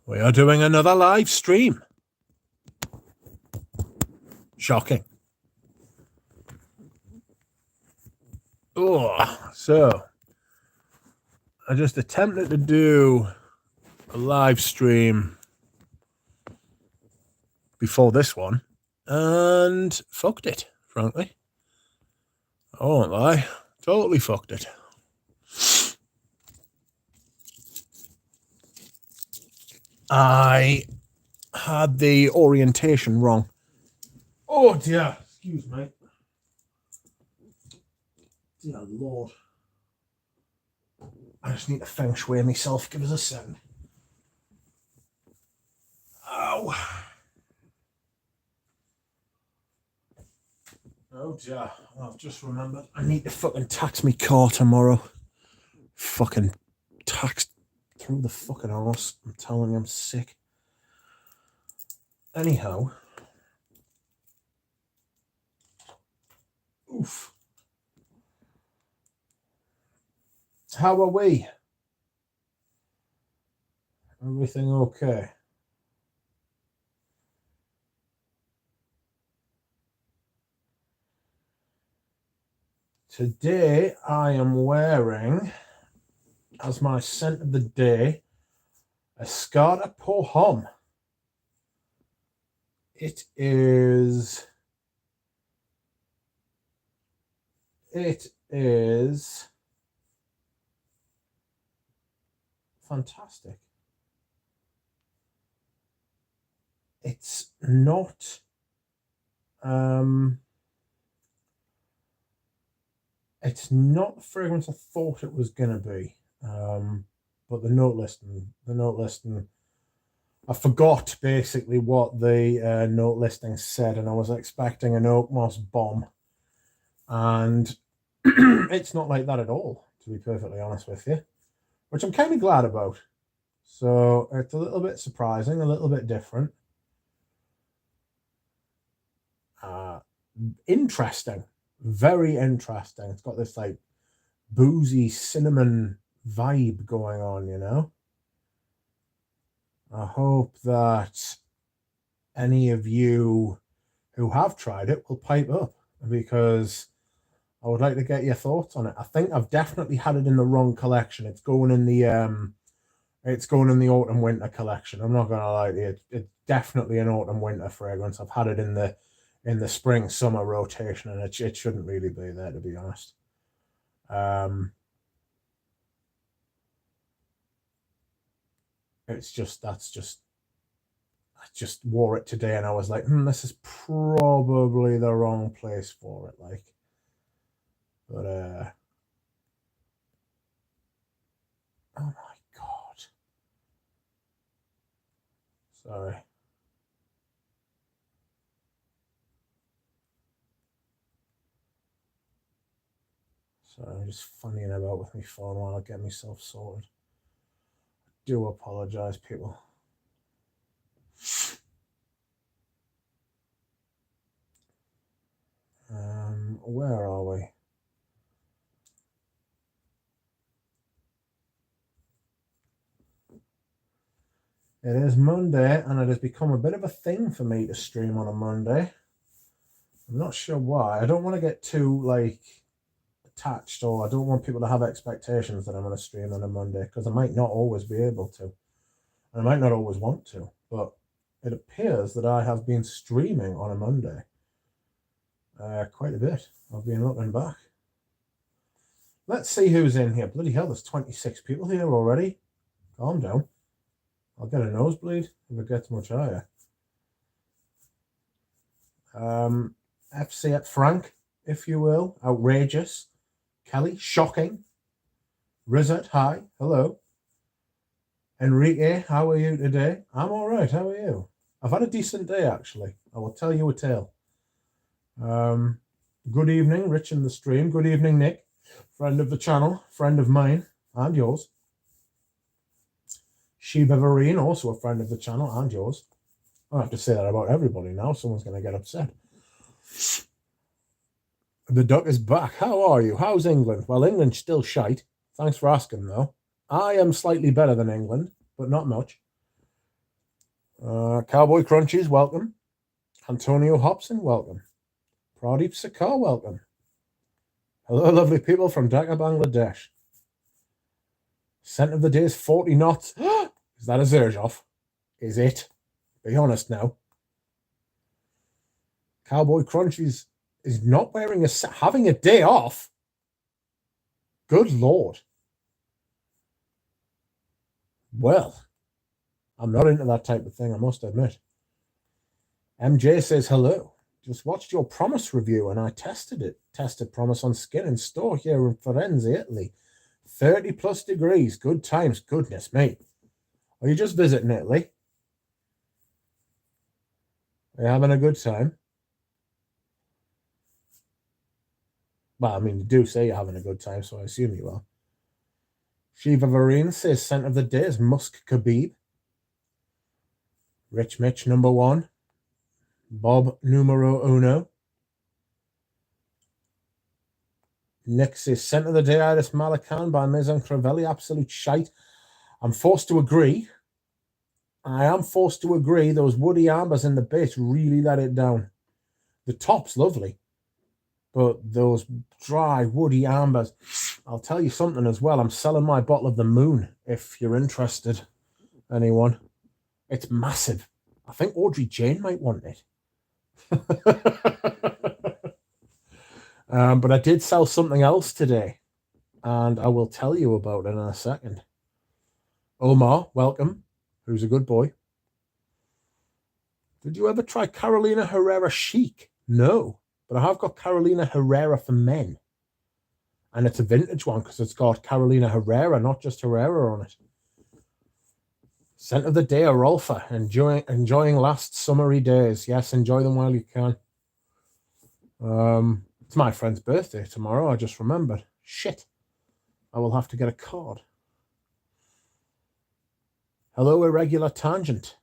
We are doing another live stream. Shocking. Oh, so I just attempted to do a live stream before this one and fucked it, frankly. I won't lie. Totally fucked it. I had the orientation wrong. Oh dear. Excuse me. Dear Lord. I just need to feng shui myself. Give us a second. Ow. Oh dear. I've just remembered. I need to fucking tax me car tomorrow. Fucking taxed through the fucking arse. I'm telling you, I'm sick. Anyhow. Oof. How are we? Everything okay? Today I am wearing, as my scent of the day, a Escada Por Homme. It is fantastic. It's not it's not the fragrance I thought it was gonna be. But the note listing, I forgot basically what the note listing said, and I was expecting an oak moss bomb, and it's not like that at all, to be perfectly honest with you, which I'm kind of glad about. So it's a little bit surprising, a little bit different. Interesting, very interesting. It's got this like boozy cinnamon vibe going on, you know. I hope that any of you who have tried it will pipe up, because I would like to get your thoughts on it. I think I've definitely had it in the wrong collection. It's going in the autumn winter collection. I'm not gonna lie to you. It's definitely an autumn winter fragrance. I've had it in the spring summer rotation, and it shouldn't really be there, to be honest. It's just I just wore it today, and I was like, this is probably the wrong place for it, like. But oh my god, sorry. Sorry, I'm just funnying about with my phone while I get myself sorted. I do apologize, people. Where are we? It is Monday, and it has become a bit of a thing for me to stream on a Monday. I'm not sure why. I don't want to get too like attached, or I don't want people to have expectations that I'm going to stream on a Monday, because I might not always be able to, and I might not always want to. But it appears that I have been streaming on a Monday quite a bit. I've been looking back. Let's see who's in here. Bloody hell, there's 26 people here already. Calm down. I'll get a nosebleed if it gets much higher. FC at Frank, if you will. Outrageous. Kelly, shocking. Rizet, hi, hello. Enrique, how are you today? I'm all right. How are you? I've had a decent day, actually. I will tell you a tale. Good evening, Rich in the stream. Good evening, Nick. Friend of the channel, friend of mine, and yours. Sheba Vareen, also a friend of the channel, and yours. I have to say that about everybody now. Someone's going to get upset. The duck is back. How are you? How's England? Well, England's still shite. Thanks for asking, though. I am slightly better than England, but not much. Cowboy Crunchies, welcome. Antonio Hobson, welcome. Pradeep Sakar, welcome. Hello, lovely people from Dhaka, Bangladesh. Scent of the day is 40 knots. Is that a Zerjov? Is it? Be honest now. Cowboy Crunchies is not wearing having a day off. Good Lord. Well, I'm not into that type of thing, I must admit. MJ says hello. Just watched your Promise review and I tested it. Tested Promise on skin in store here in Firenze, Italy. 30 plus degrees. Good times. Goodness me. Are you just visiting Italy? Are you having a good time? Well, I mean, you do say you're having a good time, so I assume you are. Shiva Vareen says scent of the day is Musk Khabib. Rich Mitch number 1. Bob numero uno. Nick says scent of the day Iris Malacan by Maison Crevelli. Absolute shite. I'm forced to agree. I am forced to agree. Those woody ambers in the base really let it down. The top's lovely, but those dry woody ambers. I'll tell you something as well. I'm selling my bottle of the Moon if you're interested. Anyone? It's massive. I think Audrey Jane might want it. But I did sell something else today, and I will tell you about it in a second. Omar, welcome. Who's a good boy. Did you ever try Carolina Herrera Chic? No, but I have got Carolina Herrera for men. And it's a vintage one because it's got Carolina Herrera, not just Herrera on it. Scent of the day, Arolfa. Enjoying last summery days. Yes, enjoy them while you can. It's my friend's birthday tomorrow. I just remembered. Shit. I will have to get a card. Hello, Irregular Tangent.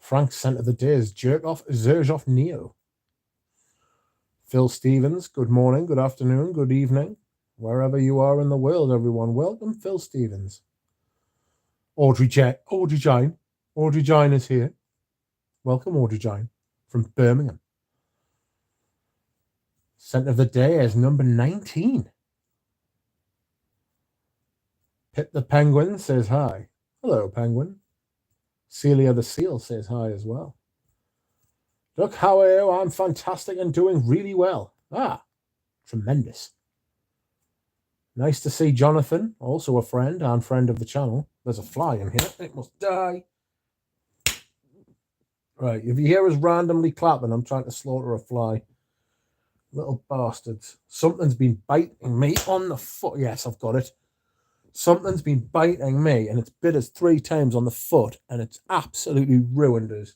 Frank's scent of the day is Zerjov Neo. Phil Stevens, good morning, good afternoon, good evening. Wherever you are in the world, everyone. Welcome, Phil Stevens. Audrey Jane is here. Welcome, Audrey Jane from Birmingham. Scent of the day is number 19. Pip the Penguin says hi. Hello, Penguin. Celia the Seal says hi as well. Look, how are you? I'm fantastic and doing really well. Tremendous. Nice to see Jonathan, also a friend and friend of the channel. There's a fly in here. It must die. Right, if you hear us randomly clapping, I'm trying to slaughter a fly. Little bastards. Something's been biting me on the foot. Yes, I've got it. Something's been biting me, and it's bit us 3 times on the foot, and it's absolutely ruined us.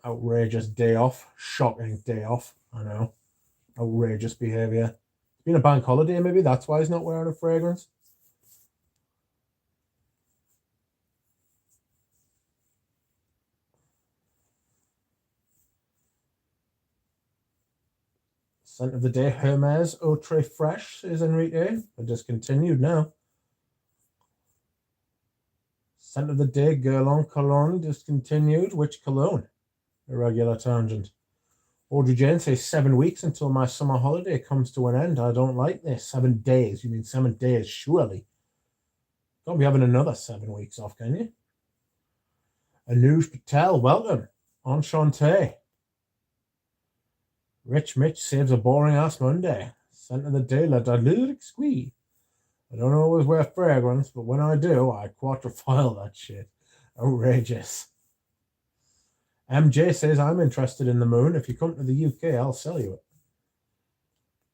Outrageous day off. Shocking day off. I know. Outrageous behavior. It's been a bank holiday, maybe that's why he's not wearing a fragrance. Scent of the day, Hermes Autre Fresh, says Enrique. They're discontinued now. Scent of the day, Guerlain Cologne, discontinued. Which cologne? Irregular Tangent. Audrey Jane says 7 weeks until my summer holiday comes to an end. I don't like this. 7 days. You mean 7 days, surely. Can't be having another 7 weeks off, can you? Anuj Patel, welcome. Enchanté. Rich Mitch saves a boring ass Monday. Scent of the day, La Dilutic Squee. I don't always wear fragrance, but when I do, I quadrifile that shit. Outrageous. MJ says, I'm interested in the Moon. If you come to the UK, I'll sell you it.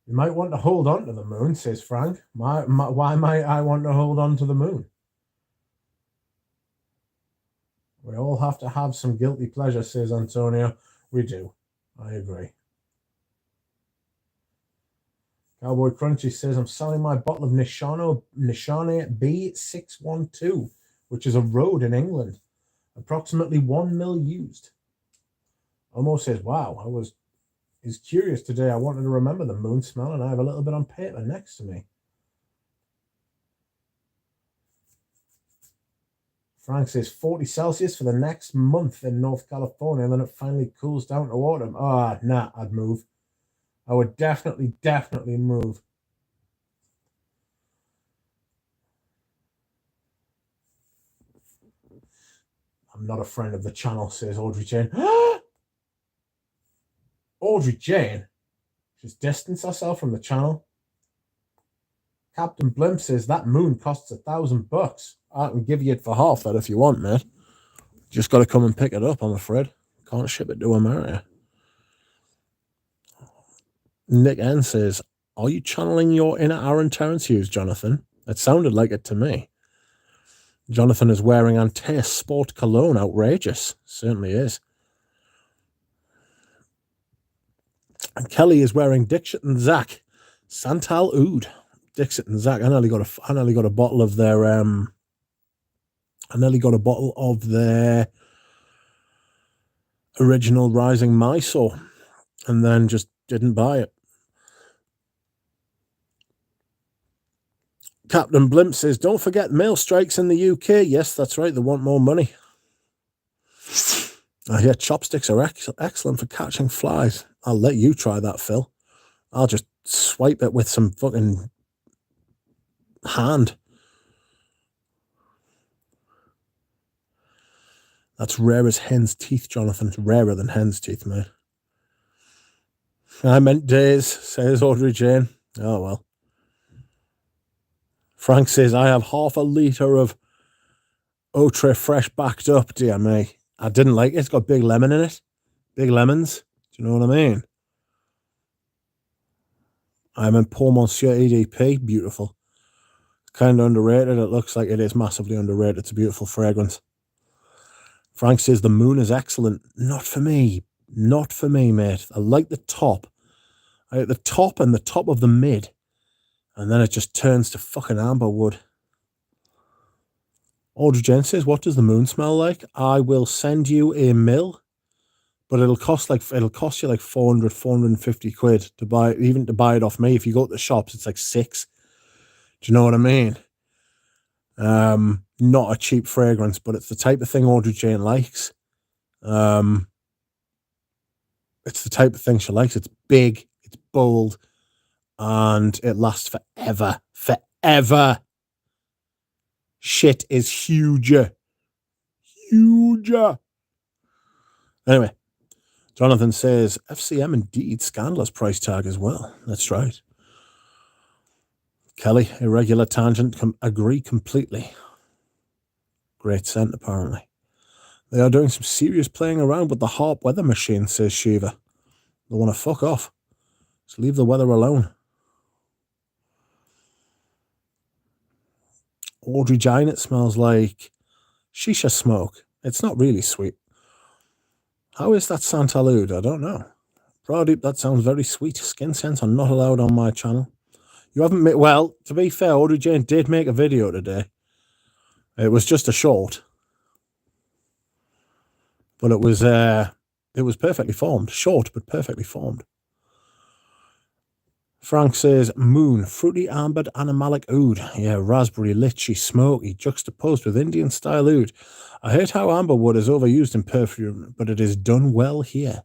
You might want to hold on to the Moon, says Frank. Why might I want to hold on to the Moon? We all have to have some guilty pleasure, says Antonio. We do. I agree. Cowboy Crunchy says, I'm selling my bottle of Nishane B612, which is a road in England. Approximately 1 mil used. Almost says, wow, is curious today. I wanted to remember the moon smell, and I have a little bit on paper next to me. Frank says 40 Celsius for the next month in North California, and then it finally cools down to autumn. Ah, nah, I'd move. I would definitely move. I'm not a friend of the channel, says Audrey Jane. Audrey Jane? She's distanced herself from the channel. Captain Blimp says that moon costs $1,000. I can give you it for half that if you want, mate. Just got to come and pick it up, I'm afraid. Can't ship it to America. Nick N says, are you channeling your inner Aaron Terrence Hughes, Jonathan? It sounded like it to me. Jonathan is wearing Antaeus Sport Cologne. Outrageous. Certainly is. And Kelly is wearing Dixit and Zach Santal Oud. Dixit and Zach. I nearly got a bottle of their original Rising Mysore, and then just didn't buy it. Captain Blimp says, don't forget mail strikes in the UK. Yes, that's right. They want more money. I hear chopsticks are excellent for catching flies. I'll let you try that, Phil. I'll just swipe it with some fucking hand. That's rare as hen's teeth, Jonathan. It's rarer than hen's teeth, mate. I meant days, says Audrey Jane. Oh, well. Frank says, I have half a litre of Otre fresh backed up, dear me. I didn't like it. It's got big lemon in it. Big lemons. Do you know what I mean? I'm in Pour Monsieur EDP. Beautiful. Kind of underrated. It looks like it is massively underrated. It's a beautiful fragrance. Frank says, the moon is excellent. Not for me. Not for me, mate. I like the top. I like the top and the top of the mid. And then it just turns to fucking amber wood. Audrey Jen says, what does the moon smell like? I will send you a mill, but it'll cost you like 400, 450 quid to buy it, even to buy it off me. If you go to the shops, it's like 6. Do you know what I mean? Not a cheap fragrance, but it's the type of thing Audrey Jane likes. It's the type of thing she likes. It's big, it's bold, and it lasts forever. Forever. Shit is huge. Huge. Anyway, Jonathan says, FCM indeed, scandalous price tag as well. That's right. Kelly, irregular tangent, agree completely. Great scent, apparently. They are doing some serious playing around with the harp weather machine, says Shiva. They want to fuck off. So leave the weather alone. Audrey Jane, it smells like shisha smoke. It's not really sweet. How is that Santalud? I don't know. Pradeep, that sounds very sweet. Skin scents are not allowed on my channel. You haven't made... Well, to be fair, Audrey Jane did make a video today. It was just a short. But it was perfectly formed. Short, but perfectly formed. Frank says, moon, fruity ambered animalic oud. Yeah, raspberry, lychee, smoky, juxtaposed with Indian style oud. I hate how amberwood is overused in perfume, but it is done well here.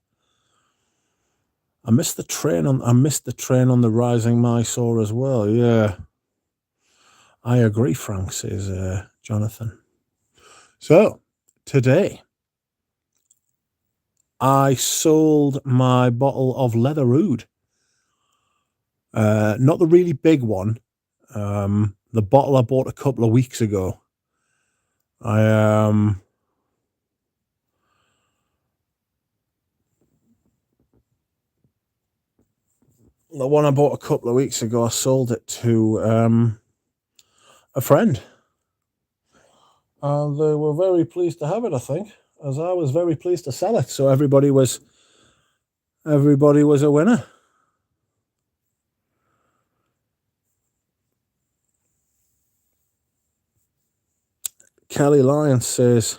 I missed the train on the Rising Mysore as well. Yeah. I agree, Frank, says Jonathan. So, today, I sold my bottle of leather oud. Not the really big one. The bottle I bought a couple of weeks ago. The one I bought a couple of weeks ago, I sold it to a friend. And they were very pleased to have it, I think, as I was very pleased to sell it. So everybody was a winner. Kelly Lyons says,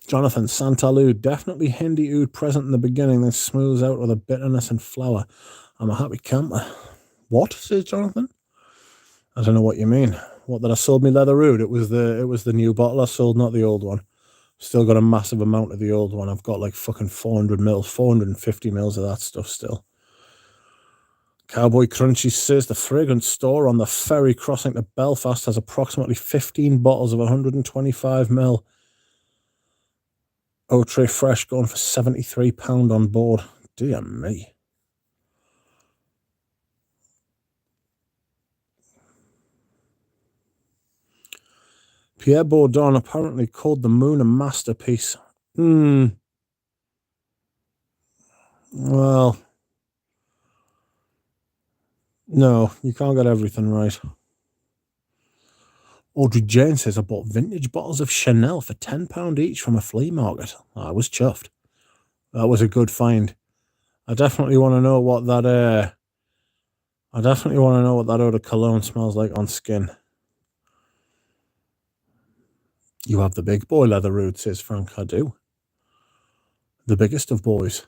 Jonathan, Santalud, definitely Hindi oud present in the beginning, then smooths out with a bitterness and flour. I'm a happy camper. What, says Jonathan? I don't know what you mean. what that I sold me leather root. It was the new bottle I sold, not the old one. Still got a massive amount of the old one. I've got like fucking 400 mils, 450 mils of that stuff still. Cowboy Crunchy says the fragrance store on the ferry crossing to Belfast has approximately 15 bottles of 125 ml Otrey Fresh going for £73 on board. Dear me. Pierre Bourdon apparently called the moon a masterpiece. Well, no, you can't get everything right. Audrey Jane says I bought vintage bottles of Chanel for £10 each from a flea market. I was chuffed. That was a good find. I definitely want to know what that eau de cologne smells like on skin. You have the big boy leather root, says Frank. I do. The biggest of boys.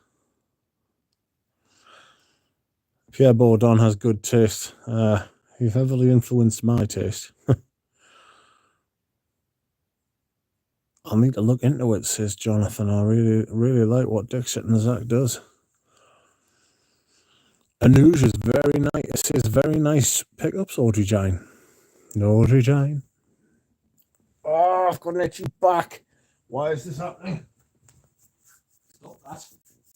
Pierre Bourdon has good taste. He heavily influenced my taste. I'll need to look into it, says Jonathan. I really like what Dixit and Zach does. Anuj is very nice. It says very nice pickups, Audrey Jane. No, Audrey Jane. Oh, I've got an itchy back. Why is this happening? Stop that.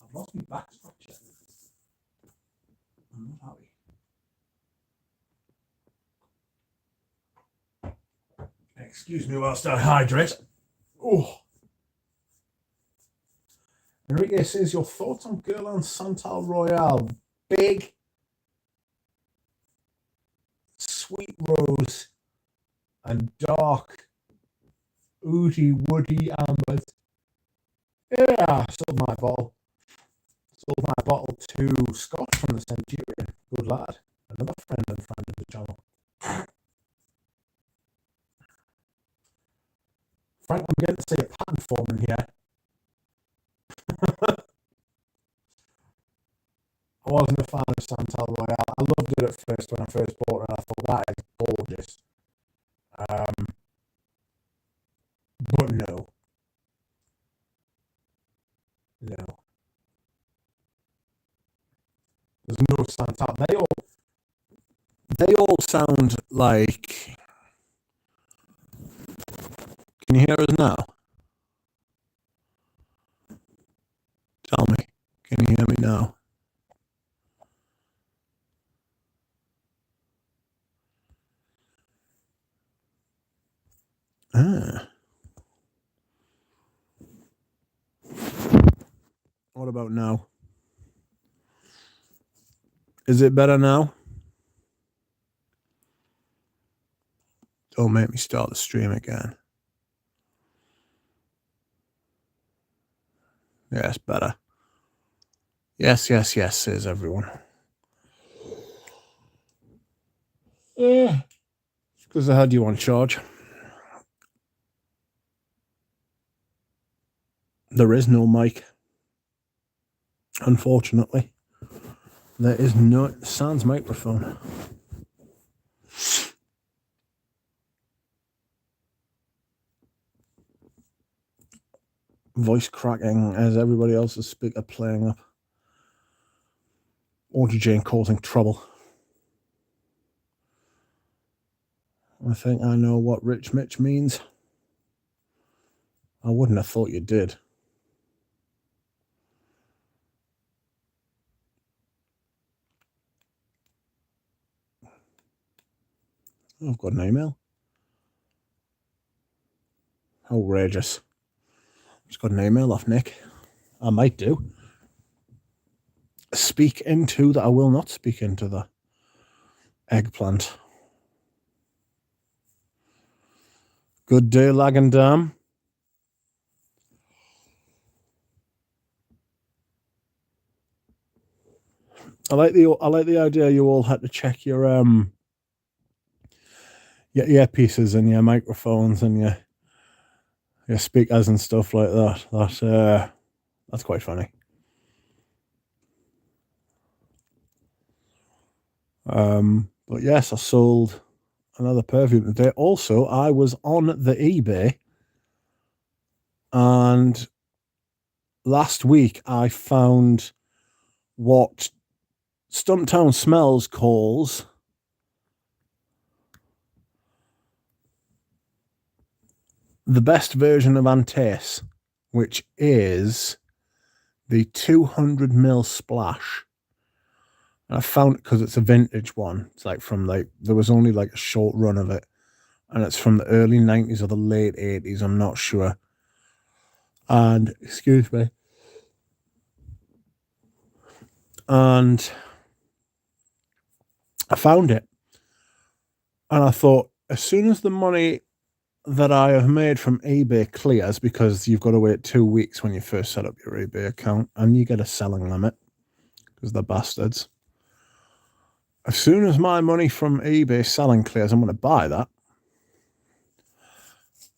I've lost my back structure. I'm not happy. Excuse me whilst I hydrate. Oh. Enrique says your thoughts on Guerlain Santal Royale. Big, sweet rose, and dark, ooty, woody ambers. Yeah, sold my bottle. Sold my bottle to Scott from the Centurion. Good lad. Another friend of the channel. Frank, I'm getting to see a pattern forming here. I wasn't a fan of Santal Royale. I loved it at first when I first bought it. I thought that is gorgeous. But no. There's no Santal. They all sound like. Can you hear us now? Tell me. Can you hear me now? What about now? Is it better now? Don't make me start the stream again. Yes, better. Yes, says everyone. Yeah. Because I had you on charge. There is no mic. Unfortunately. There is no sans microphone. Voice cracking as everybody else's speaker playing up. Audrey Jane causing trouble. I think I know what Rich Mitch means. I wouldn't have thought you did. I've got an email. Outrageous. Just got an email off Nick. I might do. Speak into that. I will not speak into the eggplant. Good day, Lagandam. I like the idea you all had to check your earpieces and your microphones and your speakers and stuff like that. That's quite funny. But yes, I sold another perfume today. Also, I was on the eBay, and last week I found what Stumptown Smells calls the best version of Antace, which is the 200ml splash. And I found it because it's a vintage one. It's like from there was only like a short run of it, and it's from the early 90s or the late 80s. I'm not sure. And excuse me. And I found it, and I thought, as soon as the money that I have made from eBay clears, because you've got to wait 2 weeks when you first set up your eBay account, and you get a selling limit because they're bastards. As soon as my money from eBay selling clears, I'm going to buy that.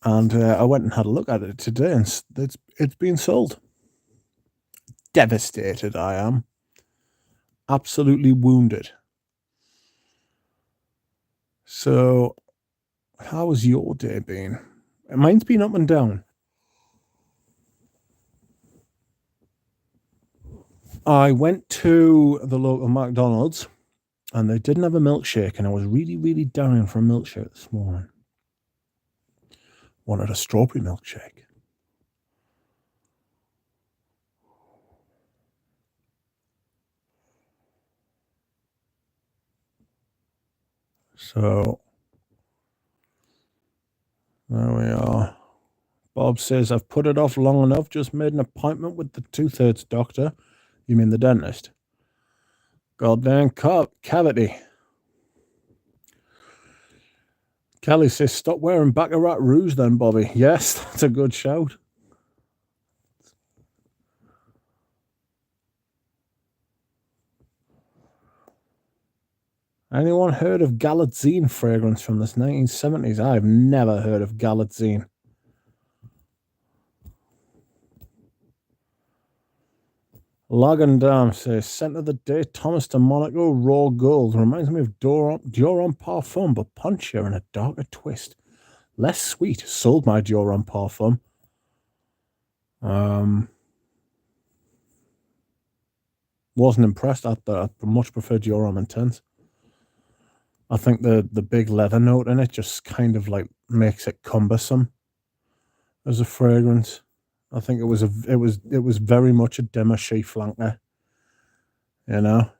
And I went and had a look at it today, and it's been sold. Devastated I am. Absolutely wounded. So, how has your day been? Mine's been up and down. I went to the local McDonald's, and they didn't have a milkshake, and I was really, really dying for a milkshake this morning. Wanted a strawberry milkshake. So, there we are. Bob says, I've put it off long enough, just made an appointment with the 2/3 doctor. You mean the dentist? Goddamn cavity. Kelly says, stop wearing Baccarat Rouge then, Bobby. Yes, that's a good shout. Anyone heard of Galatzine fragrance from the 1970s? I've never heard of Galatzine. Lagandam says, scent of the day, Thomas de Monaco, raw gold. Reminds me of Dior Homme Parfum, but punchier and a darker twist. Less sweet. Sold my Dior Homme Parfum. Wasn't impressed. I much prefer Dior Homme Intense. I think the big leather note in it just kind of like makes it cumbersome as a fragrance. I think it was very much a Demaché flanker, you know.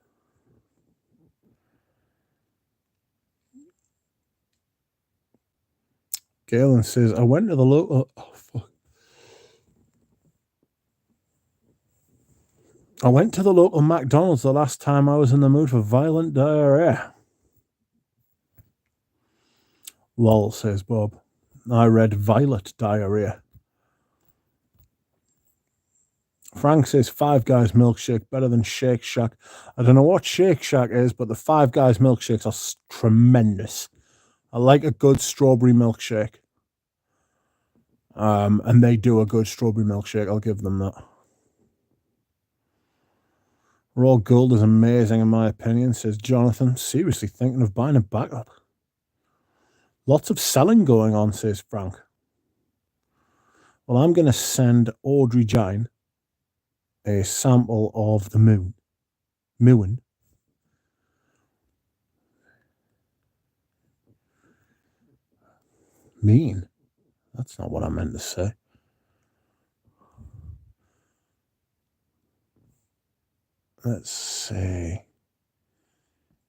Galen says, I went to the local. Oh fuck! I went to the local McDonald's the last time I was in the mood for violent diarrhea. Lol, says Bob. I read violet diarrhea. Frank says Five Guys milkshake better than Shake Shack. I don't know what Shake Shack is, but the Five Guys milkshakes are tremendous. I like a good strawberry milkshake. And they do a good strawberry milkshake. I'll give them that. Raw gold is amazing in my opinion, says Jonathan. Seriously thinking of buying a backup. Lots of selling going on, says Frank. Well, I'm going to send Audrey Jane a sample of the moon. Mean. That's not what I meant to say. Let's see.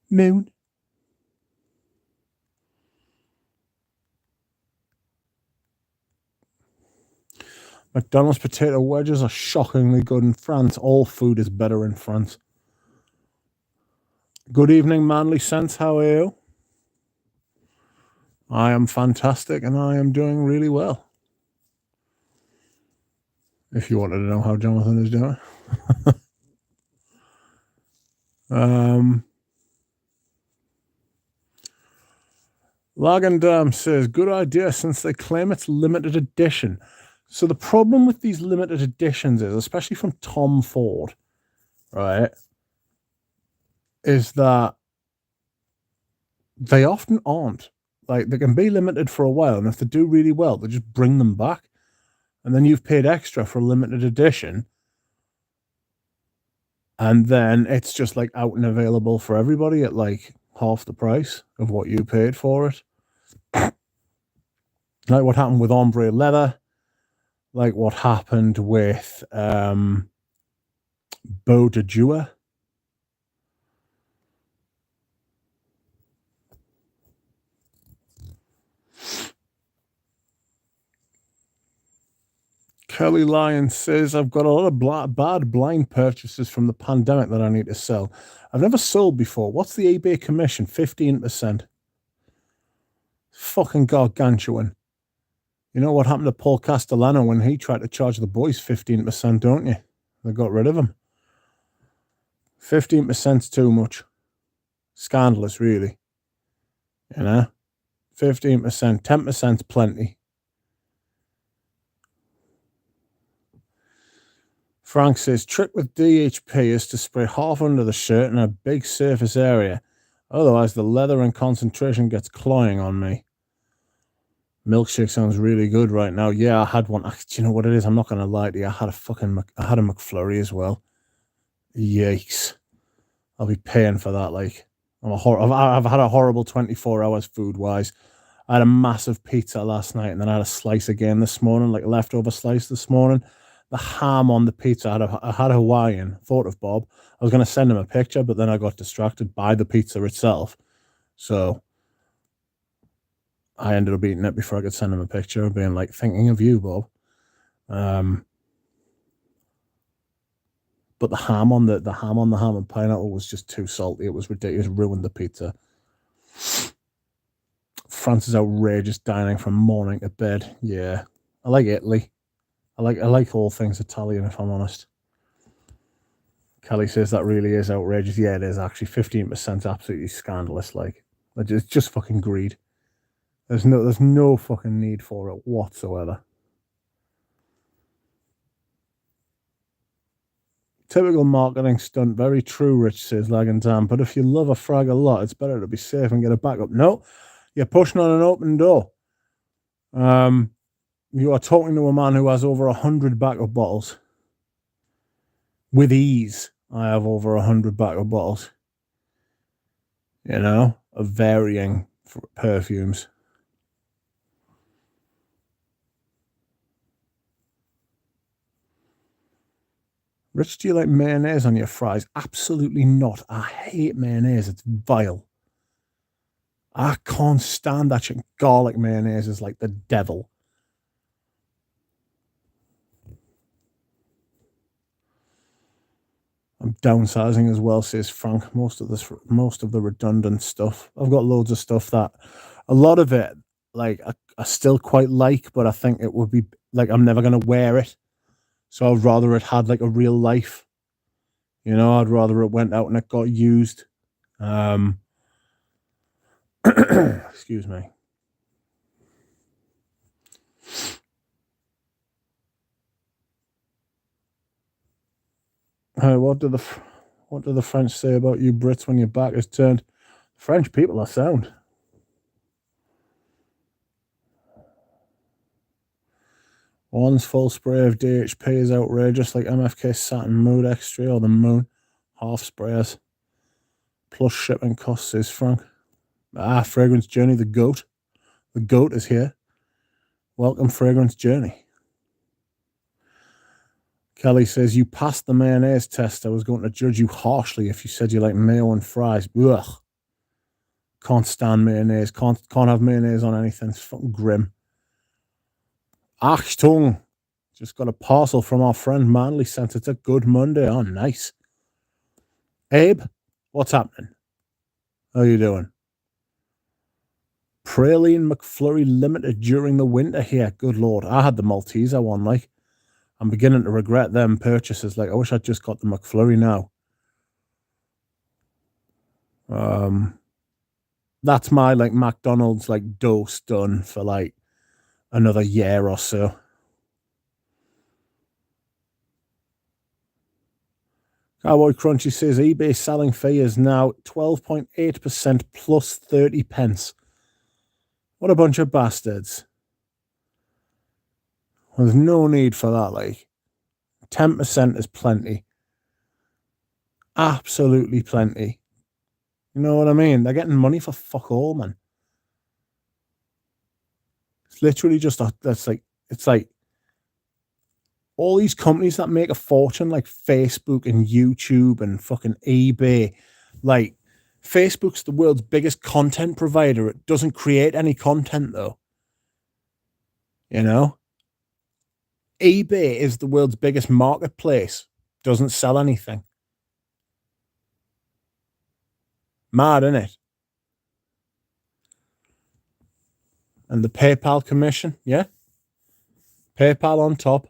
Moon. McDonald's potato wedges are shockingly good in France. All food is better in France. Good evening, Manly Sense. How are you? I am fantastic and I am doing really well. If you wanted to know how Jonathan is doing. Lagandam says, good idea since they claim it's limited edition. So the problem with these limited editions is, especially from Tom Ford, right, is that they often aren't Like, they can be limited for a while, and if they do really well, they just bring them back, and then you've paid extra for a limited edition, and then it's just like out and available for everybody at like half the price of what you paid for it. Like what happened with ombre leather, like what happened with Beau de Jour. Kelly Lyon says, I've got a lot of bad blind purchases from the pandemic that I need to sell. I've never sold before. What's the eBay commission? 15%. Fucking gargantuan. You know what happened to Paul Castellano when he tried to charge the boys 15%, don't you? They got rid of him. 15%'s too much. Scandalous, really. You know? 15%, 10%'s plenty. Frank says, trick with DHP is to spray half under the shirt in a big surface area. Otherwise, the leather and concentration gets cloying on me. Milkshake sounds really good right now. Yeah, I had one. Do you know what it is? I'm not going to lie to you. I had a McFlurry as well. Yikes. I'll be paying for that. Like, I've had a horrible 24 hours food-wise. I had a massive pizza last night, and then I had a slice again this morning, like a leftover slice this morning. The ham on the pizza, I had a Hawaiian. Thought of Bob. I was going to send him a picture, but then I got distracted by the pizza itself. So I ended up eating it before I could send him a picture, being like, thinking of you, Bob. But the ham on the ham and pineapple was just too salty. It was ridiculous. It ruined the pizza. France is outrageous dining from morning to bed. Yeah, I like Italy. I like all things Italian, if I'm honest. Kelly says that really is outrageous. Yeah, it is actually. 15% absolutely scandalous. Like, it's just fucking greed. There's no fucking need for it whatsoever. Typical marketing stunt. Very true, Rich says, Lag and Tam. But if you love a frag a lot, it's better to be safe and get a backup. No, you're pushing on an open door. You are talking to a man who has over 100 backup bottles. With ease, I have over 100 backup bottles. You know, of varying perfumes. Rich, do you like mayonnaise on your fries? Absolutely not. I hate mayonnaise. It's vile. I can't stand that shit. Garlic mayonnaise is like the devil. I'm downsizing as well, says Frank. Most of the redundant stuff. I've got loads of stuff that a lot of it, like I still quite like, but I think it would be like I'm never gonna wear it. So I'd rather it had like a real life. You know, I'd rather it went out and it got used. Excuse me. Hey, what do the French say about you Brits when your back is turned? French people are sound. One's full spray of DHP is outrageous, like MFK Saturn Mood Extra or the Moon. Half sprayers. Plus shipping costs, says Frank. Fragrance Journey, the goat. The goat is here. Welcome, Fragrance Journey. Kelly says, you passed the mayonnaise test. I was going to judge you harshly if you said you like mayo and fries. Ugh. Can't stand mayonnaise. Can't have mayonnaise on anything. It's fucking grim. Achtung. Just got a parcel from our friend Manley. Sent it a Good Monday. Oh, nice. Abe, what's happening? How you doing? Praline McFlurry Limited during the winter here. Good Lord. I had the Malteser one, like. I'm beginning to regret them purchases. Like, I wish I'd just got the McFlurry now. That's my, like, McDonald's, like, dose done for, like, another year or so. Cowboy Crunchy says eBay selling fee is now 12.8% plus 30 pence. What a bunch of bastards. There's no need for that, like. 10% is plenty. Absolutely plenty. You know what I mean? They're getting money for fuck all, man. It's literally just it's like all these companies that make a fortune, like Facebook and YouTube and fucking eBay. Like, Facebook's the world's biggest content provider. It doesn't create any content, though. You know? eBay is the world's biggest marketplace. Doesn't sell anything. Mad, isn't it? And the PayPal commission, yeah? PayPal on top.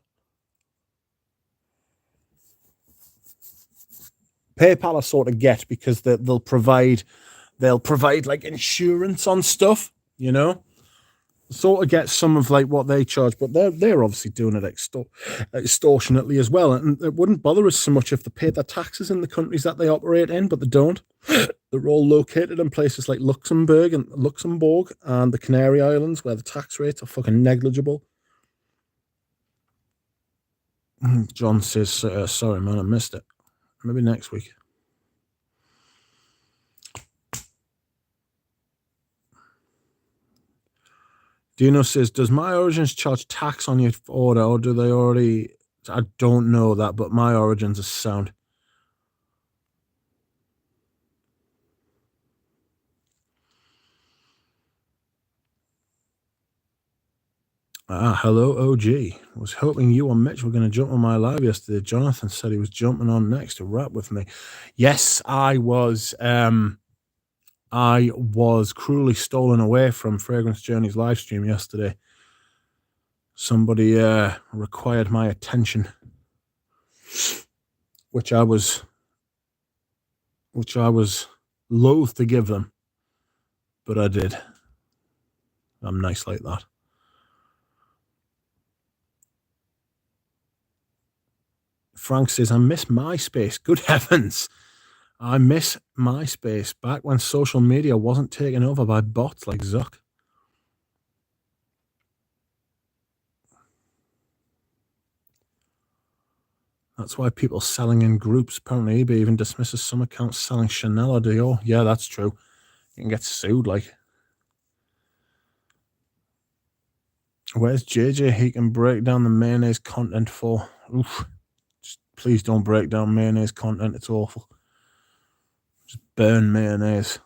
PayPal I sort of get because they'll provide like insurance on stuff, you know? Sort of get some of like what they charge, but they're obviously doing it extortionately as well. And it wouldn't bother us so much if they paid their taxes in the countries that they operate in, but they don't. They're all located in places like Luxembourg and the Canary Islands, where the tax rates are fucking negligible. John says, sorry, man, I missed it. Maybe next week. Dino says, does My Origins charge tax on your order, or do they already... I don't know that, but My Origins is sound. Hello, OG. Was hoping you or Mitch were going to jump on my live yesterday. Jonathan said he was jumping on next to rap with me. Yes, I was. I was cruelly stolen away from Fragrance Journey's live stream yesterday. Somebody required my attention, which I was loath to give them, but I did. I'm nice like that. Frank says, I miss MySpace. Good heavens. I miss MySpace back when social media wasn't taken over by bots like Zuck. That's why people selling in groups. Apparently eBay even dismisses some accounts selling Chanel or Dior. Yeah, that's true. You can get sued, like. Where's JJ? He can break down the mayonnaise content for. Oof. Just please don't break down mayonnaise content. It's awful. Just burn mayonnaise.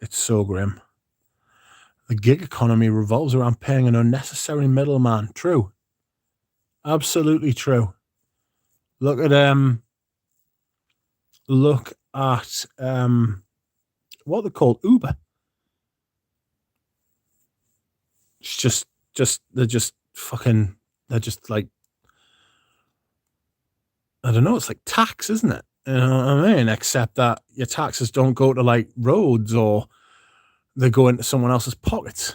It's so grim. The gig economy revolves around paying an unnecessary middleman. True. Absolutely true. Look at what they're called, Uber. It's just they're just like, I don't know, it's like tax, isn't it? You know what I mean? Except that your taxes don't go to like roads, or they go into someone else's pockets.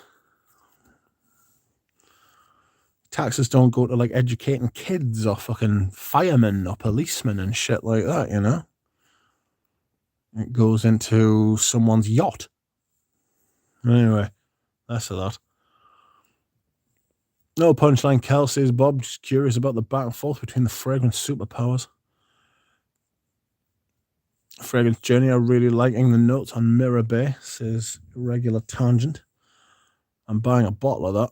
Taxes don't go to like educating kids or fucking firemen or policemen and shit like that, you know? It goes into someone's yacht. Anyway, that's a lot. No punchline, Kel says, Bob, just curious about the back and forth between the fragrance superpowers. Fragrance Journey are really liking the notes on Mirror Bay, says Regular Tangent. I'm buying a bottle of that.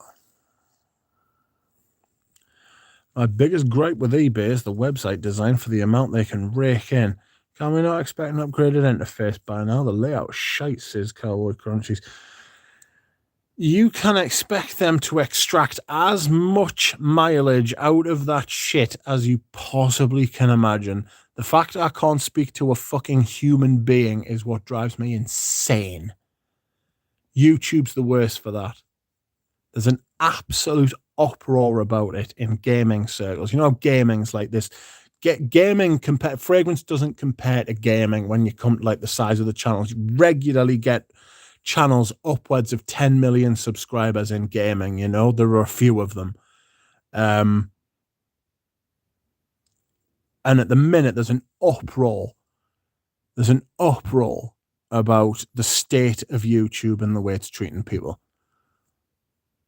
My biggest gripe with eBay is the website design for the amount they can rake in. Can we not expect an upgraded interface by now? The layout shite, says Cowboy Crunchies. You can expect them to extract as much mileage out of that shit as you possibly can imagine. The fact I can't speak to a fucking human being is what drives me insane. YouTube's the worst for that. There's an absolute uproar about it in gaming circles. You know, gaming's like this. Fragrance doesn't compare to gaming when you come to like the size of the channels. You regularly get channels upwards of 10 million subscribers in gaming, you know. There are a few of them. And at the minute, there's an uproar. about the state of YouTube and the way it's treating people.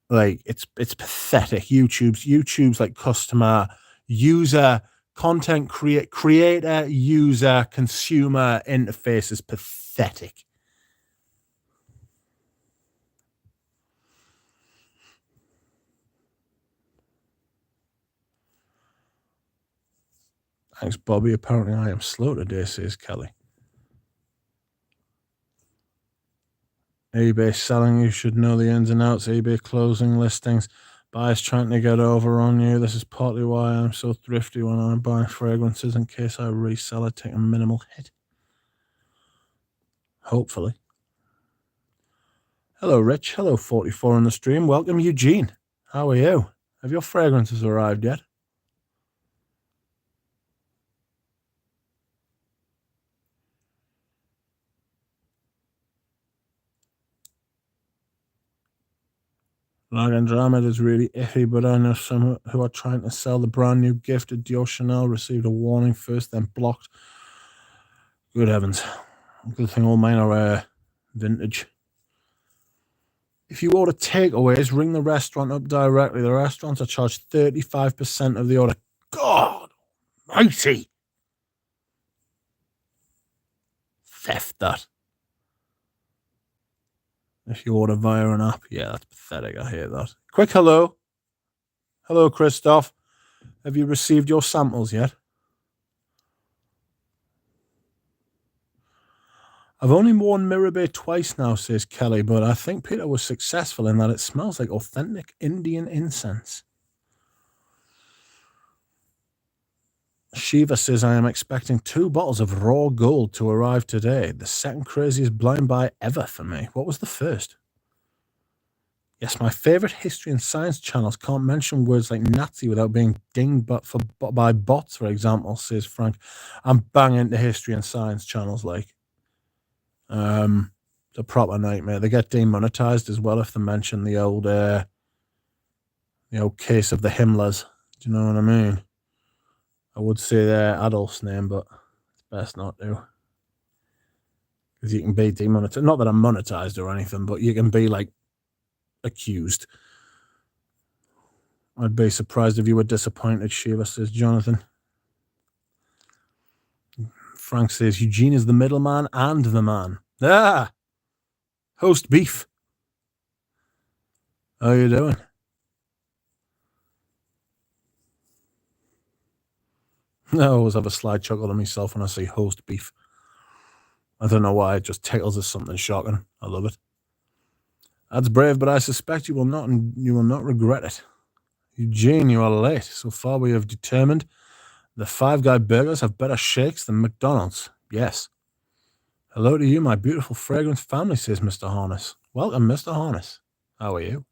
Like, it's pathetic. YouTube's like customer, user, content creator, user, consumer interface is pathetic. Thanks, Bobby. Apparently I am slow today, says Kelly. eBay selling, you should know the ins and outs. eBay closing listings, buyers trying to get over on you. This is partly why I'm so thrifty when I'm buying fragrances, in case I resell it, take a minimal hit. Hopefully. Hello, Rich. Hello, 44 on the stream. Welcome, Eugene. How are you? Have your fragrances arrived yet? Like Andromeda is really iffy, but I know some who are trying to sell the brand new gifted Dior Chanel received a warning first, then blocked. Good heavens. Good thing all mine are vintage. If you order takeaways, ring the restaurant up directly. The restaurants are charged 35% of the order. God almighty. Theft, that. If you order via an app, yeah, that's pathetic. I hate that. Quick hello. Hello, Christoph. Have you received your samples yet? I've only worn Mirabay twice now, says Kelly, but I think Peter was successful in that it smells like authentic Indian incense. Shiva says, I am expecting 2 bottles of raw gold to arrive today. The second craziest blind buy ever for me. What was the first? Yes, my favorite history and science channels can't mention words like Nazi without being dinged by bots, for example, says Frank. I'm bang into history and science channels, like. It's a proper nightmare. They get demonetized as well if they mention the old case of the Himmlers. Do you know what I mean? I would say their Adolf's name, but it's best not to. Because you can be demonetized. Not that I'm monetized or anything, but you can be, like, accused. I'd be surprised if you were disappointed, Shiva, says Jonathan. Frank says, Eugene is the middleman and the man. Ah! Host beef. How you doing? I always have a slight chuckle to myself when I see host beef. I don't know why, it just tickles as something shocking. I love it. That's brave, but I suspect you will not regret it. Eugene, you are late. So far we have determined the Five Guy burgers have better shakes than McDonald's. Yes. Hello to you, my beautiful fragrance family, says Mr. Harness. Welcome, Mr. Harness. How are you?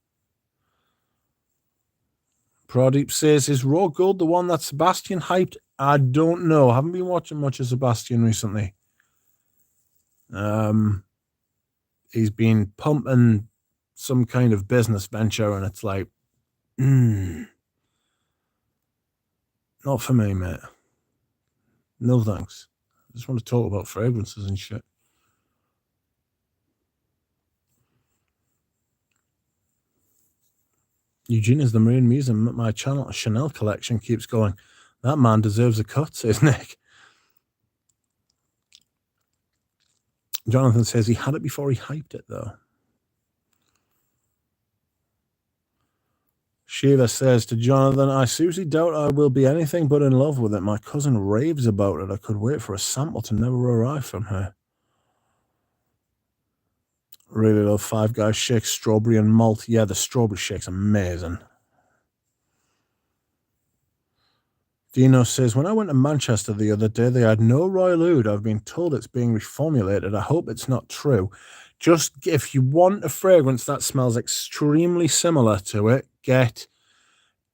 Pradeep says, is Raw Gold the one that Sebastian hyped? I don't know. I haven't been watching much of Sebastian recently. He's been pumping some kind of business venture, and it's like, not for me, mate. No thanks. I just want to talk about fragrances and shit. Eugene is the main reason my channel Chanel collection keeps going. That man deserves a cut, says Nick. Jonathan says he had it before he hyped it, though. Shiva says to Jonathan, I seriously doubt I will be anything but in love with it. My cousin raves about it. I could wait for a sample to never arrive from her. Really love Five Guys shakes, strawberry and malt. Yeah, the strawberry shake's amazing. Dino says, when I went to Manchester the other day, they had no Royal Oud. I've been told it's being reformulated. I hope it's not true. Just if you want a fragrance that smells extremely similar to it, get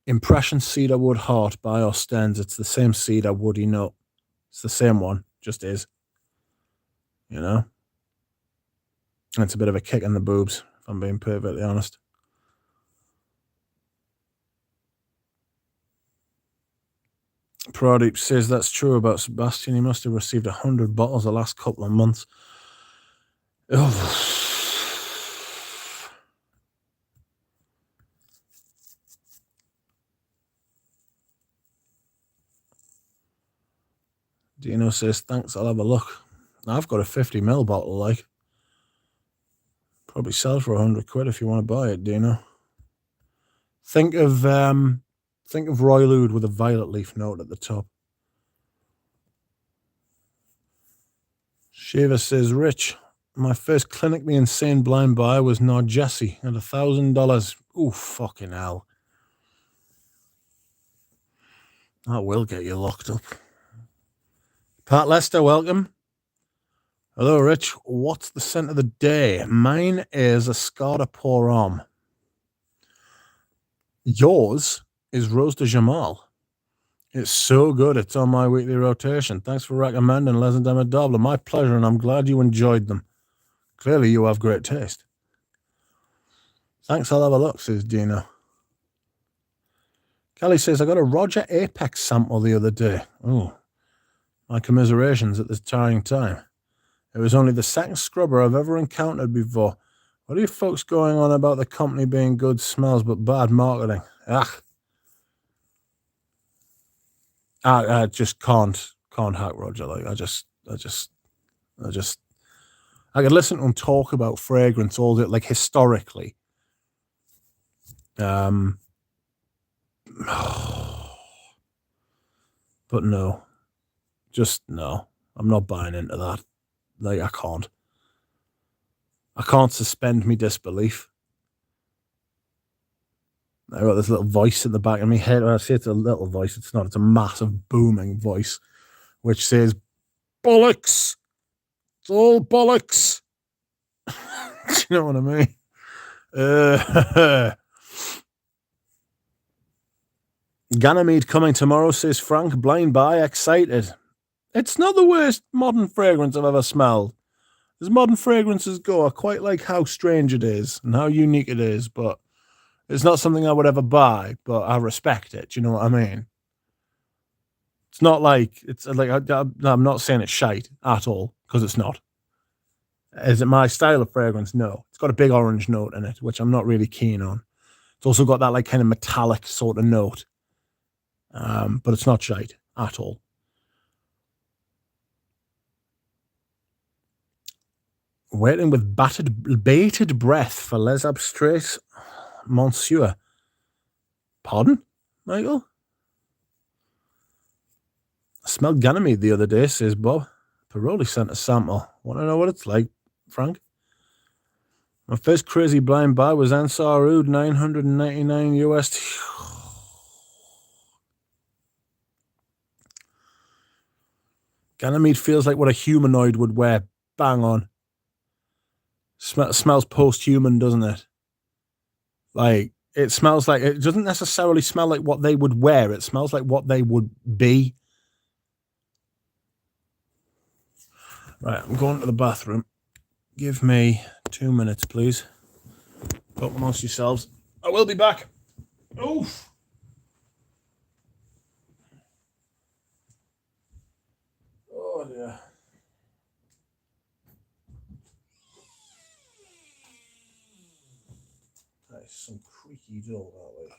Impression Cedarwood Heart by Ostens. It's the same cedar woody note. It's the same one, just is. You know? And it's a bit of a kick in the boobs, if I'm being perfectly honest. Pradeep says that's true about Sebastian. He must have received 100 bottles the last couple of months. Oh. Dino says, thanks, I'll have a look. I've got a 50ml bottle, like. Probably sell for £100 if you want to buy it, Dino. Think of Roy Lude with a violet leaf note at the top. Shiva says, Rich, my first clinically insane blind buy was Nod Jesse at $1,000. Ooh, fucking hell. That will get you locked up. Pat Lester, welcome. Hello, Rich. What's the scent of the day? Mine is a Scarda Pour Homme. Yours is Rose de Jamal. It's so good. It's on my weekly rotation. Thanks for recommending Les and Demi Double. My pleasure, and I'm glad you enjoyed them. Clearly, you have great taste. Thanks, I'll have a look, says Dino. Kelly says, I got a Roger Apex sample the other day. Oh, my commiserations at this trying time. It was only the second scrubber I've ever encountered before. What are you folks going on about the company being good smells but bad marketing? I just can't hack Roger. Like I could listen to him talk about fragrance all day, like historically. But no, just no. I'm not buying into that. Like I can't suspend me disbelief. I got this little voice in the back of my head. When I say it's a little voice, it's not. It's a massive booming voice, which says, bollocks. It's all bollocks. Do you know what I mean? Ganymede coming tomorrow, says Frank. Blind buy, excited. It's not the worst modern fragrance I've ever smelled. As modern fragrances go, I quite like how strange it is and how unique it is, but it's not something I would ever buy, but I respect it. Do you know what I mean? It's not like, it's like, I'm not saying it's shite at all, because it's not. Is it my style of fragrance? No. It's got a big orange note in it, which I'm not really keen on. It's also got that like kind of metallic sort of note. But it's not shite at all. Waiting with bated breath for Les Abstraits, Monsieur. Pardon, Michael? I smelled Ganymede the other day, says Bob. Paroli sent a sample. Want to know what it's like, Frank? My first crazy blind buy was Ansar Oud, $999 USD. Ganymede feels like what a humanoid would wear. Bang on. Smells post-human, doesn't it? Like, it smells like, it doesn't necessarily smell like what they would wear. It smells like what they would be. Right, I'm going to the bathroom. Give me 2 minutes, please. Talk amongst yourselves. I will be back. Oof. Oh, dear. That is some creaky door, that way.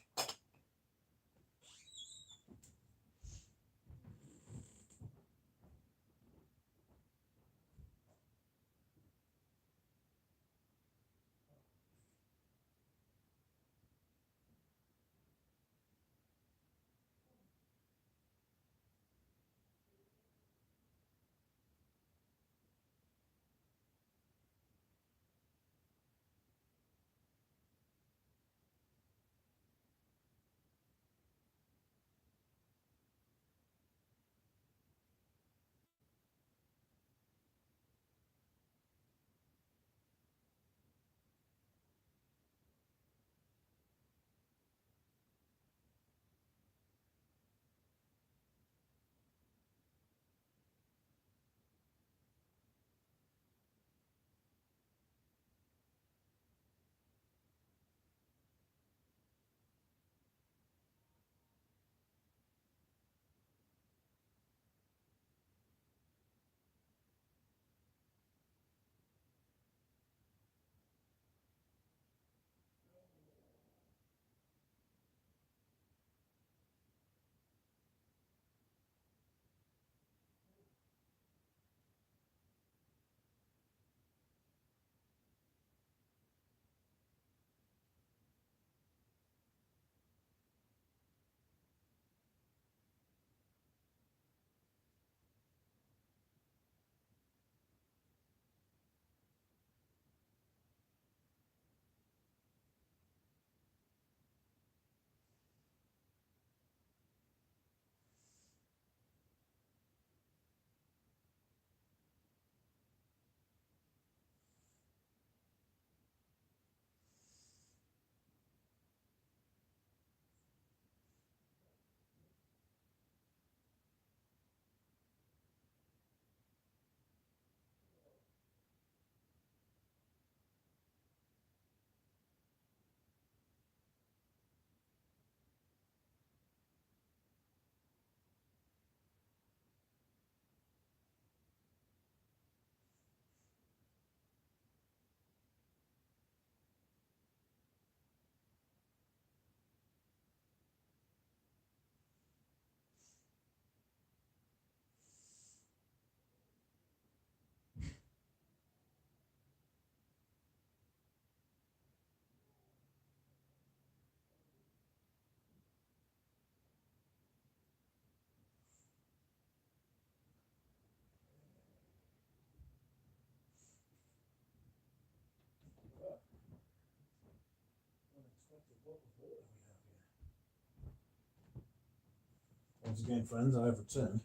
Once again, friends, I have returned.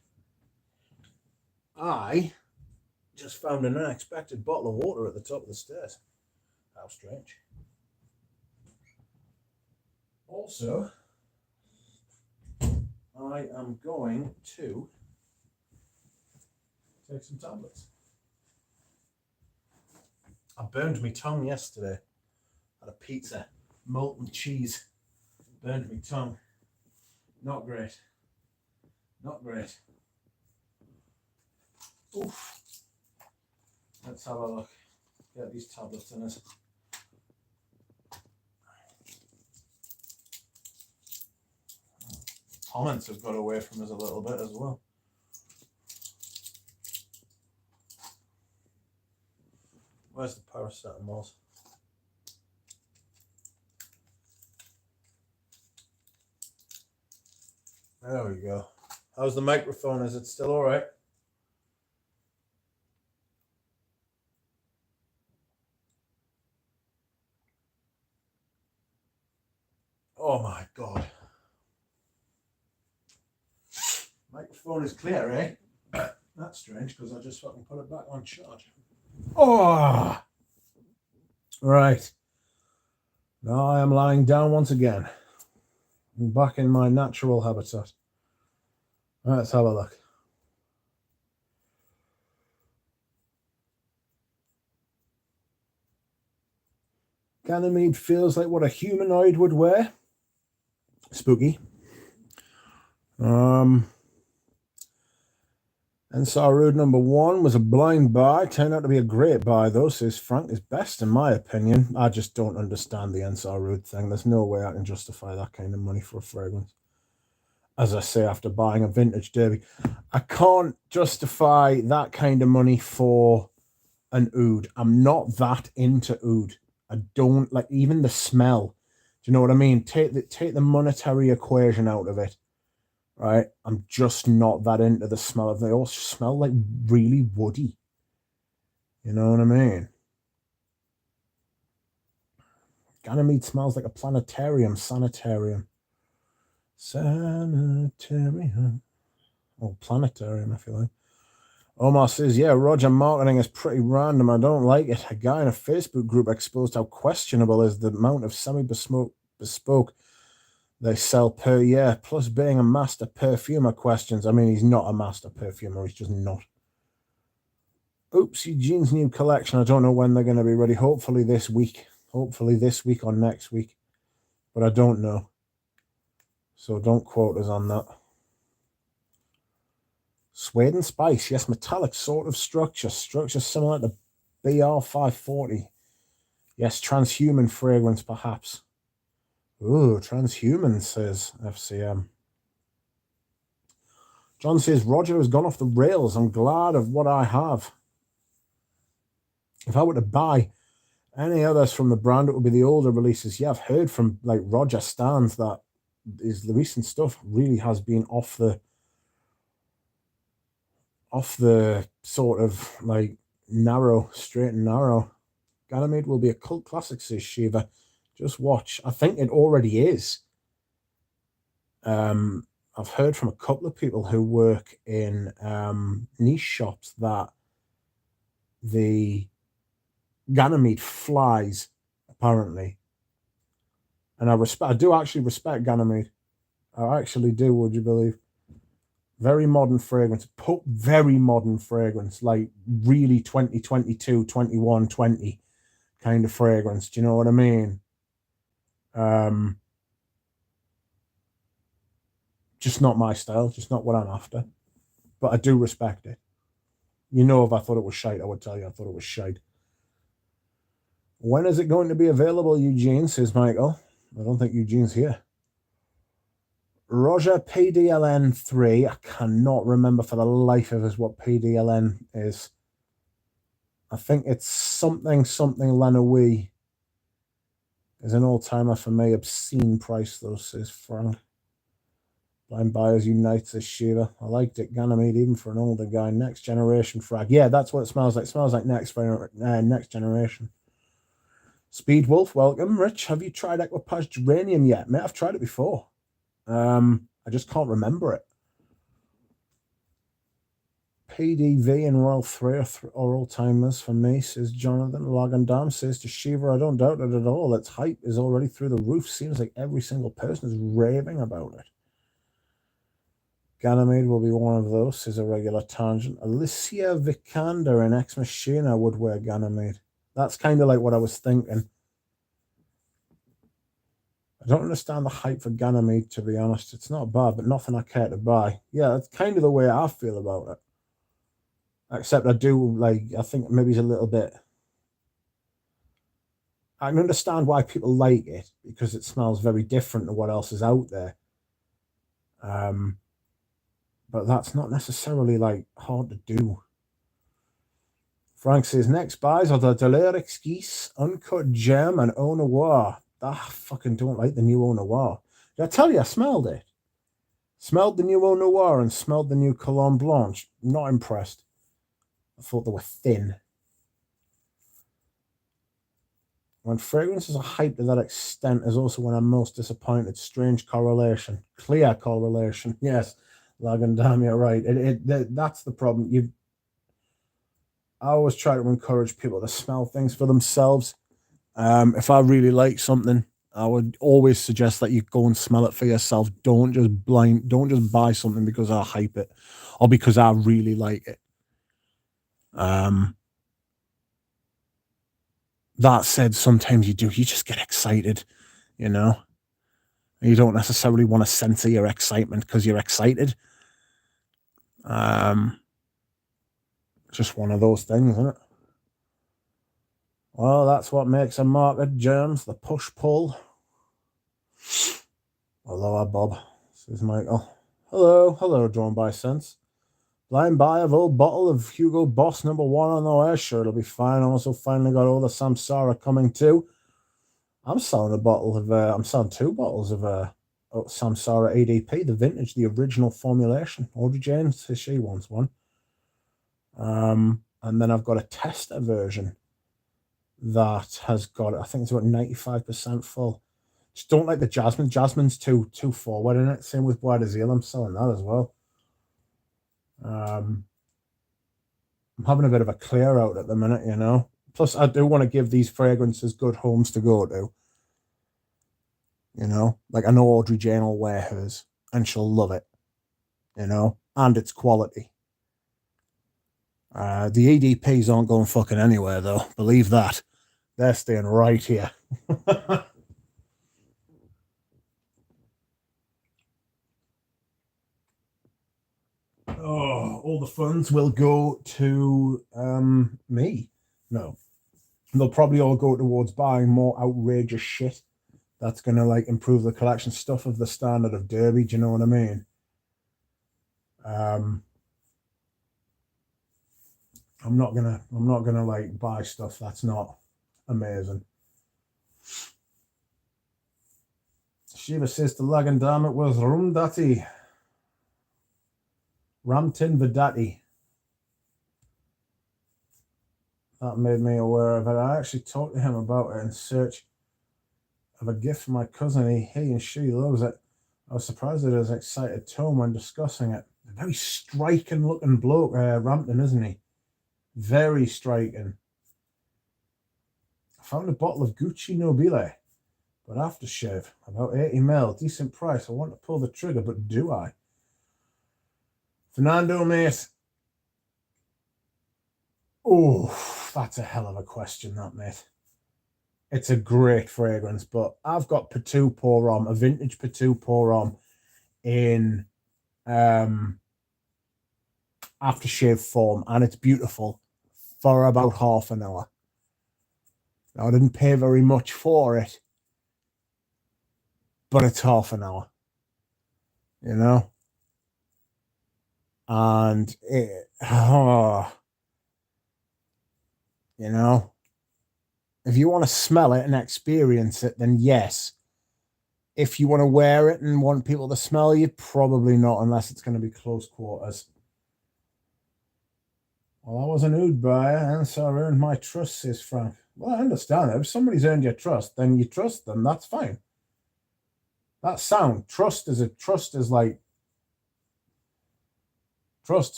I just found an unexpected bottle of water at the top of the stairs. How strange. Also, I am going to take some tablets. I burned my tongue yesterday. Had a pizza, molten cheese. Burned my tongue. Not great. Not great. Oof. Let's have a look. Get these tablets in us. Comments have got away from us a little bit as well. Where's the paracetamols? There we go. How's the microphone? Is it still all right? Oh my God. Microphone is clear, eh? That's strange because I just fucking put it back on charge. Oh! Right. Now I am lying down once again. I'm back in my natural habitat. Let's have a look. Ganymede feels like what a humanoid would wear. Spooky. Ensarud number 1 was a blind buy. Turned out to be a great buy, though, says Frank. Is best, in my opinion. I just don't understand the Ensarud thing. There's no way I can justify that kind of money for a fragrance. As I say, after buying a vintage derby, I can't justify that kind of money for an oud. I'm not that into oud. I don't like even the smell. Do you know what I mean? Take the monetary equation out of it. Right, I'm just not that into the smell of. They all smell like really woody. You know what I mean? Ganymede smells like a planetarium, sanitarium. Sanitarium. Oh, planetarium, if you like. Omar says, yeah, Roger marketing is pretty random. I don't like it. A guy in a Facebook group exposed how questionable is the amount of semi-bespoke they sell per year, plus being a master perfumer questions. I mean, he's not a master perfumer. He's just not. Oops, Eugene's new collection. I don't know when they're going to be ready. Hopefully this week. Hopefully this week or next week. But I don't know. So don't quote us on that. Suede and spice. Yes, metallic sort of structure. Structure similar to BR540. Yes, transhuman fragrance perhaps. Ooh, transhuman, says FCM. John says, Roger has gone off the rails. I'm glad of what I have. If I were to buy any others from the brand, it would be the older releases. Yeah, I've heard from like Roger Stans that the recent stuff really has been off the sort of like narrow, straight and narrow. Ganymede will be a cult classic, says Shiva. Just watch. I think it already is. I've heard from a couple of people who work in niche shops that the Ganymede flies, apparently. And I do actually respect Ganymede. I actually do, would you believe? Very modern fragrance. Very modern fragrance. Like really 2022, 21, 20 kind of fragrance. Do you know what I mean? Just not my style, just not what I'm after. But I do respect it. You know, if I thought it was shite, I would tell you I thought it was shite. When is it going to be available, Eugene, says Michael. I don't think Eugene's here. Roger PDLN 3. I cannot remember for the life of us what PDLN is. I think it's something Lenawee. Is an all-timer for me. Obscene price, though, says Frank. Blind Buyers Unite, says Shiva. I liked it. Ganymede, even for an older guy. Next generation frag. Yeah, that's what it smells like. It smells like next generation. Speed Wolf, welcome. Rich, have you tried Equipage Geranium yet? Mate, I've tried it before. I just can't remember it. PDV and Royal 3 are all-timers for me, says Jonathan. Lagandam says to Shiva, I don't doubt it at all. Its hype is already through the roof. Seems like every single person is raving about it. Ganymede will be one of those, says a regular tangent. Alicia Vikander in Ex Machina would wear Ganymede. That's kind of like what I was thinking. I don't understand the hype for Ganymede, to be honest. It's not bad, but nothing I care to buy. Yeah, that's kind of the way I feel about it. Except I do, like, I think maybe it's a little bit... I can understand why people like it, because it smells very different to what else is out there. But that's not necessarily, like, hard to do. Frank says, next buys are the Deliric Skis, Uncut Gem, and Eau Noir. I fucking don't like the new Eau Noir. Did I tell you I smelled it? Smelled the new Eau Noir and smelled the new Cologne Blanche. Not impressed. I thought they were thin. When fragrances are hyped to that extent is also when I'm most disappointed. Strange correlation. Clear correlation. Yes, Lagandam, you're right. That's the problem. I always try to encourage people to smell things for themselves. If I really like something, I would always suggest that you go and smell it for yourself. Don't just buy something because I hype it or because I really like it. That said, sometimes you just get excited, you know? You don't necessarily want to censor your excitement because you're excited. Just one of those things, isn't it? Well, that's what makes a market, germs, the push-pull. Hello, Bob, says Michael. Hello, drawn by sense. Blind buy of old bottle of Hugo Boss #1 on the way. Sure, it'll be fine. Also, finally got all the Samsara coming too. I'm selling I'm selling 2 bottles of Samsara ADP, the vintage, the original formulation. Audrey Jane says she wants one. And then I've got a tester version that has got, I think it's about 95% full. Just don't like the Jasmine. Jasmine's too forward in it. Same with Bois de Zile. I'm selling that as well. I'm having a bit of a clear out at the minute, you know. Plus, I do want to give these fragrances good homes to go to. You know, like I know Audrey Jane will wear hers and she'll love it, you know, and it's quality. The EDPs aren't going fucking anywhere, though. Believe that. They're staying right here. Oh, all the funds will go to me. No. They'll probably all go towards buying more outrageous shit that's going to, like, improve the collection. Stuff of the standard of Derby, do you know what I mean? I'm not gonna like buy stuff that's not amazing. Shiva says to Lagandam, it was Rumdati. Ramtin Vidati. That made me aware of it. I actually talked to him about it in search of a gift for my cousin. He and she loves it. I was surprised at his excited tone when discussing it. A very striking looking bloke, Rampton, isn't he? Very striking. I found a bottle of Gucci Nobile, but aftershave, about 80ml, decent price. I want to pull the trigger, but do I? Fernando, mate. Oh, that's a hell of a question, that, mate. It's a great fragrance, but I've got Patou Pour Homme, a vintage Patou Pour Homme in aftershave form, and it's beautiful for about half an hour. Now, I didn't pay very much for it, but it's half an hour, you know? And you know, if you want to smell it and experience it, then yes. If you want to wear it and want people to smell you, probably not, unless it's going to be close quarters. Well, I was an oud buyer, and so I earned my trust, says Frank. Well, I understand that. If somebody's earned your trust, then you trust them. That's fine. That's sound. Trust's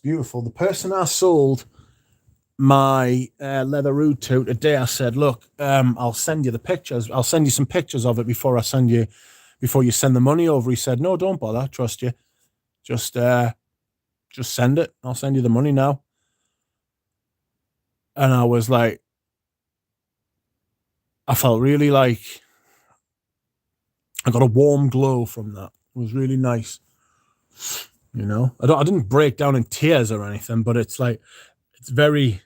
beautiful. The person I sold my leather oud to today, I said, look, I'll send you the pictures. I'll send you some pictures of it before you send the money over. He said, no, don't bother. Trust you. Just send it. I'll send you the money now. And I was like, I felt really like I got a warm glow from that. It was really nice. You know, I didn't break down in tears or anything, but it's like, it's very,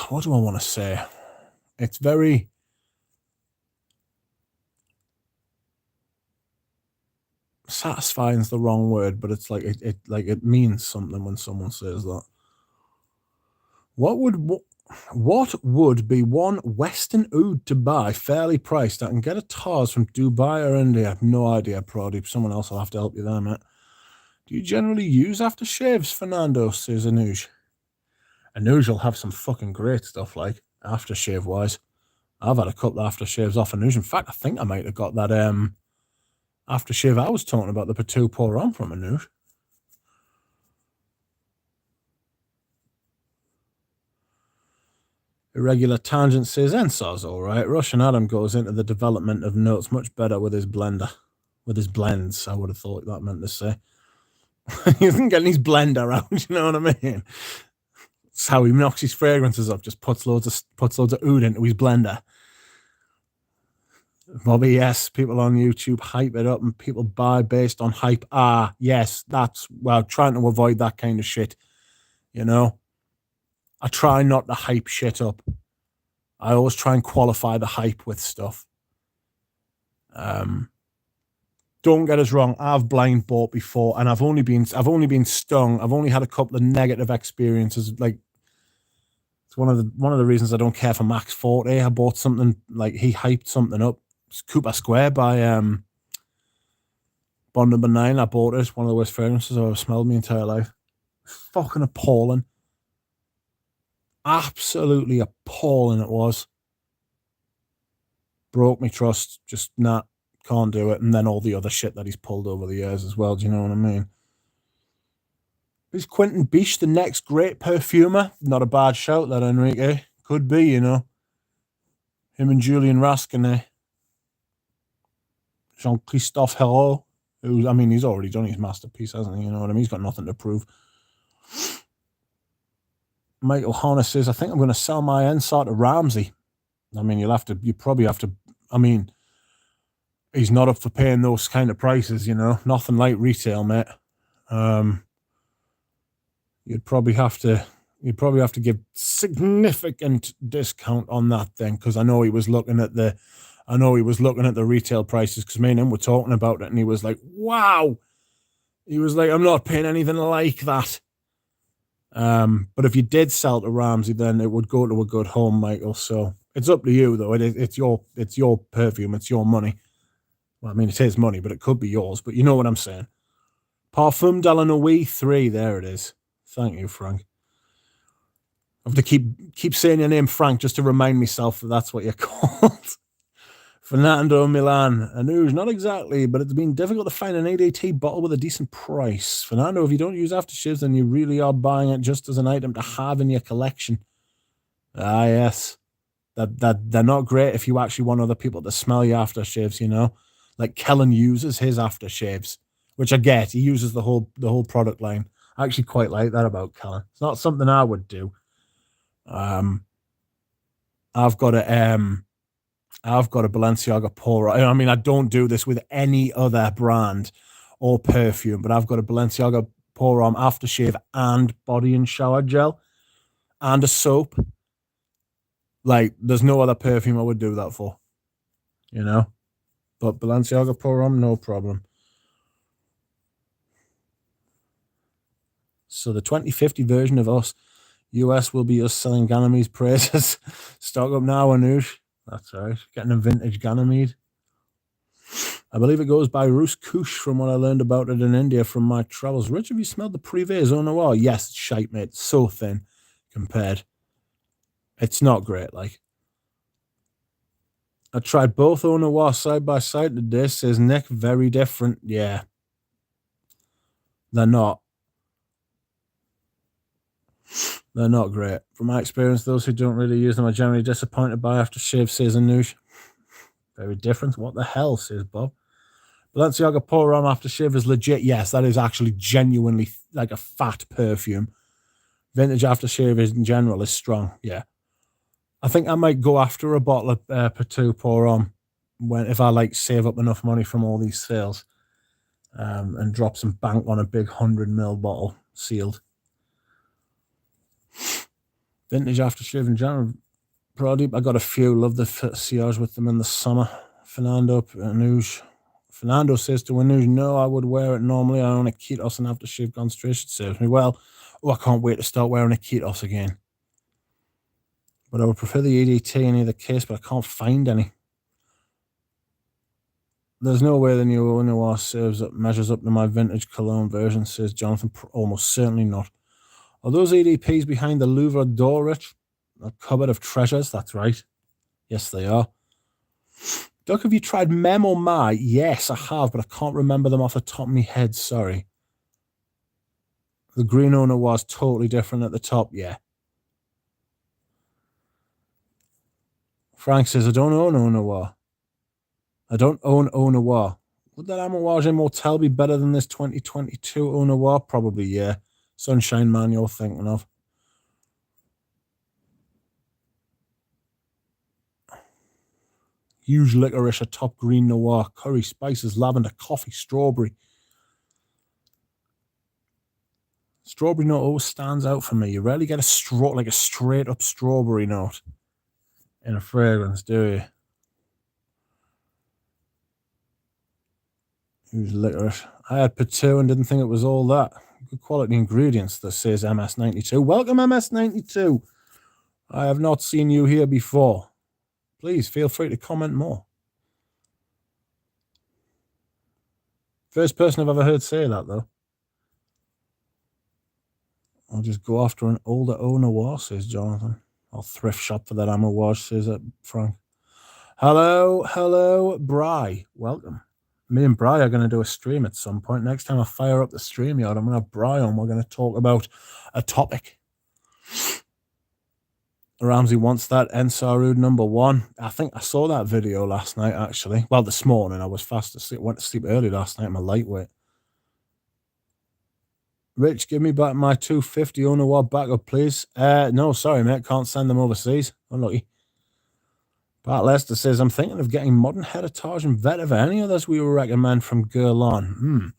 what do I want to say? It's very, satisfying is the wrong word, but it's like, it means something when someone says that. What would be one Western oud to buy, fairly priced? I can get a TARS from Dubai or India. I have no idea, Prody. Someone else will have to help you there, mate. Do you generally use aftershaves, Fernando, says Anuj? Anuj will have some fucking great stuff, like, aftershave-wise. I've had a couple of aftershaves off Anuj. In fact, I think I might have got that aftershave I was talking about, the Patou pour on from Anuj. Irregular Tangent says, Ensar's all right. Russian Adam goes into the development of notes much better with his blender. With his blends, I would have thought that meant to say. He isn't getting his blender out, you know what I mean? It's how he knocks his fragrances up, just puts loads of oud into his blender. Bobby, yes, people on YouTube hype it up and people buy based on hype. Yes, trying to avoid that kind of shit, you know? I try not to hype shit up. I always try and qualify the hype with stuff. Don't get us wrong. I've blind bought before, and I've only been stung. I've only had a couple of negative experiences. Like, it's one of the reasons I don't care for Max Forte. I bought something, like, he hyped something up. It's Cooper Square by Bond Number 9. I bought it. One of the worst fragrances I've ever smelled my entire life. Fucking appalling. Absolutely appalling it was. Broke me trust. Just can't do it. And then all the other shit that he's pulled over the years as well. Do you know what I mean? Is Quentin Biche the next great perfumer? Not a bad shout, that, Enrique. Could be, you know. Him and Julian Raskin. Jean-Christophe Hero. He's already done his masterpiece, hasn't he? You know what I mean? He's got nothing to prove. Michael Horner says, I think I'm going to sell my Ensar to Ramsey. I mean, you probably have to, he's not up for paying those kind of prices, you know, nothing like retail, mate. You'd probably have to give significant discount on that thing, because I know he was looking at the retail prices, because me and him were talking about it, and he was like, wow. He was like, I'm not paying anything like that. But if you did sell to Ramsey, then it would go to a good home, Michael. So it's up to you, though. It's your perfume. It's your money. Well, I mean, it is money, but it could be yours. But you know what I'm saying. Parfum de la Nuit 3. There it is. Thank you, Frank. I have to keep saying your name, Frank, just to remind myself that that's what you're called. Fernando Milan. Anuj, not exactly, but it's been difficult to find an ADT bottle with a decent price. Fernando, if you don't use aftershaves, then you really are buying it just as an item to have in your collection. Yes. That they're not great if you actually want other people to smell your aftershaves, you know? Like Kellen uses his aftershaves, which I get. He uses the whole product line. I actually quite like that about Kellen. It's not something I would do. I've got a Balenciaga pour. I mean, I don't do this with any other brand or perfume, but I've got a Balenciaga pour on aftershave and body and shower gel and a soap. Like, there's no other perfume I would do that for, you know? But Balenciaga pour on, no problem. So the 2050 version of us, US, will be us selling Ganymede's praises. Stock up now, Anuj. That's right. Getting a vintage Ganymede. I believe it goes by Roos Kush from what I learned about it in India from my travels. Rich, have you smelled the Privé Au Noir? Yes, it's shite, mate. It's so thin compared. It's not great, like. I tried both Au Noir side by side today, says Nick. Very different. Yeah. They're not. They're not great. From my experience, those who don't really use them are generally disappointed by aftershave, says Anoush. Very different. What the hell, says Bob. Balenciaga Pour On aftershave is legit. Yes, that is actually genuinely like a fat perfume. Vintage aftershave in general is strong. Yeah. I think I might go after a bottle of Patou Pour On if I like save up enough money from all these sales and drop some bank on a big 100ml bottle sealed. Vintage aftershave in general. Pradeep, I got a few. Love the sillage with them in the summer. Fernando Anuj. Fernando says to Anuj, no, I would wear it normally. I own a Ketos and aftershave concentration serves me well. Oh, I can't wait to start wearing a Ketos again. But I would prefer the EDT in either case, but I can't find any. There's no way the new Au Noir measures up to my vintage cologne version, says Jonathan. Almost certainly not. Are those EDPs behind the Louvre door, Rich? A cupboard of treasures? That's right. Yes, they are. Doc, have you tried Mem or My? Yes, I have, but I can't remember them off the top of my head. Sorry. The green Au Noir was totally different at the top. Yeah. Frank says, I don't own Au Noir. I don't own Au Noir. Would that Amouage Immortelle be better than this 2022 Au Noir? Probably, yeah. Sunshine Man you're thinking of. Huge licorice, a top green noir, curry, spices, lavender, coffee, strawberry. Strawberry note always stands out for me. You rarely get a straight up strawberry note in a fragrance, do you? Huge licorice. I had Patou and didn't think it was all that. Good quality ingredients, that says MS92. Welcome, MS92. I have not seen you here before. Please feel free to comment more. First person I've ever heard say that, though. I'll just go after an older Au Noir, says Jonathan. I'll thrift shop for that Amouage, says Frank. Hello, Bry. Welcome. Me and Bry are going to do a stream at some point. Next time I fire up the StreamYard, I'm going to have Bry on. We're going to talk about a topic. Ramsey wants that Ensarud #1. I think I saw that video last night, actually. Well, this morning. I was fast asleep. Went to sleep early last night. I'm a lightweight. Rich, give me back my 250 Au Noir backup, please. No, sorry, mate. Can't send them overseas. Unlucky. Pat Lester says, I'm thinking of getting Modern Heritage and Vetiver. Any others we would recommend from Guerlain?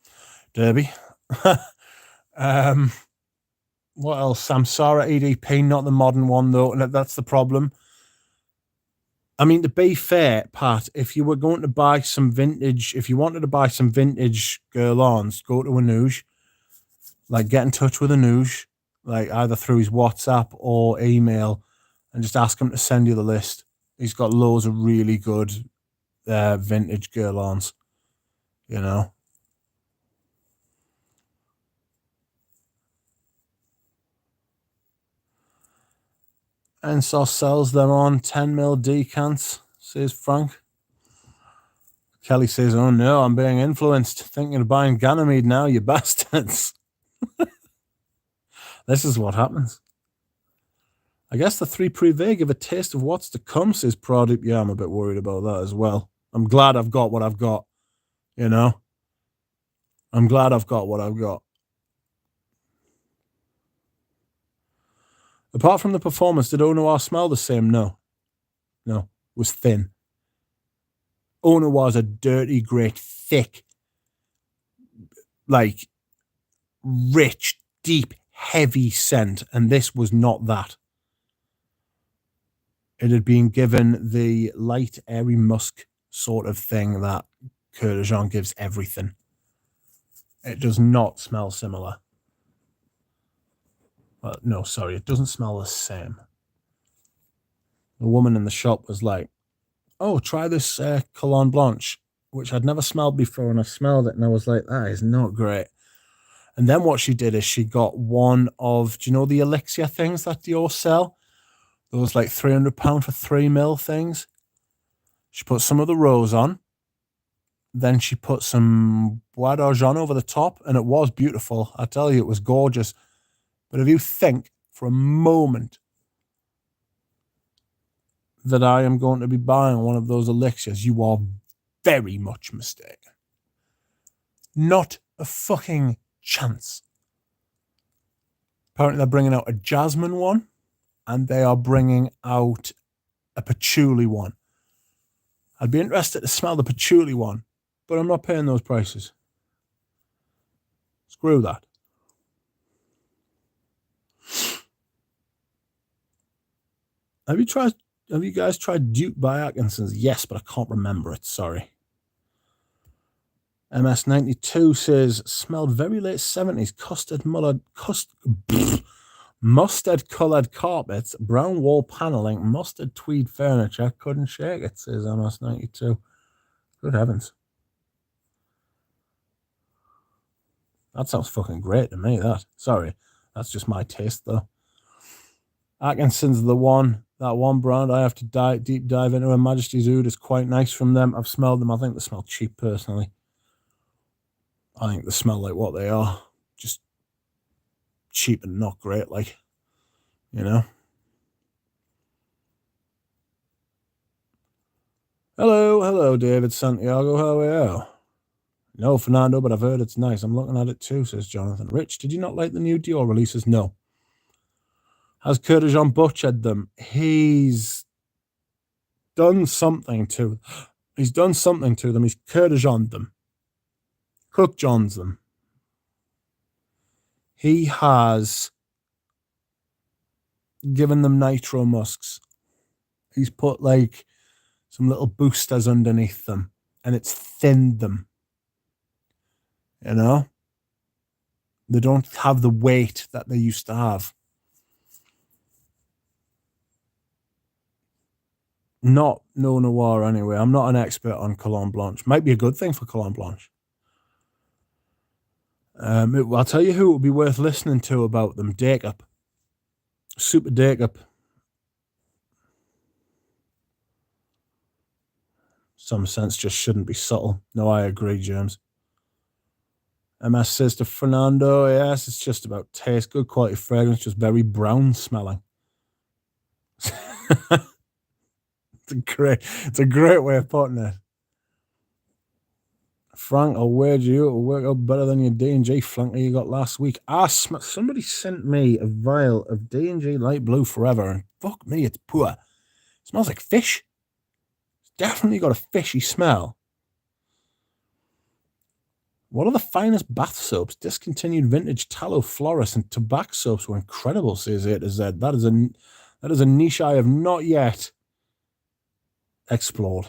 Derby. What else? Samsara EDP, not the modern one, though. That's the problem. I mean, to be fair, Pat, if you were going to buy some vintage, if you wanted to buy some vintage Guerlains, go to Anuj. Like, get in touch with Anuj, like either through his WhatsApp or email, and just ask him to send you the list. He's got loads of really good vintage Guerlains, you know. Ensos sells them on 10ml decants, says Frank. Kelly says, oh no, I'm being influenced. Thinking of buying Ganymede now, you bastards. This is what happens. I guess the 3 Privé give a taste of what's to come, says Pradeep. Yeah, I'm a bit worried about that as well. I'm glad I've got what I've got, you know. I'm glad I've got what I've got. Apart from the performance, did Au Noir smell the same? No. It was thin. Au Noir is a dirty, great, thick, like, rich, deep, heavy scent, and this was not that. It had been given the light, airy musk sort of thing that Coeur de Jean gives everything. It does not smell similar. Well, no, sorry, it doesn't smell the same. The woman in the shop was like, oh, try this Cologne Blanche. which I'd never smelled before, and I smelled it and I was like, that is not great. And then what she did is she got one of, do you know the elixir things that Dior sell? Those like £300 for 3ml things. She put some of the rose on. Then she put some Bois d'Argent over the top, and it was beautiful. I tell you, it was gorgeous. But if you think for a moment that I am going to be buying one of those elixirs, you are very much mistaken. Not a fucking chance. Apparently they're bringing out a jasmine one, and they are bringing out a patchouli one. I'd be interested to smell the patchouli one, but I'm not paying those prices. Screw that. Have you guys tried Duke by Atkinson's? Yes, but I can't remember it. Sorry. MS92 says, smelled very late 70s, mustard coloured carpets, brown wall paneling, mustard tweed furniture. Couldn't shake it, says MS92. Good heavens. That sounds fucking great to me, that. Sorry, that's just my taste, though. Atkinson's the one. That one brand I have to deep dive into. Her Majesty's Oud is quite nice from them. I've smelled them. I think they smell cheap, personally. I think they smell like what they are. Just cheap and not great, like, you know. Hello, David Santiago. How are you? No, Fernando, but I've heard it's nice. I'm looking at it too, says Jonathan. Rich, did you not like the new Dior releases? No. Has Kurdijan butchered them? He's done something to them. He's Kurdijaned them. Cook John's them. He has given them nitro musks. He's put like some little boosters underneath them, and it's thinned them. You know? They don't have the weight that they used to have. Not no noir anyway. I'm not an expert on Cologne Blanche. Might be a good thing for Cologne Blanche. I'll tell you who it would be worth listening to about them. Dake-up. Super Dake-up. Some sense just shouldn't be subtle. No, I agree, James. MS says to Fernando, yes, it's just about taste. Good quality fragrance, just very brown smelling. It's a great way of putting it. Frank, I'll wager you it'll work out better than your D&G flanker you got last week. Somebody sent me a vial of D&G Light Blue Forever, and fuck me, it's poor. It smells like fish. It's definitely got a fishy smell. What are the finest bath soaps? Discontinued vintage tallow, florist, and tobacco soaps were incredible, says A to Z. That is a niche I have not yet explored.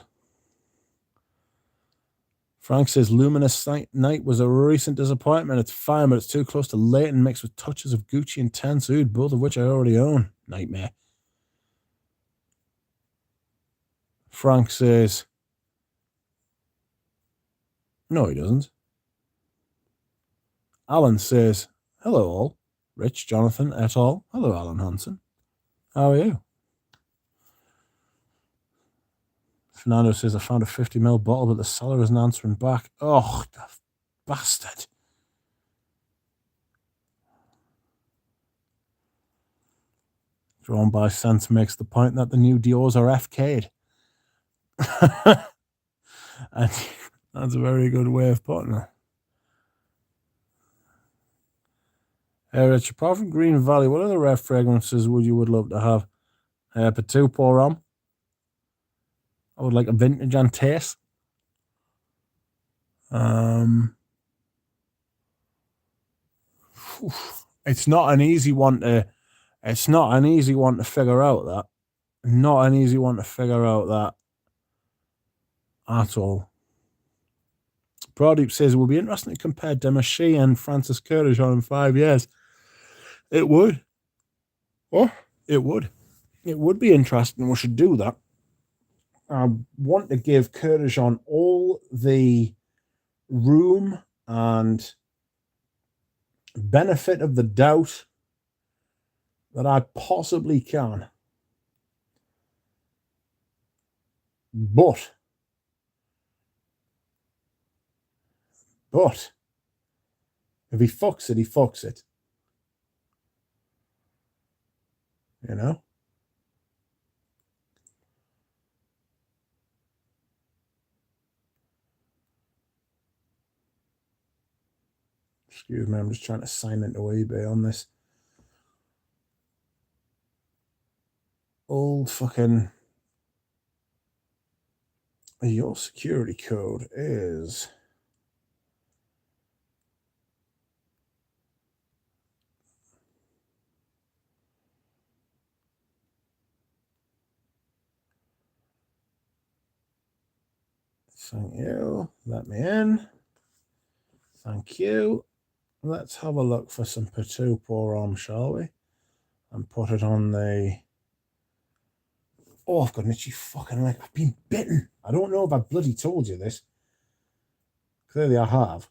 Frank says Luminous Night was a recent disappointment. It's fine, but it's too close to Leighton mixed with touches of Gucci and Tense Oud, both of which I already own. Nightmare. Frank says, no, he doesn't. Alan says, hello all. Rich, Jonathan, et al. Hello, Alan Hansen. How are you? Fernando says, I found a 50ml bottle, but the seller isn't answering back. Oh, the bastard. Drawn by Sense makes the point that the new Dior's are FK'd. And that's a very good way of putting it. Hey, Rich, apart from Green Valley, what other rare fragrances would love to have? Patou Pour Homme. I would like a vintage and taste. It's not an easy one to figure out that. Not an easy one to figure out that at all. Pradeep says it would be interesting to compare Demaché and Francis Kurdijan in 5 years. It would. What? It would. It would be interesting. We should do that. I want to give Kurdijan all the room and benefit of the doubt that I possibly can. But if he fucks it, he fucks it. You know? Excuse me, I'm just trying to sign into eBay on this. Old fucking... Your security code is... Thank you. Let me in. Thank you. Let's have a look for some Patu Porom, shall we? And put it on the... Oh, I've got an itchy fucking leg. I've been bitten. I don't know if I bloody told you this. Clearly I have.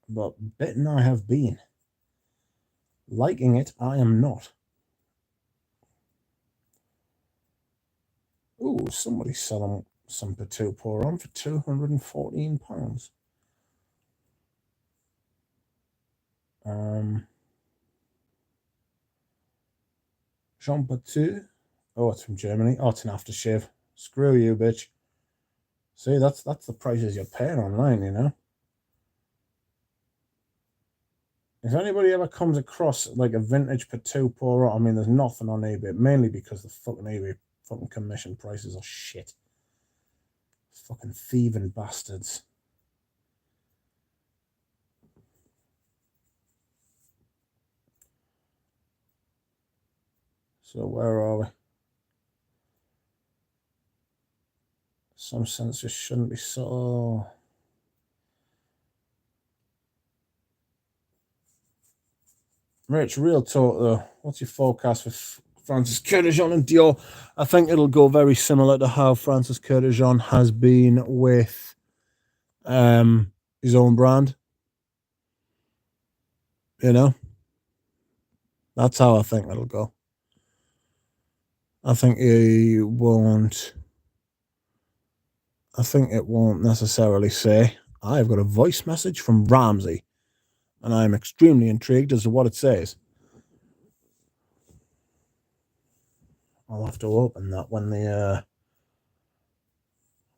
But bitten I have been. Liking it, I am not. Ooh, somebody's selling some Patu Porom for £214. Jean Patu. Oh, it's from Germany. Oh, it's an aftershave. Screw you, bitch. See, that's the prices you're paying online, you know. If anybody ever comes across like a vintage Patu Porom, I mean, there's nothing on eBay, mainly because the fucking eBay fucking commission prices are shit. Fucking thieving bastards. So where are we? Some sensors shouldn't be so... Rich, real talk though. What's your forecast for Francis Kurdijan and Dior? I think it'll go very similar to how Francis Kurdijan has been with his own brand. You know? That's how I think it'll go. I think it won't necessarily say, I've got a voice message from Ramsey, and I'm extremely intrigued as to what it says. I'll have to open that when the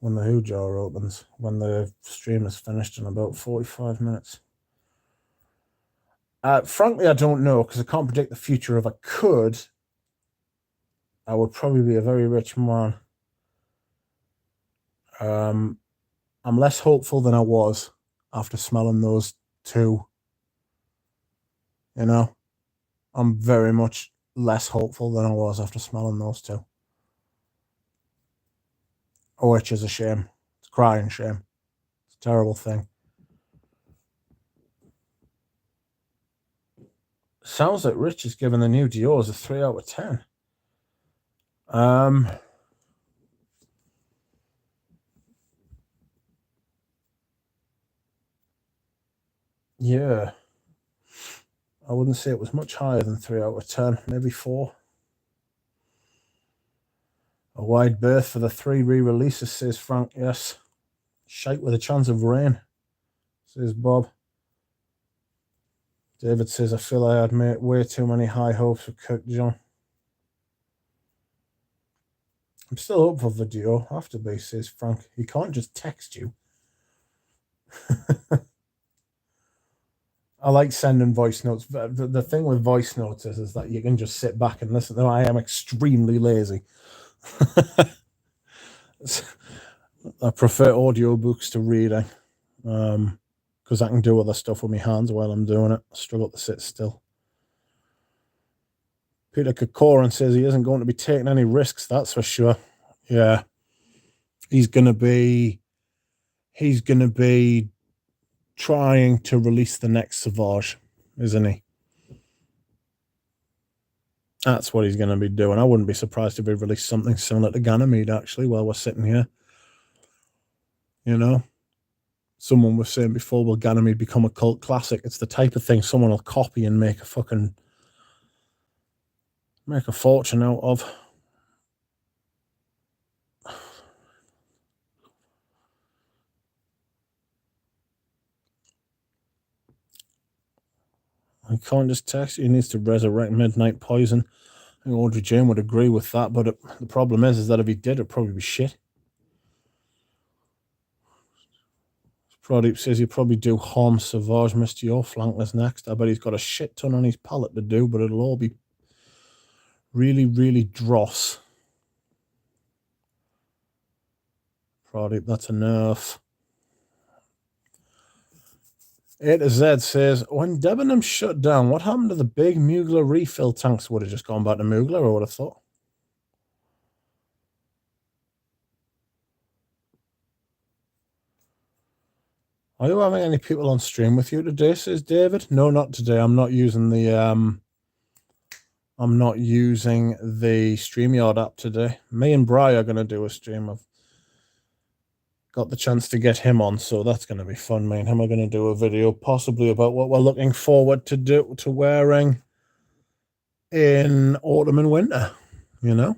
Who Jar opens, when the stream is finished in about 45 minutes. Frankly, I don't know, because I can't predict the future. If I could, I would probably be a very rich man. I'm less hopeful than I was after smelling those two. You know, I'm very much less hopeful than I was after smelling those two. Which is a shame. It's a crying shame. It's a terrible thing. Sounds like Rich is giving the new Dior's a 3 out of 10. Yeah. I wouldn't say it was much higher than 3 out of 10, maybe 4. A wide berth for the 3 re-releases, says Frank. Yes. Shite with a chance of rain, says Bob. David says, I feel I had made way too many high hopes for Kurdijan. I'm still hopeful for Dior. Have to be, says Frank. He can't just text you. I like sending voice notes. The thing with voice notes is that you can just sit back and listen. I am extremely lazy. I prefer audiobooks to reading because I can do other stuff with my hands while I'm doing it. I struggle to sit still. Peter Kokoran says he isn't going to be taking any risks, that's for sure. Yeah. He's going to be trying to release the next Sauvage, isn't he? That's what he's going to be doing. I wouldn't be surprised if he released something similar to Ganymede, actually, while we're sitting here. You know? Someone was saying before, will Ganymede become a cult classic? It's the type of thing someone will copy and make a fortune out of. I can't just text. He needs to resurrect Midnight Poison. I think Audrey Jane would agree with that, but the problem is that if he did, it'd probably be shit. Pradeep says he'll probably do Harm Sauvage Mr. Your Flankless next. I bet he's got a shit ton on his palette to do, but it'll all be really, really dross. Pradeep, that's enough. A to Z says, when Debenham shut down, what happened to the big Mugler refill tanks? Would have just gone back to Mugler, I would have thought. Are you having any people on stream with you today, says David? No, not today. I'm not using the StreamYard app today. Me and Bri are going to do a stream. I've got the chance to get him on, so that's going to be fun. Me and him are going to do a video possibly about what we're looking forward to wearing in autumn and winter, you know?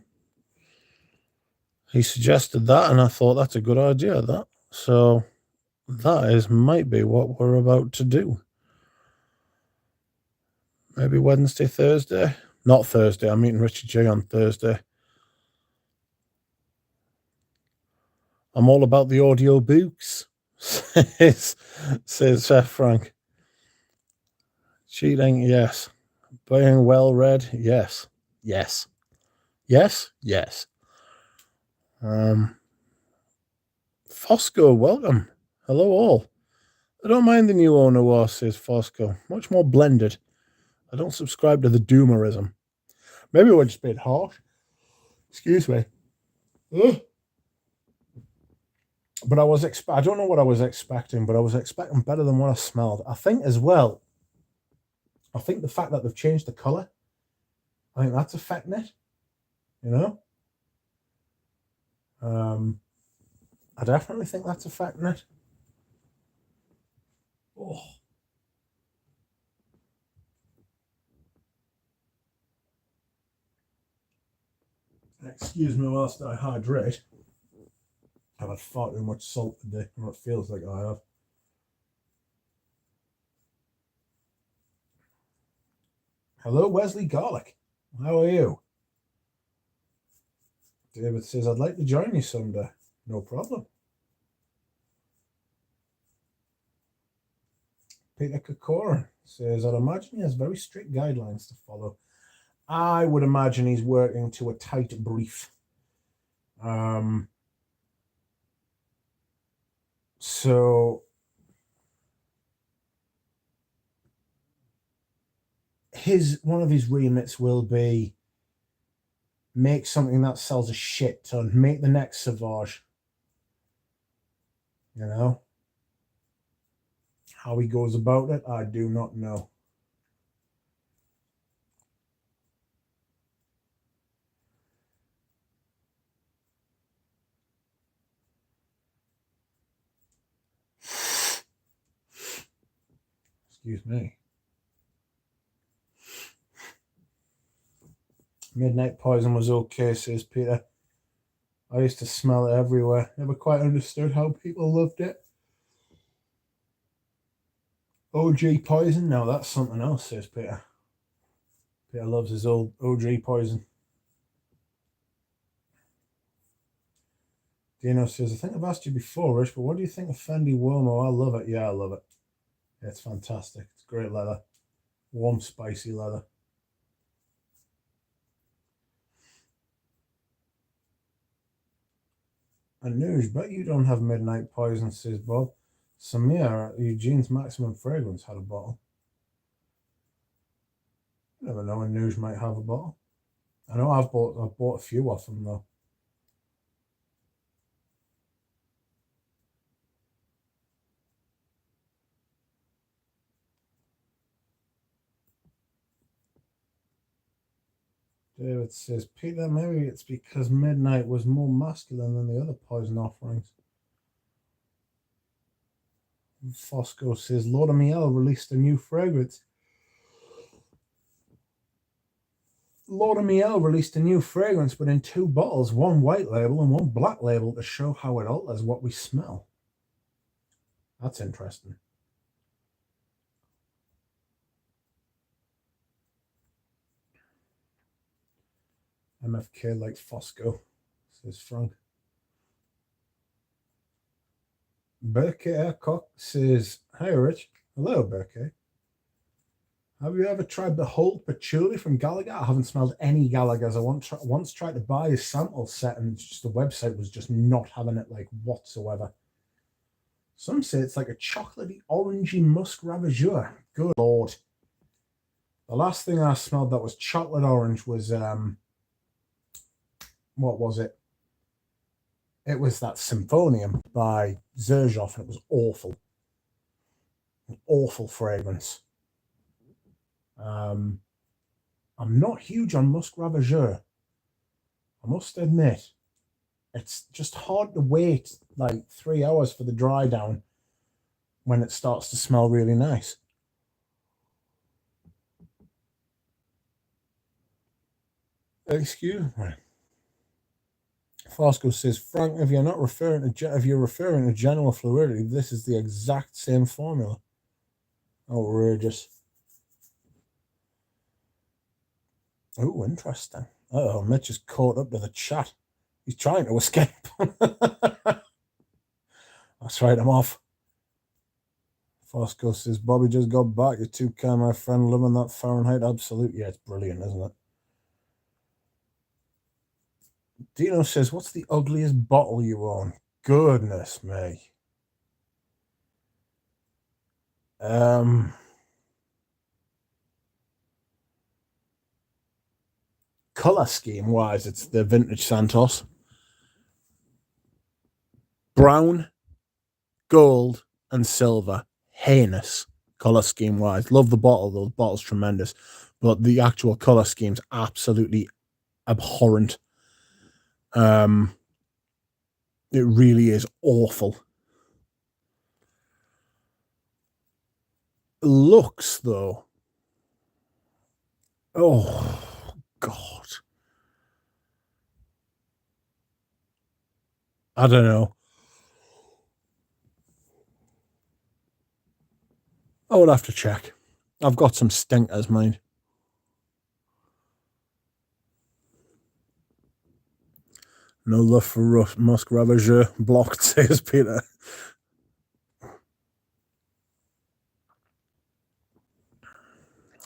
He suggested that, and I thought that's a good idea, that. So that might be what we're about to do. Maybe Wednesday, Thursday? Not Thursday, I'm meeting Richard J on Thursday. I'm all about the audio books, says Frank. Cheating, yes. Being well read, yes. Yes. Yes? Yes. Fosco, welcome. Hello all. I don't mind the new owner was, says Fosco. Much more blended. I don't subscribe to the doomerism. Maybe we're just being harsh. Excuse me. Ugh. But I don't know what I was expecting, but I was expecting better than what I smelled. I think as well, the fact that they've changed the colour, I think that's affecting it, you know? I definitely think that's affecting it. Oh. Excuse me whilst I hydrate. I've had far too much salt today, or it feels like I have. Hello, Wesley Garlic. How are you? David says, I'd like to join you someday. No problem. Peter Kokoran says, I'd imagine he has very strict guidelines to follow. I would imagine he's working to a tight brief. So one of his remits will be make something that sells a shit ton, make the next Sauvage. You know? How he goes about it, I do not know. Excuse me. Midnight Poison was okay, says Peter. I used to smell it everywhere. Never quite understood how people loved it. OG Poison? No, that's something else, says Peter. Peter loves his old OG Poison. Dino says, I think I've asked you before, Rich, but what do you think of Fendi Womo? I love it. Yeah, I love it. Yeah, it's fantastic. It's great leather. Warm, spicy leather. Anuj, bet you don't have Midnight Poison, says Bob. Samir, Eugene's Maximum Fragrance had a bottle. You never know, Anuj might have a bottle. I know I've bought a few off them though. David says, Peter, maybe it's because Midnight was more masculine than the other poison offerings. Fosco says, Lord Miel released a new fragrance. Lord Miel released a new fragrance, but in 2 bottles, one white label and one black label, to show how it alters what we smell. That's interesting. MFK likes Fosco, says Frank. Berke Aircock says, Hi, Rich. Hello, Berke. Have you ever tried the Hold Patchouli from Gallagher? I haven't smelled any Gallagher's. I once tried to buy a sample set, and just the website was just not having it like whatsoever. Some say it's like a chocolatey, orangey musk ravageur. Good Lord. The last thing I smelled that was chocolate orange was, what was it? It was that Symphonium by Xerjoff, and it was awful. An awful fragrance. I'm not huge on musk ravageur. I must admit. It's just hard to wait like 3 hours for the dry down when it starts to smell really nice. Excuse me. Fosco says, Frank, if you're referring to general fluidity, this is the exact same formula. Outrageous. Oh, interesting. Oh, Mitch is caught up to the chat. He's trying to escape. That's right, I'm off. Fosco says, Bobby just got back. You're too kind, my friend. Living that Fahrenheit absolute. Yeah, it's brilliant, isn't it? Dino says, what's the ugliest bottle you own? Goodness me. Color scheme wise, it's the vintage Santos. Brown, gold, and silver. Heinous color scheme wise. Love the bottle, though. The bottle's tremendous. But the actual color scheme's absolutely abhorrent. It really is awful. Looks, though. Oh, God. I don't know. I would have to check. I've got some stinkers, mind. No love for musk ravageur. Blocked, says Peter.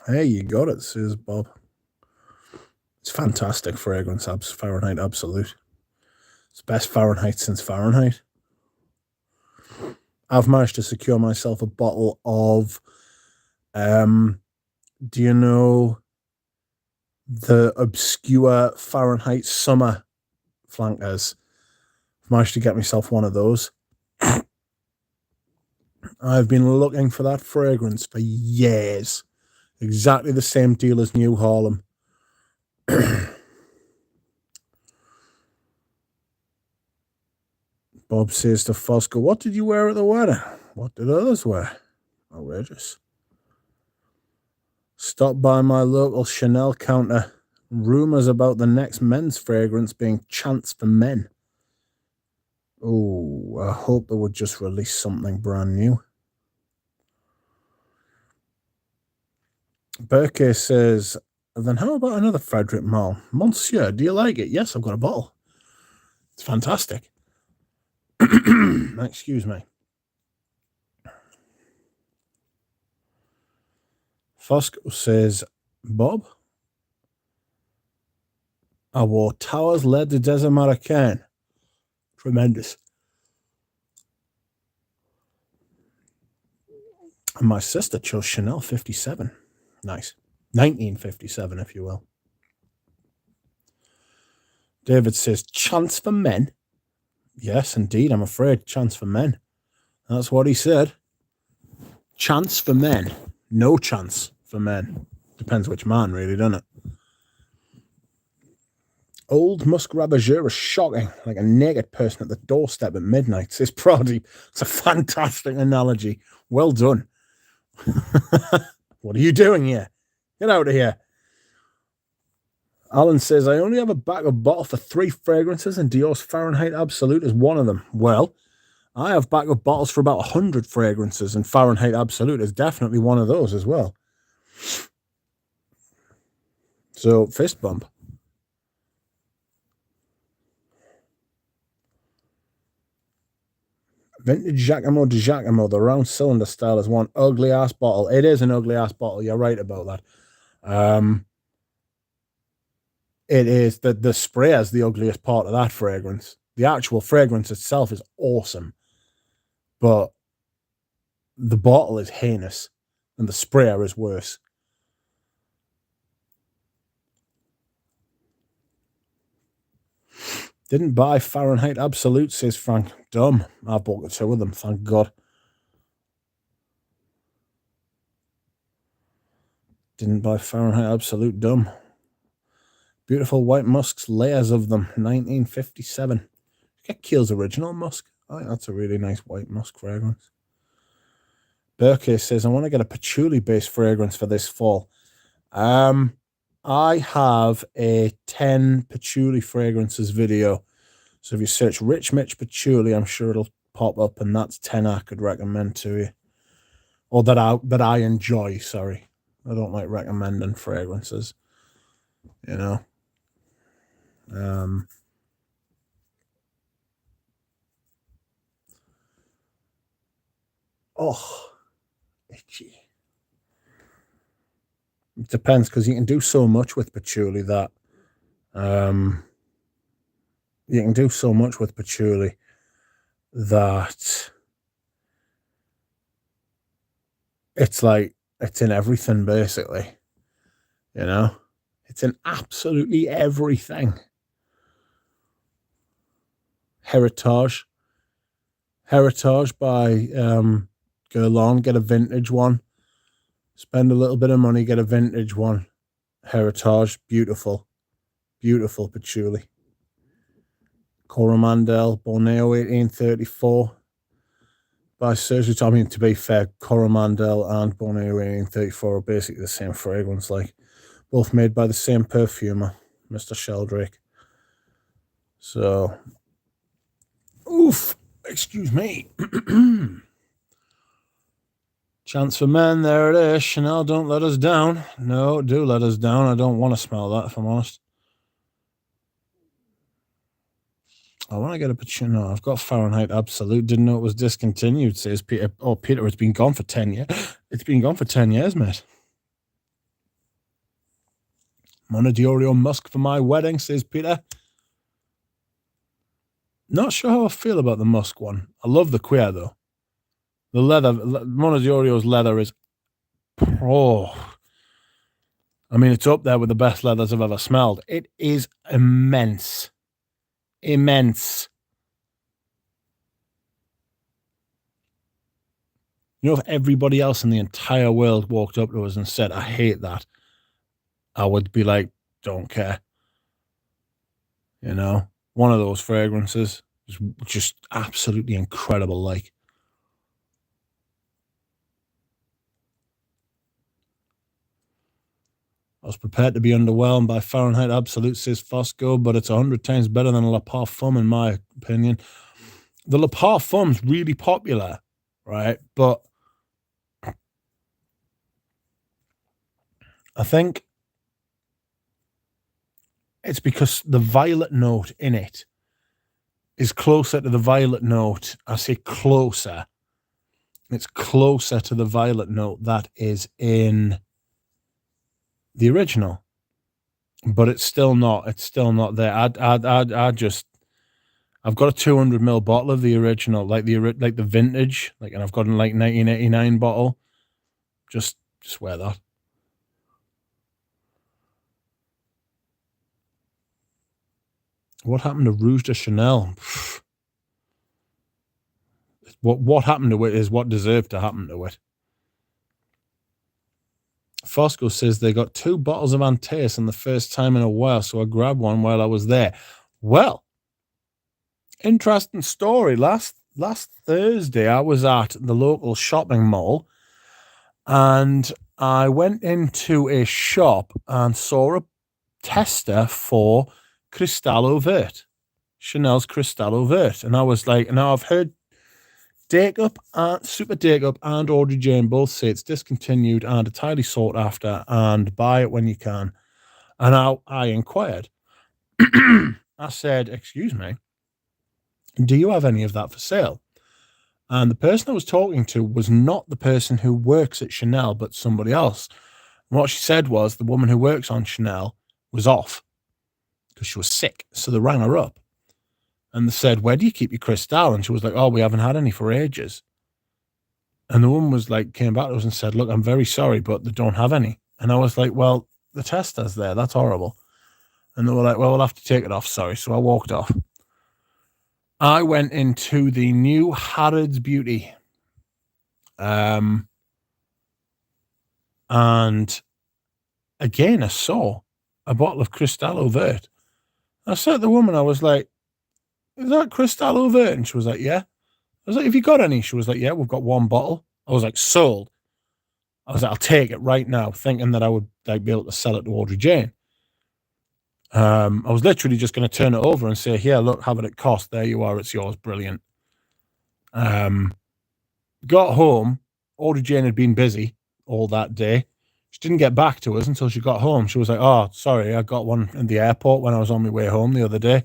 Hey, you got it, says Bob. It's fantastic fragrance, Fahrenheit Absolute. It's the best Fahrenheit since Fahrenheit. I've managed to secure myself a bottle of, do you know the obscure Fahrenheit summer flankers? I've managed to get myself one of those. I've been looking for that fragrance for years. Exactly the same deal as New Harlem. Bob says to Fosco, what did you wear at the wedding? What did others wear? Outrageous. Stop by my local Chanel counter. Rumors about the next men's fragrance being Chance for Men. Oh, I hope they would just release something brand new. Burke says, then how about another Frederick Mall? Monsieur, do you like it? Yes, I've got a bottle. It's fantastic. Excuse me. Fosco says, Bob, I wore Towers led the Des Americains. Tremendous. And my sister chose Chanel 57. Nice. 1957, if you will. David says, Chance for Men. Yes, indeed, I'm afraid. Chance for Men. That's what he said. Chance for men. No chance for men. Depends which man, really, doesn't it? Old Musk Ravageur is shocking, like a naked person at the doorstep at midnight, says Prodi. It's a fantastic analogy. Well done. What are you doing here? Get out of here. Alan says, I only have a bag of bottle for 3 fragrances, and Dior's Fahrenheit Absolute is one of them. Well, I have bag of bottles for about 100 fragrances, and Fahrenheit Absolute is definitely one of those as well. So, fist bump. Vintage Jacquemus de Jacquemus, the round cylinder style, is one ugly ass bottle. It is an ugly ass bottle. You're right about that. It is the spray is the ugliest part of that fragrance. The actual fragrance itself is awesome, but the bottle is heinous, and the sprayer is worse. Didn't buy Fahrenheit Absolute, says Frank. Dumb. I bought the 2 of them, thank God. Didn't buy Fahrenheit Absolute, dumb. Beautiful white musks, layers of them, 1957. Get Kiehl's original musk. I think that's a really nice white musk fragrance. Burke says, I want to get a patchouli-based fragrance for this fall. I have a 10 patchouli fragrances video. So if you search Rich Mitch Patchouli, I'm sure it'll pop up, and that's 10 I could recommend to you. Or that I enjoy, sorry. I don't like recommending fragrances. You know. Oh, itchy. It depends, because you can do so much with patchouli that you can do so much with patchouli that it's like it's in everything, basically. You know, it's in absolutely everything. Heritage by Guerlain. Get a vintage one. Spend a little bit of money, get a vintage one. Heritage, beautiful patchouli. Coromandel, Borneo, 1834. By Sergio, I mean, to be fair, Coromandel and Borneo 1834 are basically the same fragrance, like both made by the same perfumer, Mr. Sheldrake. So, oof, excuse me. Chance for Men, there it is. Chanel, don't let us down. No, do let us down. I don't want to smell that, if I'm honest. I want to get a patchouli. No, I've got Fahrenheit Absolute. Didn't know it was discontinued, says Peter. Oh, Peter, it's been gone for 10 years. It's been gone for 10 years, mate. Monodiorio Musk for my wedding, says Peter. Not sure how I feel about the Musk one. I love the queer, though. The leather, Monodiorio's leather is I mean, it's up there with the best leathers I've ever smelled. It is immense. Immense. You know, if everybody else in the entire world walked up to us and said, I hate that, I would be like, don't care. You know, one of those fragrances is just absolutely incredible. Like, I was prepared to be underwhelmed by Fahrenheit Absolute, says Fosco, but it's 100 times better than La Parfum, in my opinion. The La Parfum's really popular, right? But I think it's because the violet note in it is closer to the violet note. I say closer. It's closer to the violet note that is in the original, but it's still not. It's still not there. I've got a 200ml bottle of the original, like the vintage, and I've got a 1989 bottle. Just wear that. What happened to Rouge de Chanel? What happened to it is what deserved to happen to it. Fosco says they got 2 bottles of Antaeus and the first time in a while, so I grabbed one while I was there. Well, interesting story. Last Thursday, I was at the local shopping mall, and I went into a shop and saw a tester for Cristallo Vert, Chanel's Cristallo Vert, and I was like, now I've heard Dake-Up and Super Dake-Up and Audrey Jane both say it's discontinued and entirely sought after, and buy it when you can. And I inquired. I said, excuse me, do you have any of that for sale? And the person I was talking to was not the person who works at Chanel, but somebody else. And what she said was the woman who works on Chanel was off because she was sick. So they rang her up and they said, where do you keep your Cristal? And she was like, oh, we haven't had any for ages. And the woman was like, came back to us and said, look, I'm very sorry, but they don't have any. And I was like, well, the tester's there. That's horrible. And they were like, well, we'll have to take it off. Sorry. So I walked off. I went into the new Harrods Beauty. And again, I saw a bottle of Cristallo Vert. I said to the woman, I was like, is that Cristallo Vert? And she was like, yeah. I was like, have you got any? She was like, yeah, we've got 1 bottle. I was like, sold. I was like, I'll take it right now, thinking that I would like be able to sell it to Audrey Jane. I was literally just going to turn it over and say, here, look, have it at cost. There you are. It's yours. Brilliant. Got home. Audrey Jane had been busy all that day. She didn't get back to us until she got home. She was like, oh, sorry, I got one in the airport when I was on my way home the other day.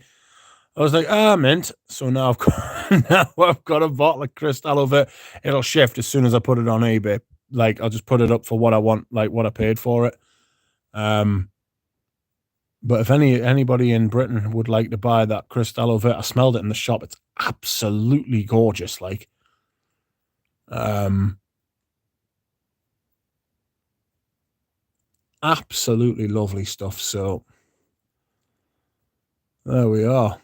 I was like, mint. So now I've got a bottle of Cristallo Vert. It'll shift as soon as I put it on eBay. Like, I'll just put it up for what I want, like what I paid for it. But if anybody in Britain would like to buy that Cristallo Vert, I smelled it in the shop. It's absolutely gorgeous. Like, absolutely lovely stuff. So there we are.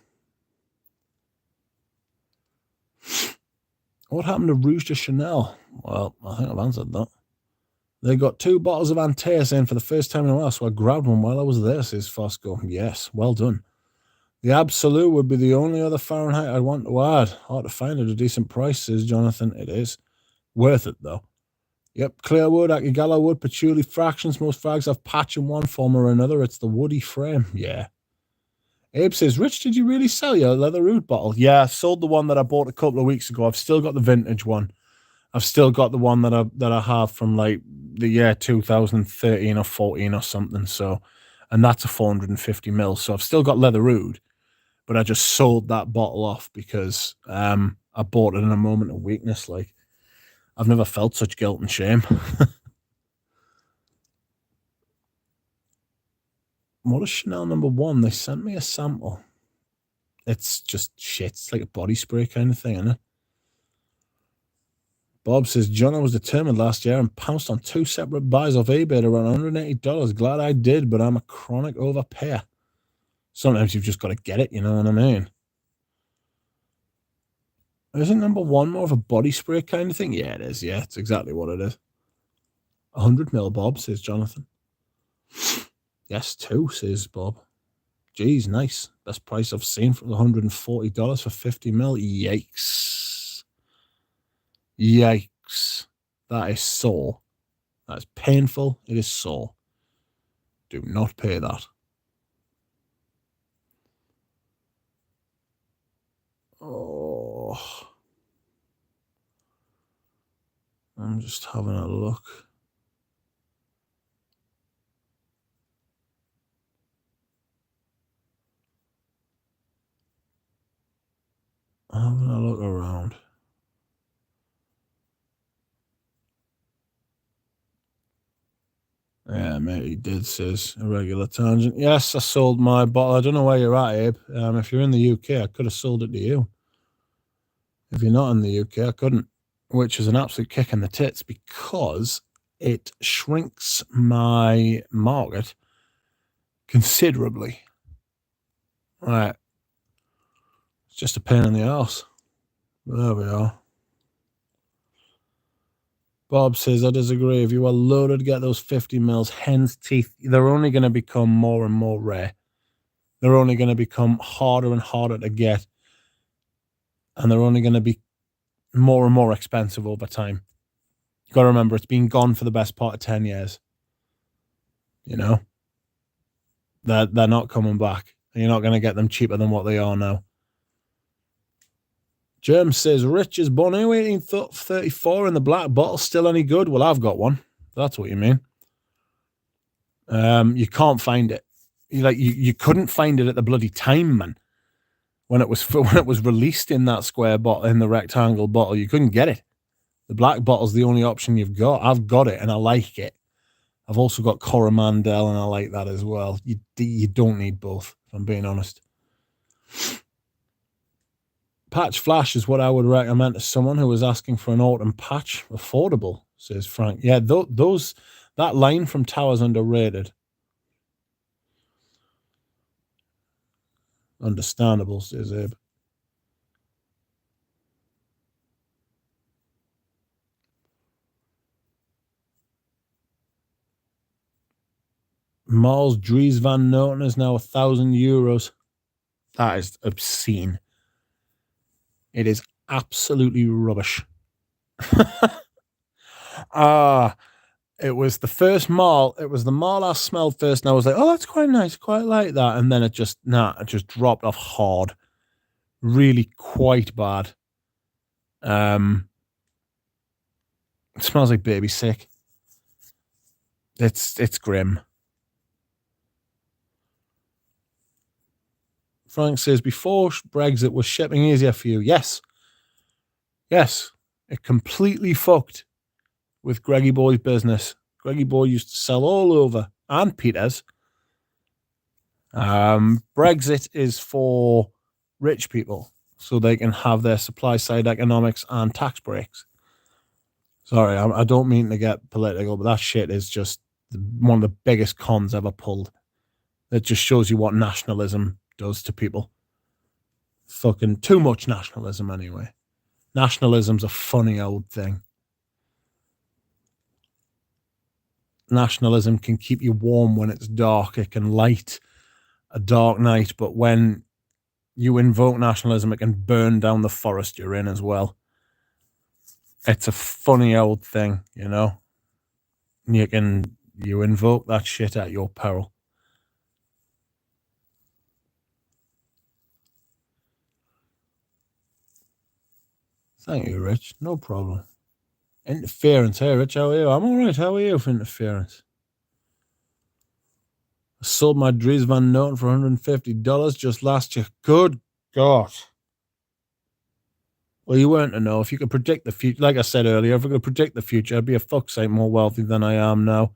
What happened to Rouge de Chanel? Well, I think I've answered that. They got 2 bottles of Antaeus in for the first time in a while, so I grabbed one while I was there, says Fosco. Yes, well done. The Absolute would be the only other Fahrenheit I'd want to add. Hard to find at a decent price, says Jonathan. It is. Worth it, though. Yep, clear wood, Akigallo wood, patchouli fractions. Most frags have patch in one form or another. It's the woody frame. Yeah. Abe says, Rich, did you really sell your leather root bottle? Yeah, I sold the one that I bought a couple of weeks ago. I've still got the vintage one. I've still got the one that I have from like the year 2013 or 14 or something. So, and that's a 450 mil. So I've still got leather oud, but I just sold that bottle off because I bought it in a moment of weakness. Like, I've never felt such guilt and shame. What is Chanel number 1? They sent me a sample. It's just shit. It's like a body spray kind of thing, isn't it? Bob says, John, I was determined last year and pounced on 2 separate buys off eBay at around $180. Glad I did, but I'm a chronic overpayer. Sometimes you've just got to get it, you know what I mean? Isn't number 1 more of a body spray kind of thing? Yeah, it is. Yeah, it's exactly what it is. 100 mil, Bob, says Jonathan. Yes, 2, says Bob. Geez, nice. Best price I've seen for $140 for 50 mil. Yikes. Yikes. That is sore. That is painful. It is sore. Do not pay that. Oh. I'm just having a look. Having a look around. Yeah, mate, he did, says Irregular Tangent. Yes, I sold my bottle. I don't know where you're at, Abe. If you're in the UK, I could have sold it to you. If you're not in the UK, I couldn't, which is an absolute kick in the tits because it shrinks my market considerably. Right. It's just a pain in the arse. But there we are. Bob says, I disagree. If you are loaded to get those 50 mils, hen's teeth, they're only going to become more and more rare. They're only going to become harder and harder to get. And they're only going to be more and more expensive over time. You got to remember, it's been gone for the best part of 10 years. You know? They're not coming back. You're not going to get them cheaper than what they are now. Germ says, Rich is born 1834 in the black bottle, still any good? Well, I've got one. That's what you mean. You can't find it. You couldn't find it at the bloody time, man. When it was released in that square bottle, in the rectangle bottle, you couldn't get it. The black bottle's the only option you've got. I've got it and I like it. I've also got Coromandel and I like that as well. You don't need both, if I'm being honest. Patch Flash is what I would recommend to someone who was asking for an autumn patch. Affordable, says Frank. Yeah, that line from Tower's underrated. Understandable, says Abe. Miles Dries Van Noten is now €1,000. That is obscene. It is absolutely rubbish. It was the first mall. It was the mall I smelled first, and I was like, "Oh, that's quite nice, quite like that." And then it just dropped off hard, really quite bad. It smells like baby sick. It's grim. Frank says, before Brexit, was shipping easier for you? Yes. It completely fucked with Greggy Boy's business. Greggy Boy used to sell all over, and Peters. Brexit is for rich people, so they can have their supply side economics and tax breaks. Sorry, I don't mean to get political, but that shit is just one of the biggest cons ever pulled. It just shows you what nationalism does to people. Fucking too much nationalism, anyway. Nationalism's a funny old thing. Nationalism can keep you warm when it's dark. It can light a dark night, but when you invoke nationalism, it can burn down the forest you're in as well. It's a funny old thing, you know? You invoke that shit at your peril. Thank you, Rich. No problem. Interference. Hey, Rich, how are you? I'm all right. How are you for interference? I sold my Dries Van Noten for $150 just last year. Good God. Well, you weren't to know. If you could predict the future, like I said earlier, if I could predict the future, I'd be a fuck's sake more wealthy than I am now.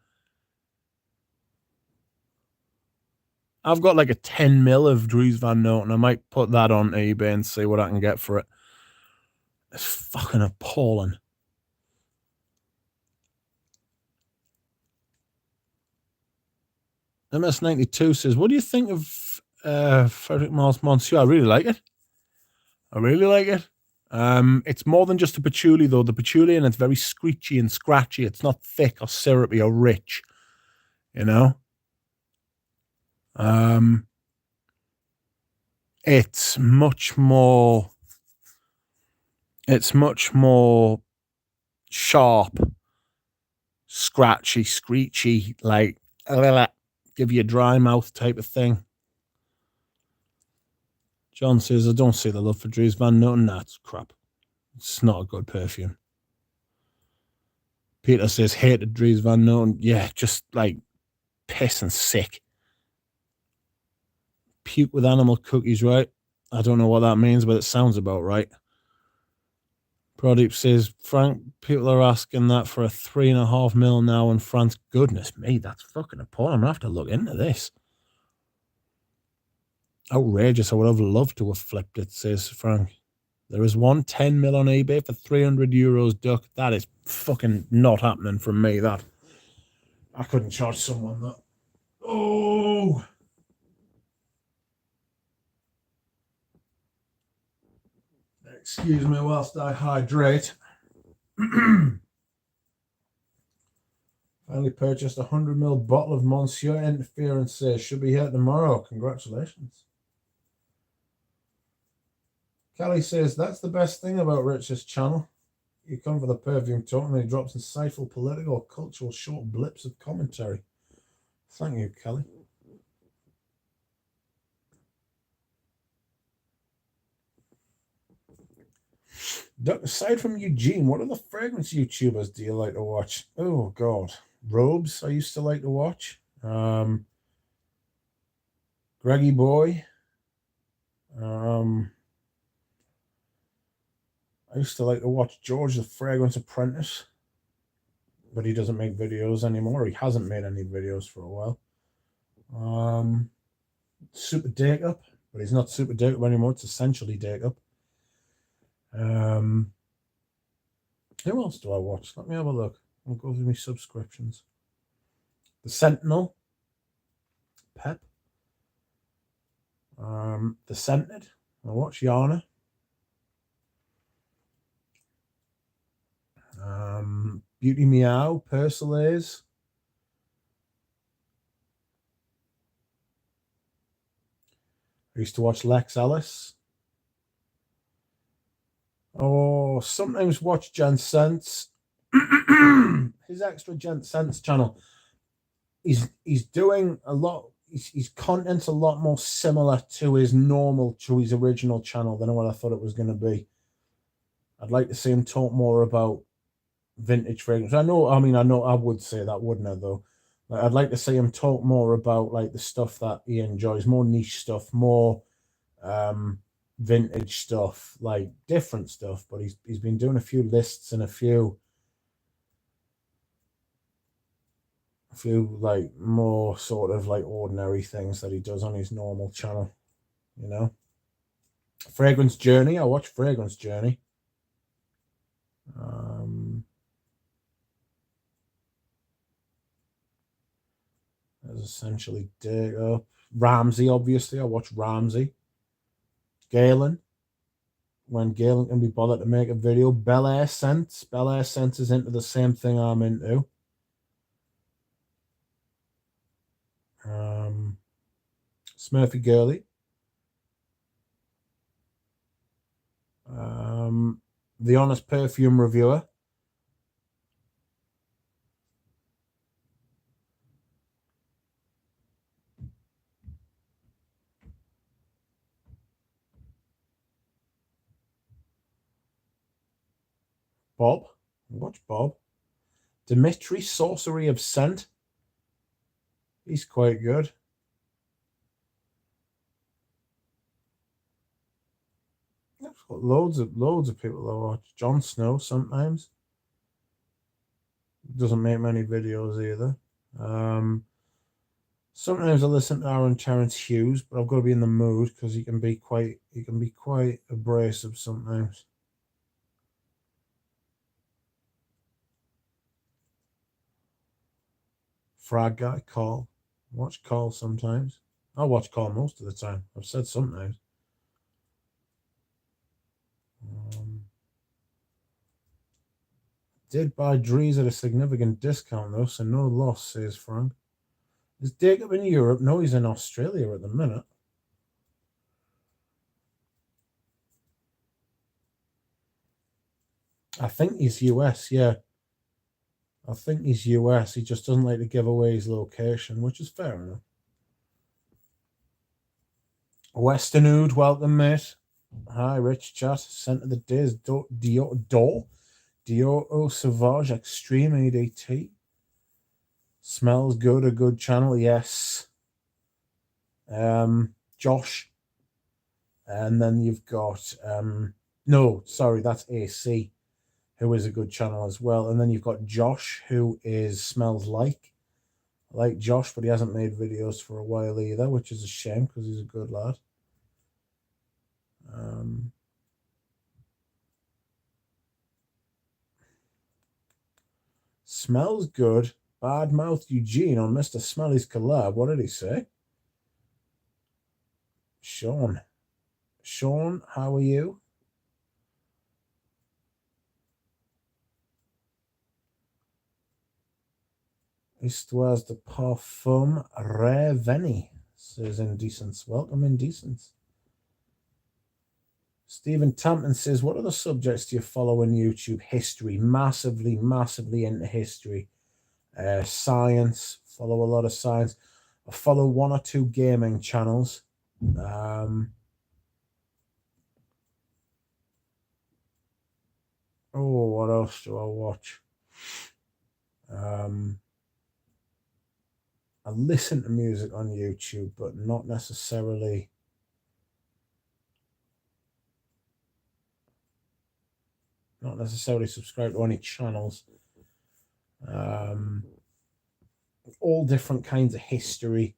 I've got like a 10 mil of Dries Van Noten. I might put that on eBay and see what I can get for it. It's fucking appalling. MS92 says, what do you think of Frederick Mars Monsieur? I really like it. It's more than just a patchouli, though. The patchouli, and it's very screechy and scratchy. It's not thick or syrupy or rich, you know? It's much more sharp, scratchy, screechy, like give you a dry mouth type of thing. John says, I don't see the love for Dries Van Noten. That's crap. It's not a good perfume. Peter says, hated Dries Van Noten. Yeah, just like piss and sick. Puke with animal cookies, right? I don't know what that means, but it sounds about right. Pradeep says, Frank, people are asking that for a 3.5 mil now in France. Goodness me, that's fucking appalling. I'm going to have to look into this. Outrageous. I would have loved to have flipped it, says Frank. There is one 10 mil on eBay for €300, Duck. That is fucking not happening from me, that. I couldn't charge someone that. Oh! Excuse me whilst I hydrate. Finally purchased a 100ml bottle of Monsieur Interference. Should be here tomorrow. Congratulations. Kelly says, that's the best thing about Rich's channel. You come for the perfume talk and he drops insightful political or cultural short blips of commentary. Thank you, Kelly. Aside from Eugene, what other fragrance YouTubers do you like to watch? Oh, God. Robes, I used to like to watch. Greggy Boy. I used to like to watch George the Fragrance Apprentice, but he doesn't make videos anymore. He hasn't made any videos for a while. Super Dake-Up, but he's not Super Dake-Up anymore. It's essentially Dake-Up. Who else do I watch? Let me have a look. I'll go through my subscriptions. The Sentinel. Pep. The Scented. I watch Yana. Beauty Meow, Persolaise. I used to watch Lex Ellis. Oh, sometimes watch Gent Sense. His extra Gent Sense channel. He's doing a lot. His content's a lot more similar to his original channel than what I thought it was going to be. I'd like to see him talk more about vintage fragrance. I know I would say that, wouldn't I, though? Like, I'd like to see him talk more about like the stuff that he enjoys, more niche stuff, more vintage stuff, like different stuff. But he's been doing a few lists and a few like more sort of like ordinary things that he does on his normal channel, you know. Fragrance Journey, I watch Fragrance Journey. That's essentially Dake-Up. Ramsey, obviously, I watch Ramsey. Galen, when Galen can be bothered to make a video. Bel Air Scents. Bel Air Scents is into the same thing I'm into. Smurfy Girly. The Honest Perfume Reviewer. Bob. Watch Bob. Dimitri, Sorcery of Scent. He's quite good. I've got loads of people that watch. Jon Snow sometimes. Doesn't make many videos either. Sometimes I listen to Aaron Terrence Hughes, but I've got to be in the mood because he can be quite abrasive sometimes. Frag Guy, Call. Watch Call sometimes. I watch Call most of the time. I've said sometimes. Did buy Drees at a significant discount though, so no loss, says Frank. Is Dake-Up in Europe? No, he's in Australia at the minute. I think he's US, yeah. I think he's US. He just doesn't like to give away his location, which is fair enough. Western Oud, welcome, mate. Hi, Rich Chat. Scent of the Days, Dior Sauvage Extreme ADT. Smells good, a good channel, yes. Josh. And then you've got, no, sorry, that's AC, who is a good channel as well. And then you've got Josh, who is Smells Like. I like Josh, but he hasn't made videos for a while either, which is a shame because he's a good lad. Smells good. Badmouth Eugene on Mr. Smelly's collab. What did he say? Sean, how are you? Histoire de parfum reveni, says Indecence. Welcome, Indecence. Stephen Tampton says, what other subjects do you follow on YouTube? History. Massively, massively into history. Science. Follow a lot of science. I follow 1 or 2 gaming channels. What else do I watch? I listen to music on YouTube, but not necessarily subscribe to any channels. All different kinds of history,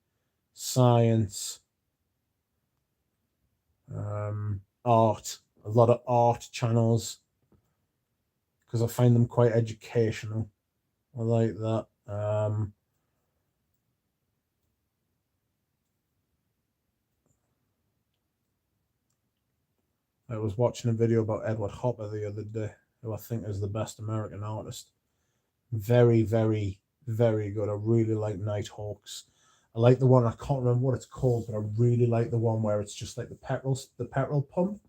science, art, a lot of art channels, because I find them quite educational. I like that. I was watching a video about Edward Hopper the other day, who I think is the best American artist. Very, very, very good. I really like Nighthawks. I like the one, I can't remember what it's called, but I really like the one where it's just like the petrol pump.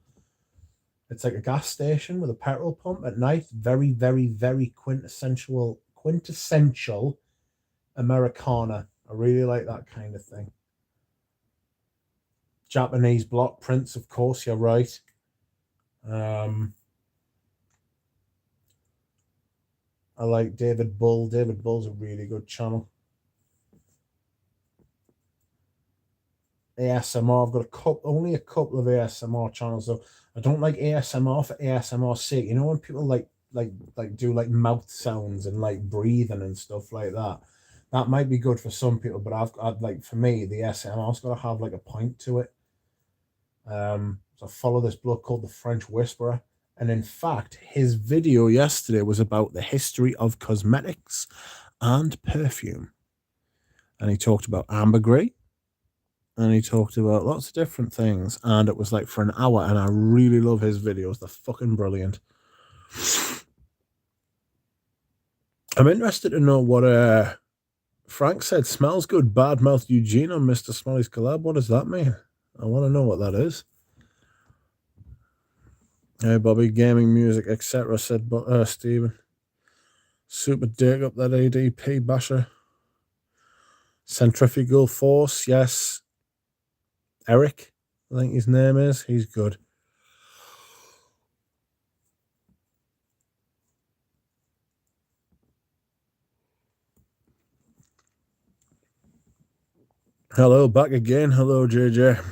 It's like a gas station with a petrol pump at night. Very, very, very quintessential Americana. I really like that kind of thing. Japanese block prints, of course, you're right. I like David Bull. David Bull's a really good channel. ASMR. I've got only a couple of ASMR channels though. I don't like ASMR for ASMR's sake. You know when people like do like mouth sounds and like breathing and stuff like that. That might be good for some people, but I'd like, for me, the ASMR's got to have like a point to it. So I follow this bloke called the French Whisperer, and in fact, his video yesterday was about the history of cosmetics and perfume, and he talked about ambergris. And he talked about lots of different things, and it was like for an hour, and I really love his videos. They're fucking brilliant. I'm interested to know what Frank said. Smells good, badmouth Eugene on Mr. Smiley's collab. What does that mean? I want to know what that is. Hey, Bobby, gaming, music, etc., said Stephen. Super dig up that ADP basher. Centrifugal force, yes. Eric, I think his name is. He's good. Hello, back again. Hello, JJ.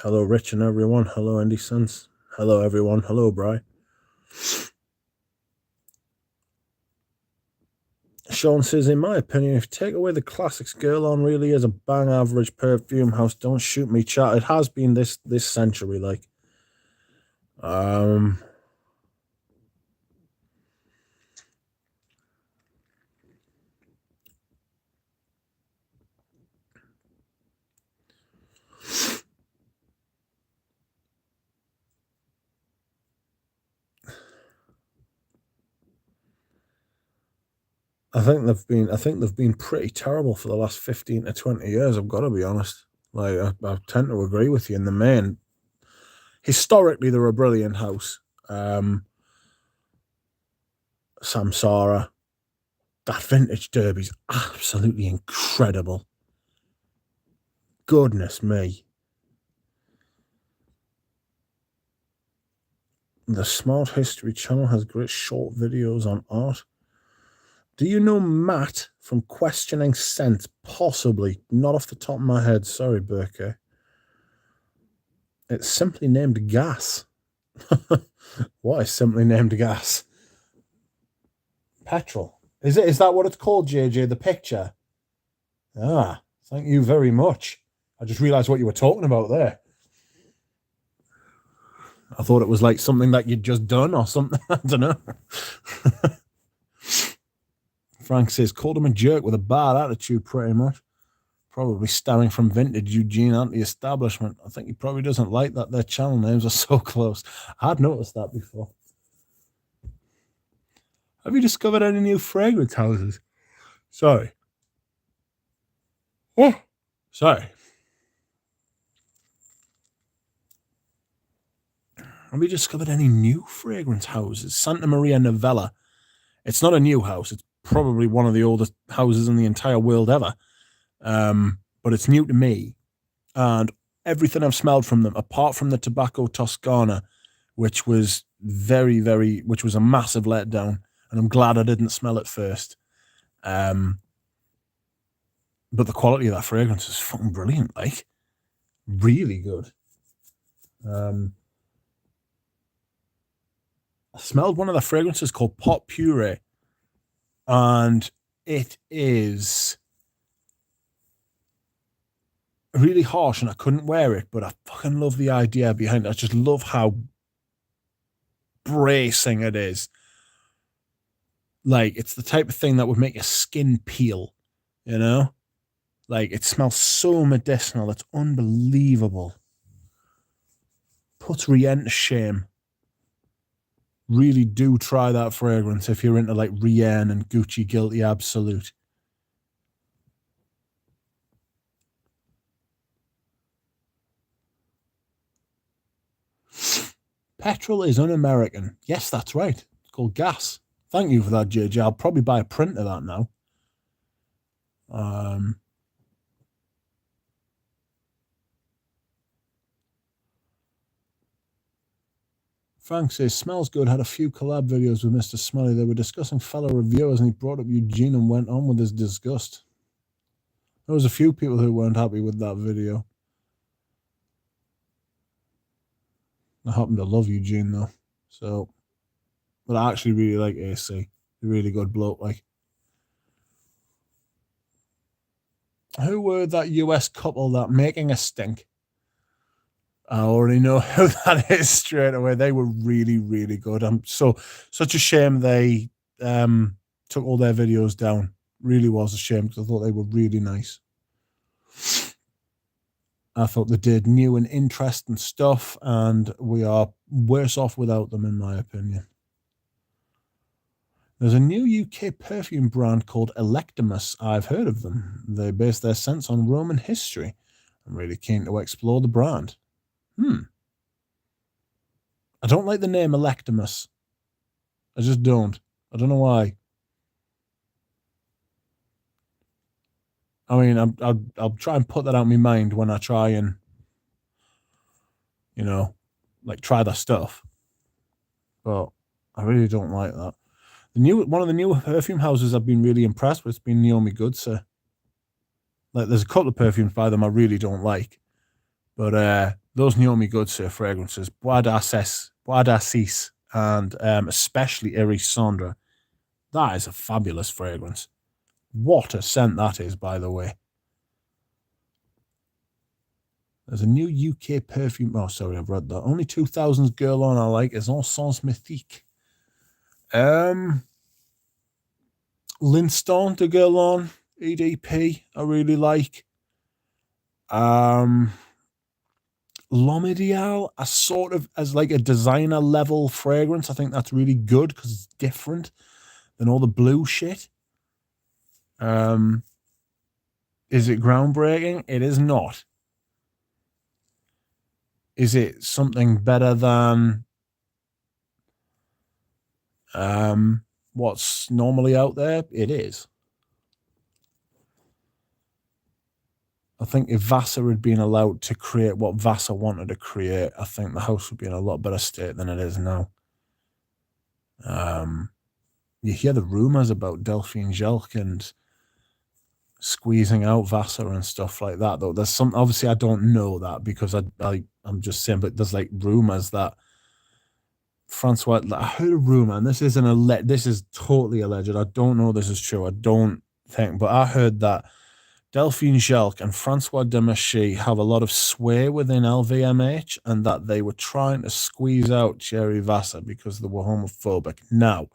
Hello, Rich and everyone. Hello, Andy Sons. Hello, everyone. Hello, Bri. Sean says, in my opinion, if you take away the classics, Girl On really is a bang average perfume house. Don't shoot me, chat. It has been this century, like. I think they've been pretty terrible for the last 15 to 20 years. I've got to be honest. Like, I tend to agree with you in the main. Historically, they're a brilliant house. Samsara, that vintage derby's absolutely incredible. Goodness me. The Smart History channel has great short videos on art. Do you know Matt from Questioning Sense? Possibly. Not off the top of my head. Sorry, Burke. It's simply named Gas. What is simply named Gas? Petrol. Is that what it's called, JJ? The picture? Ah, thank you very much. I just realized what you were talking about there. I thought it was like something that you'd just done or something. I don't know. Frank says, called him a jerk with a bad attitude, pretty much. Probably stemming from vintage Eugene anti-establishment. I think he probably doesn't like that their channel names are so close. I'd noticed that before. Have you discovered any new fragrance houses? Sorry. Oh, sorry. Have you discovered any new fragrance houses? Santa Maria Novella. It's not a new house. It's probably one of the oldest houses in the entire world ever. But it's new to me. And everything I've smelled from them, apart from the Tobacco Toscana, which was which was a massive letdown. And I'm glad I didn't smell it first. But the quality of that fragrance is fucking brilliant. Like, really good. I smelled one of the fragrances called Pot Puree, and it is really harsh, and I couldn't wear it, but I fucking love the idea behind it. I just love how bracing it is. Like, it's the type of thing that would make your skin peel, you know? Like, it smells so medicinal. It's unbelievable. Puts Rien to shame. Really do try that fragrance if you're into like Rien and Gucci Guilty Absolute. Petrol is un-American. Yes, that's right. It's called gas. Thank you for that, JJ. I'll probably buy a print of that now. Frank says, smells good. Had a few collab videos with Mr. Smelly. They were discussing fellow reviewers, and he brought up Eugene and went on with his disgust. There was a few people who weren't happy with that video. I happen to love Eugene, though. So, but I actually really like AC. A really good bloke, like. Who were that US couple that making a stink? I already know who that is straight away. They were really, really good. Such a shame they took all their videos down. Really was a shame because I thought they were really nice. I thought they did new and interesting stuff, and we are worse off without them, in my opinion. There's a new UK perfume brand called Electimus. I've heard of them. They base their scents on Roman history. I'm really keen to explore the brand. I don't like the name Electimus. I just don't. I don't know why. I mean, I'll try and put that out of my mind when I try and, you know, like try that stuff. But I really don't like that. One of the new perfume houses I've been really impressed with has been Naomi Goodser. Like, there's a couple of perfumes by them I really don't like, but those Naomi Goodser fragrances, Bois d'Assis, and especially Iris Cendra, that is a fabulous fragrance. What a scent that is, by the way. There's a new UK perfume. Oh, sorry, I've read that. Only 2000s girl on I like is Encens Mythique. Linston de Guerlain EDP, I really like. L'Homme as like a designer level fragrance. I think that's really good because it's different than all the blue shit. Is it groundbreaking? It is not. Is it something better than what's normally out there? It is. I think if Vassar had been allowed to create what Vassar wanted to create, I think the house would be in a lot better state than it is now. You hear the rumors about Delphine Jelk and squeezing out Vassar and stuff like that, though. There's some, obviously I don't know that because I'm just saying, but there's like rumors that Francois, I heard a rumor, and this is totally alleged. I don't know if this is true. I don't think, but I heard that Delphine Jelk and Francois Demachy have a lot of sway within LVMH, and that they were trying to squeeze out Thierry Vassar because they were homophobic. Now,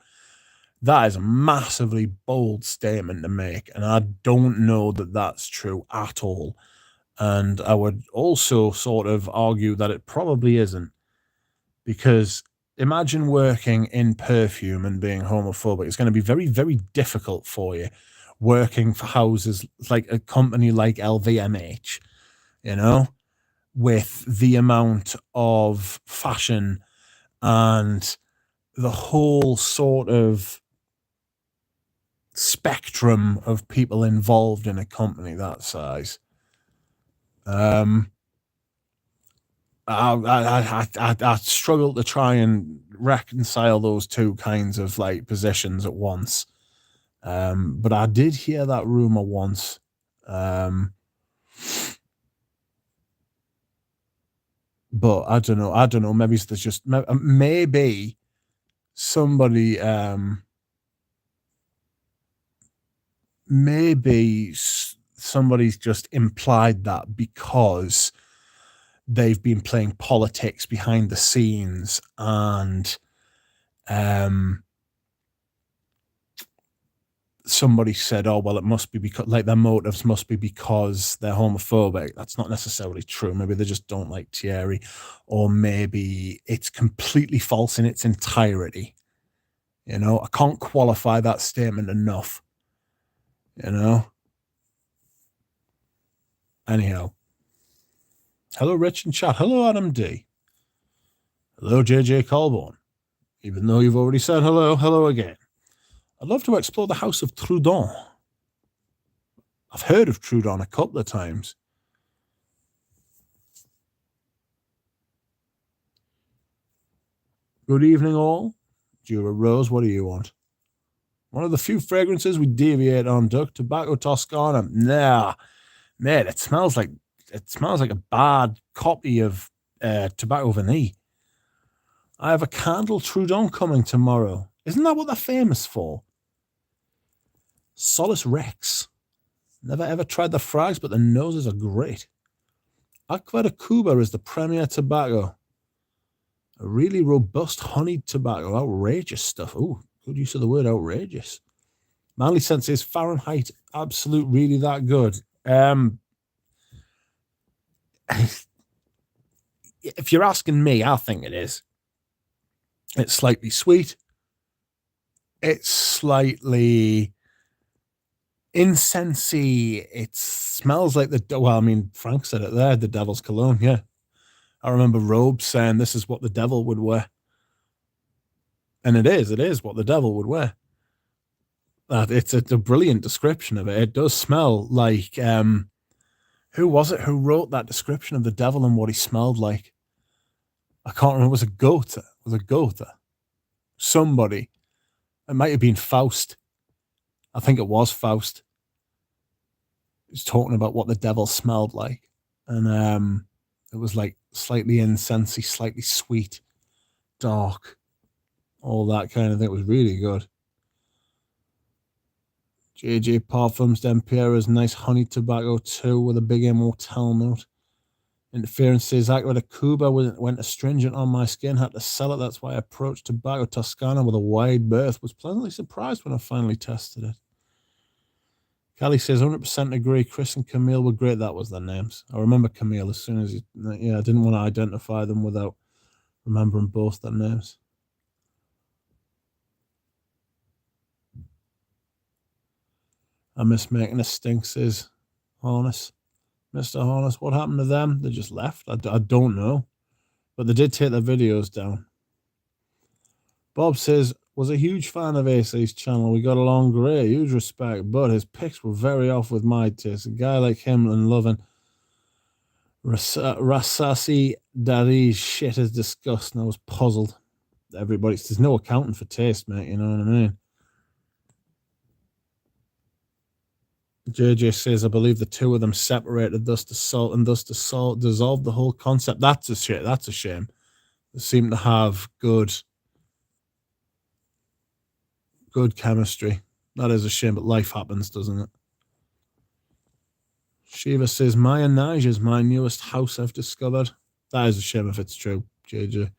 that is a massively bold statement to make, and I don't know that that's true at all. And I would also sort of argue that it probably isn't, because imagine working in perfume and being homophobic. It's going to be very, very difficult for you working for houses like a company like LVMH, you know, with the amount of fashion and the whole sort of spectrum of people involved in a company that size. I struggle to try and reconcile those two kinds of like positions at once. But I did hear that rumor once. But I don't know. Maybe there's just maybe somebody. Maybe somebody's just implied that because they've been playing politics behind the scenes and somebody said, oh, well, it must be because like their motives must be because they're homophobic. That's not necessarily true. Maybe they just don't like Thierry, or maybe it's completely false in its entirety. You know, I can't qualify that statement enough. You know? Anyhow. Hello, Rich in chat. Hello, Adam D. Hello, JJ Colborne. Even though you've already said hello, hello again. I'd love to explore the house of Trudon. I've heard of Trudon a couple of times. Good evening, all. Jura Rose, what do you want? One of the few fragrances we deviate on, Duck. Tobacco Toscana. Nah, mate, it smells like a bad copy of Tobacco Vanille. I have a candle Trudon coming tomorrow. Isn't that what they're famous for? Solus Rex. Never ever tried the frags, but the noses are great. Aqua de Cuba is the premier tobacco. A really robust honeyed tobacco. Outrageous stuff. Oh, good use of the word outrageous. Manly Sense is Fahrenheit. Absolute, really that good. If you're asking me, I think it is. It's slightly sweet. It's slightly incensey. It smells like Frank said it there, the devil's cologne, yeah. I remember Robe saying this is what the devil would wear. And it is what the devil would wear. It's a brilliant description of it. It does smell like, who was it who wrote that description of the devil and what he smelled like? I can't remember. Was it Goethe? Somebody. It might have been Faust. I think it was Faust. He's talking about what the devil smelled like. And it was like slightly incensey, slightly sweet, dark, all that kind of thing. It was really good. JJ Parfums d'Empierre's nice honey tobacco too, with a big immortal note. Interference says Aqua de Cuba went astringent on my skin, had to sell it. That's why I approached Tobacco Toscana with a wide berth. Was pleasantly surprised when I finally tested it. Callie says 100% agree. Chris and Camille were great. That was their names. I remember Camille as soon as I didn't want to identify them without remembering both their names. I miss making a stink, says Harness. Mr. Harness, what happened to them? They just left. I don't know. But they did take their videos down. Bob says, was a huge fan of AC's channel. We got along great, huge respect, but his picks were very off with my taste. A guy like him and loving Rasasi Dari's shit is disgusting. I was puzzled. There's no accounting for taste, mate, you know what I mean? JJ says, I believe the two of them separated, thus the salt dissolved the whole concept. That's a shame. They seem to have good chemistry. That is a shame, but life happens, doesn't it? Shiva says, Maya Nige is my newest house I've discovered. That is a shame if it's true, JJ.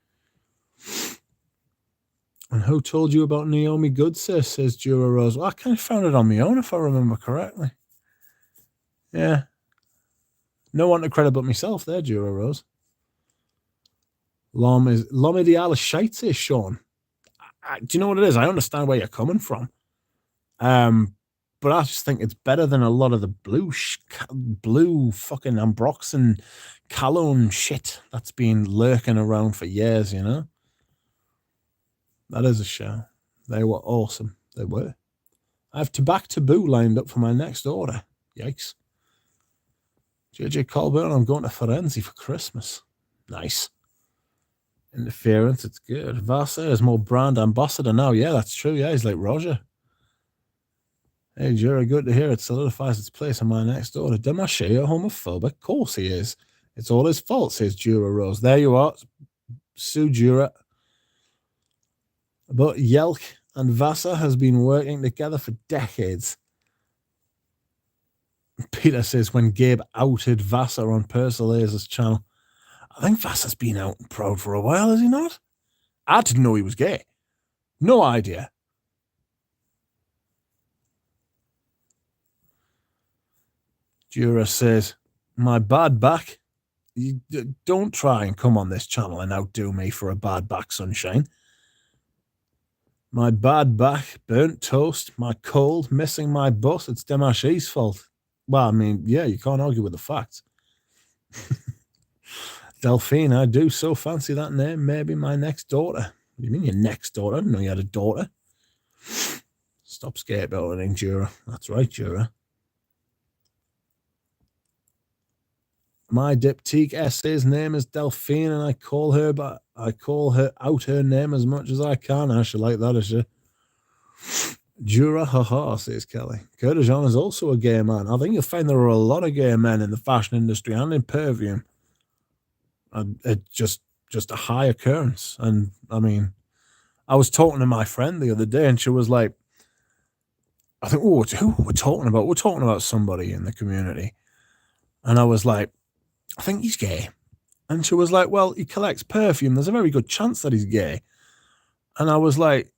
And who told you about Naomi Goodser, says Jura Rose. Well, I kind of found it on my own, if I remember correctly. Yeah. No one to credit but myself there, Jura Rose. Lomidialis shite, says Sean. Do you know what it is? I understand where you're coming from. But I just think it's better than a lot of the blue fucking Ambroxan Cologne shit that's been lurking around for years, you know? That is a show. They were awesome. They were. I have Tobacco Taboo lined up for my next order. Yikes. JJ Colburn, I'm going to Firenze for Christmas. Nice. Interference, it's good. Vasa is more brand ambassador now. Yeah, that's true. Yeah, he's like Roger. Hey, Jerry, good to hear. It solidifies its place on my next order. Demaché, a homophobic? Of course he is. It's all his fault, says Jura Rose. There you are. Sue Jura. But Yelk and Vasa has been working together for decades. Peter says when Gabe outed Vasa on Persilazer's channel. I think Vasa's been out and proud for a while, has he not? I didn't know he was gay. No idea. Jura says, my bad back. You don't try and come on this channel and outdo me for a bad back, sunshine. My bad back, burnt toast, my cold, missing my bus. It's Demaché's fault. Well, I mean, yeah, you can't argue with the facts. Delphine, I do so fancy that name. Maybe my next daughter. What do you mean your next daughter? I didn't know you had a daughter. Stop scapegoating, Jura. That's right, Jura. My diptyque essay's name is Delphine, and I call her out her name as much as I can. I should like that, is she? Jura, haha, says Kelly. Kurdijan is also a gay man. I think you'll find there are a lot of gay men in the fashion industry and in perfume. It's just a high occurrence. And I mean, I was talking to my friend the other day, and she was like, I think, oh, who we're talking about? We're talking about somebody in the community. And I was like, I think he's gay. And she was like, well, he collects perfume. There's a very good chance that he's gay. And I was like,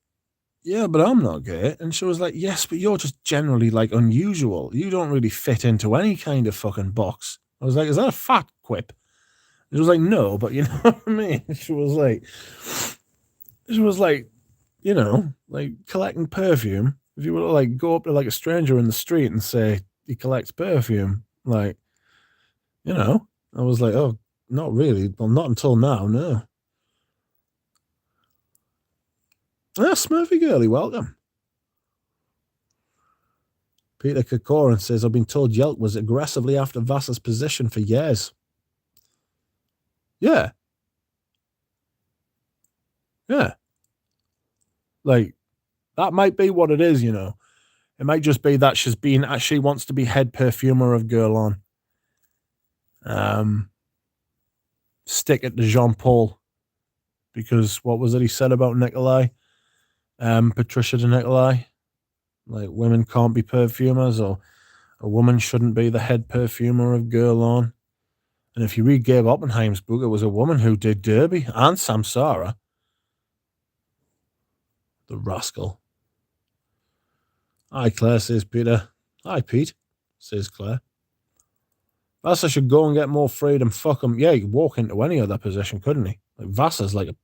yeah, but I'm not gay. And she was like, yes, but you're just generally like unusual. You don't really fit into any kind of fucking box. I was like, is that a fat quip? She was like, no, but you know what I mean? She was like, you know, like collecting perfume. If you were to like go up to like a stranger in the street and say he collects perfume, like, you know, I was like, oh, not really. Well, not until now, no. Yeah, Smurfy Girly, welcome. Peter Kokoran says, I've been told Yelk was aggressively after Vasa's position for years. Yeah. Yeah. Like, that might be what it is, you know. It might just be that she wants to be head perfumer of Guerlain. Stick it to Jean-Paul. Because what was it he said about Nikolai? Patricia de Nikolai? Like, women can't be perfumers, or a woman shouldn't be the head perfumer of Guerlain. And if you read Gabe Oppenheim's book, it was a woman who did Derby and Samsara. The rascal. Hi, Claire, says Peter. Hi, Pete, says Claire. Vasa should go and get more freedom. Fuck him. Yeah, he could walk into any other position, couldn't he? Like, Vasa's like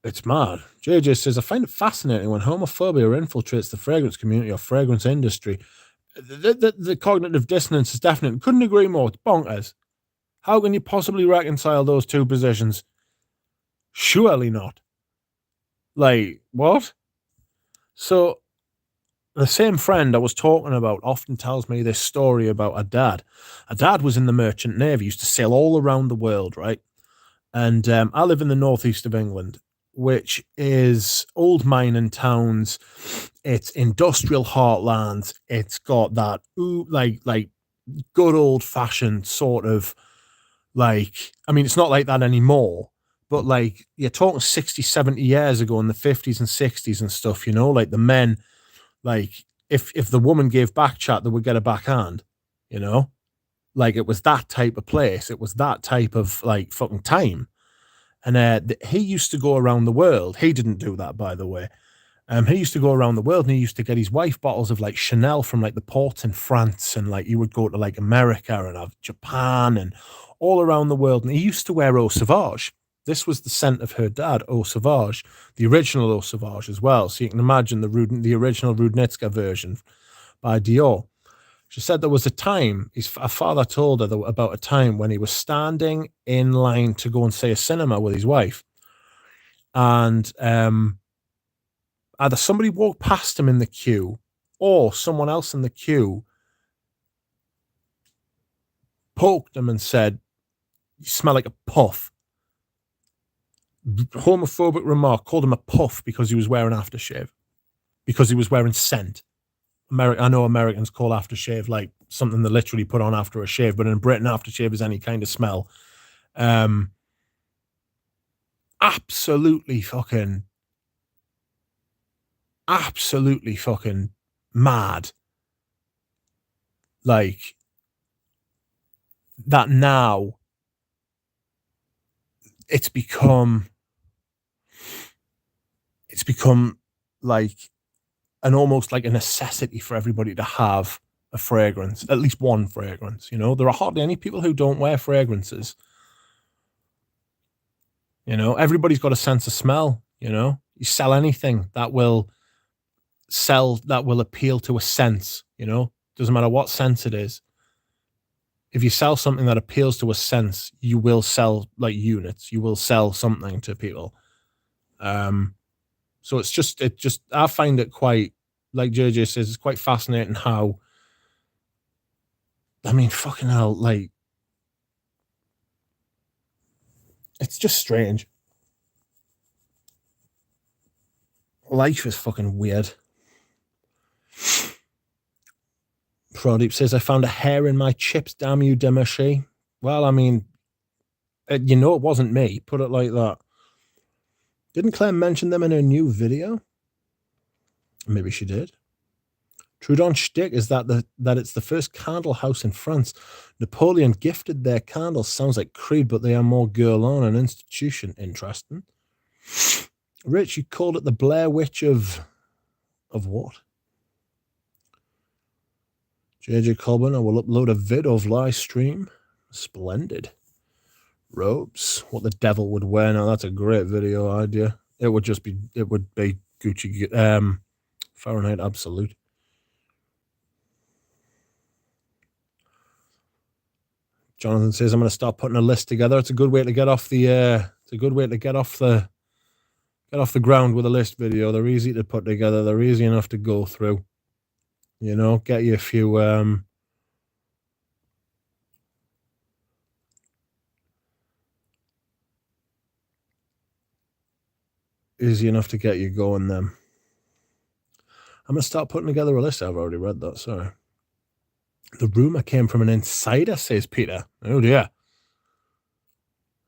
it's mad. JJ says, I find it fascinating when homophobia infiltrates the fragrance community or fragrance industry. The cognitive dissonance is definite. Couldn't agree more. It's bonkers. How can you possibly reconcile those two positions? Surely not. Like, what? So, the same friend I was talking about often tells me this story about a dad. A dad was in the merchant navy, used to sail all around the world, right? And I live in the northeast of England, which is old mining towns. It's industrial heartlands. It's got that like good old fashioned sort of like, I mean, it's not like that anymore, but like you're talking 60, 70 years ago in the 50s and 60s and stuff, you know, like the men, like if the woman gave back chat, they would get a backhand, you know, like it was that type of place. It was that type of like fucking time. And he used to go around the world. He didn't do that, by the way. He used to go around the world and he used to get his wife bottles of like Chanel from like the ports in France. And like he would go to like America and have Japan and all around the world. And he used to wear Eau Sauvage. This was the scent of her dad, Eau Sauvage, the original Eau Sauvage as well. So you can imagine the original Rudnitska version by Dior. She said there was a time, her father told her about a time when he was standing in line to go and see a cinema with his wife. And either somebody walked past him in the queue or someone else in the queue poked him and said, "You smell like a puff." Homophobic remark, called him a puff because he was wearing aftershave, because he was wearing scent. I know Americans call aftershave like something they literally put on after a shave, but in Britain, aftershave is any kind of smell. Absolutely fucking mad. Like, that now it's become like almost like a necessity for everybody to have a fragrance, at least one fragrance. You know, there are hardly any people who don't wear fragrances. You know, everybody's got a sense of smell. You know, you sell anything that will appeal to a sense. You know, doesn't matter what sense it is. If you sell something that appeals to a sense, you will sell like units. You will sell something to people. So it's just I find it quite, like JJ says, it's quite fascinating how, I mean, fucking hell, like, it's just strange. Life is fucking weird. Pradeep says, I found a hair in my chips, damn you, Demaché. Well, I mean, you know it wasn't me, put it like that. Didn't Claire mention them in her new video? Maybe she did. Trudon's shtick is that it's the first candle house in France. Napoleon gifted their candles. Sounds like Creed, but they are more Guerlain, an institution. Interesting. Rich, you called it the Blair Witch of what? JJ Colburn, I will upload a vid of Livestream. Splendid. Robes, what the devil would wear. Now that's a great video idea. It would be Gucci, Fahrenheit Absolute. Jonathan says, I'm going to start putting a list together. It's a good way to get off the ground with a list video. They're easy to put together. They're easy enough to go through. You know, get you a few easy enough to get you going then. I'm going to start putting together a list. I've already read that, sorry. The rumor came from an insider, says Peter. Oh dear.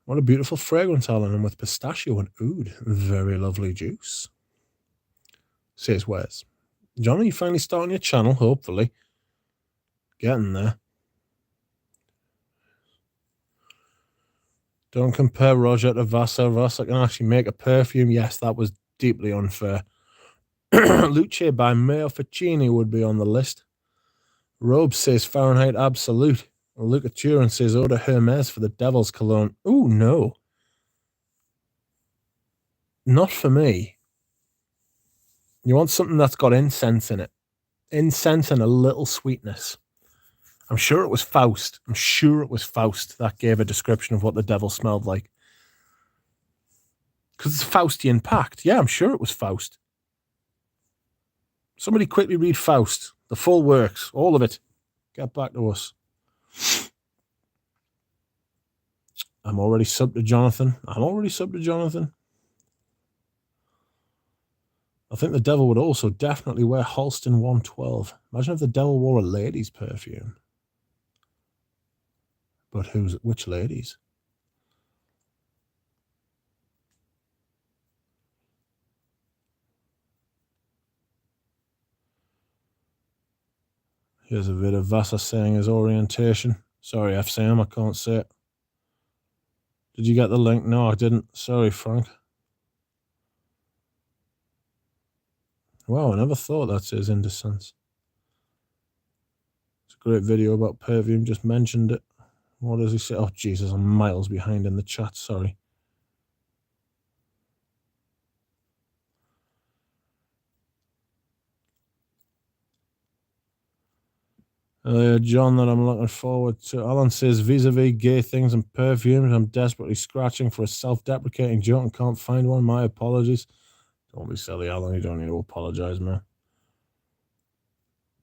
What a beautiful fragrance, Alan, and with pistachio and oud. Very lovely juice. Says Wes. John, are you finally starting your channel? Hopefully. Getting there. Don't compare Roger to Vasa. Vasa can actually make a perfume. Yes, that was deeply unfair. Luce by Mayo Ficini would be on the list. Robe says Fahrenheit Absolute. Luca Turin says Eau de Hermes for the Devil's Cologne. Oh, no. Not for me. You want something that's got incense in it. Incense and a little sweetness. I'm sure it was Faust. That gave a description of what the devil smelled like. Because it's a Faustian pact. Yeah, I'm sure it was Faust. Somebody quickly read Faust. The full works. All of it. Get back to us. I'm already subbed to Jonathan. I think the devil would also definitely wear Halston 112. Imagine if the devil wore a lady's perfume. But which ladies? Here's a bit of Vasa saying his orientation. Sorry, FCM, I can't say it. Did you get the link? No, I didn't. Sorry, Frank. Wow, I never thought that says Indecence. It's a great video about perfume, just mentioned it. What does he say? Oh, Jesus, I'm miles behind in the chat. Sorry. John, that I'm looking forward to. Alan says, vis-a-vis gay things and perfumes, I'm desperately scratching for a self-deprecating joke and can't find one. My apologies. Don't be silly, Alan. You don't need to apologize, man.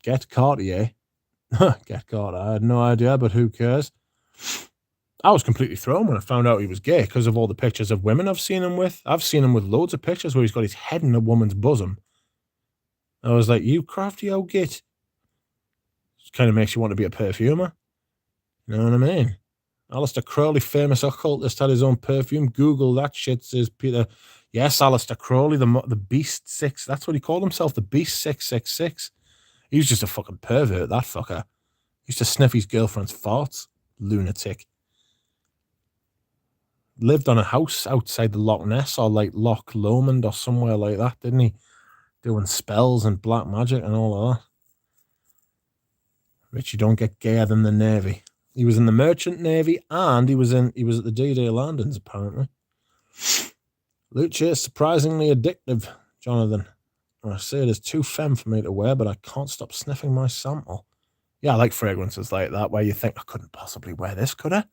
Get Cartier. Get Cartier. I had no idea, but who cares? I was completely thrown when I found out he was gay because of all the pictures of women I've seen him with. I've seen him with loads of pictures where he's got his head in a woman's bosom. I was like, you crafty old git. It kind of makes you want to be a perfumer. You know what I mean? Alistair Crowley, famous occultist, had his own perfume. Google that shit, says Peter. Yes, Alistair Crowley, the Beast 6. That's what he called himself, the Beast 666. He was just a fucking pervert, that fucker. He used to sniff his girlfriend's farts. Lunatic. Lived on a house outside the Loch Ness or like Loch Lomond or somewhere like that, didn't he? Doing spells and black magic and all of that. Richie, don't get gayer than the Navy. He was in the Merchant Navy and he was at the D-Day landings, apparently. Lucia is surprisingly addictive, Jonathan. I say it is too femme for me to wear, but I can't stop sniffing my sample. Yeah, I like fragrances like that where you think, I couldn't possibly wear this, could I?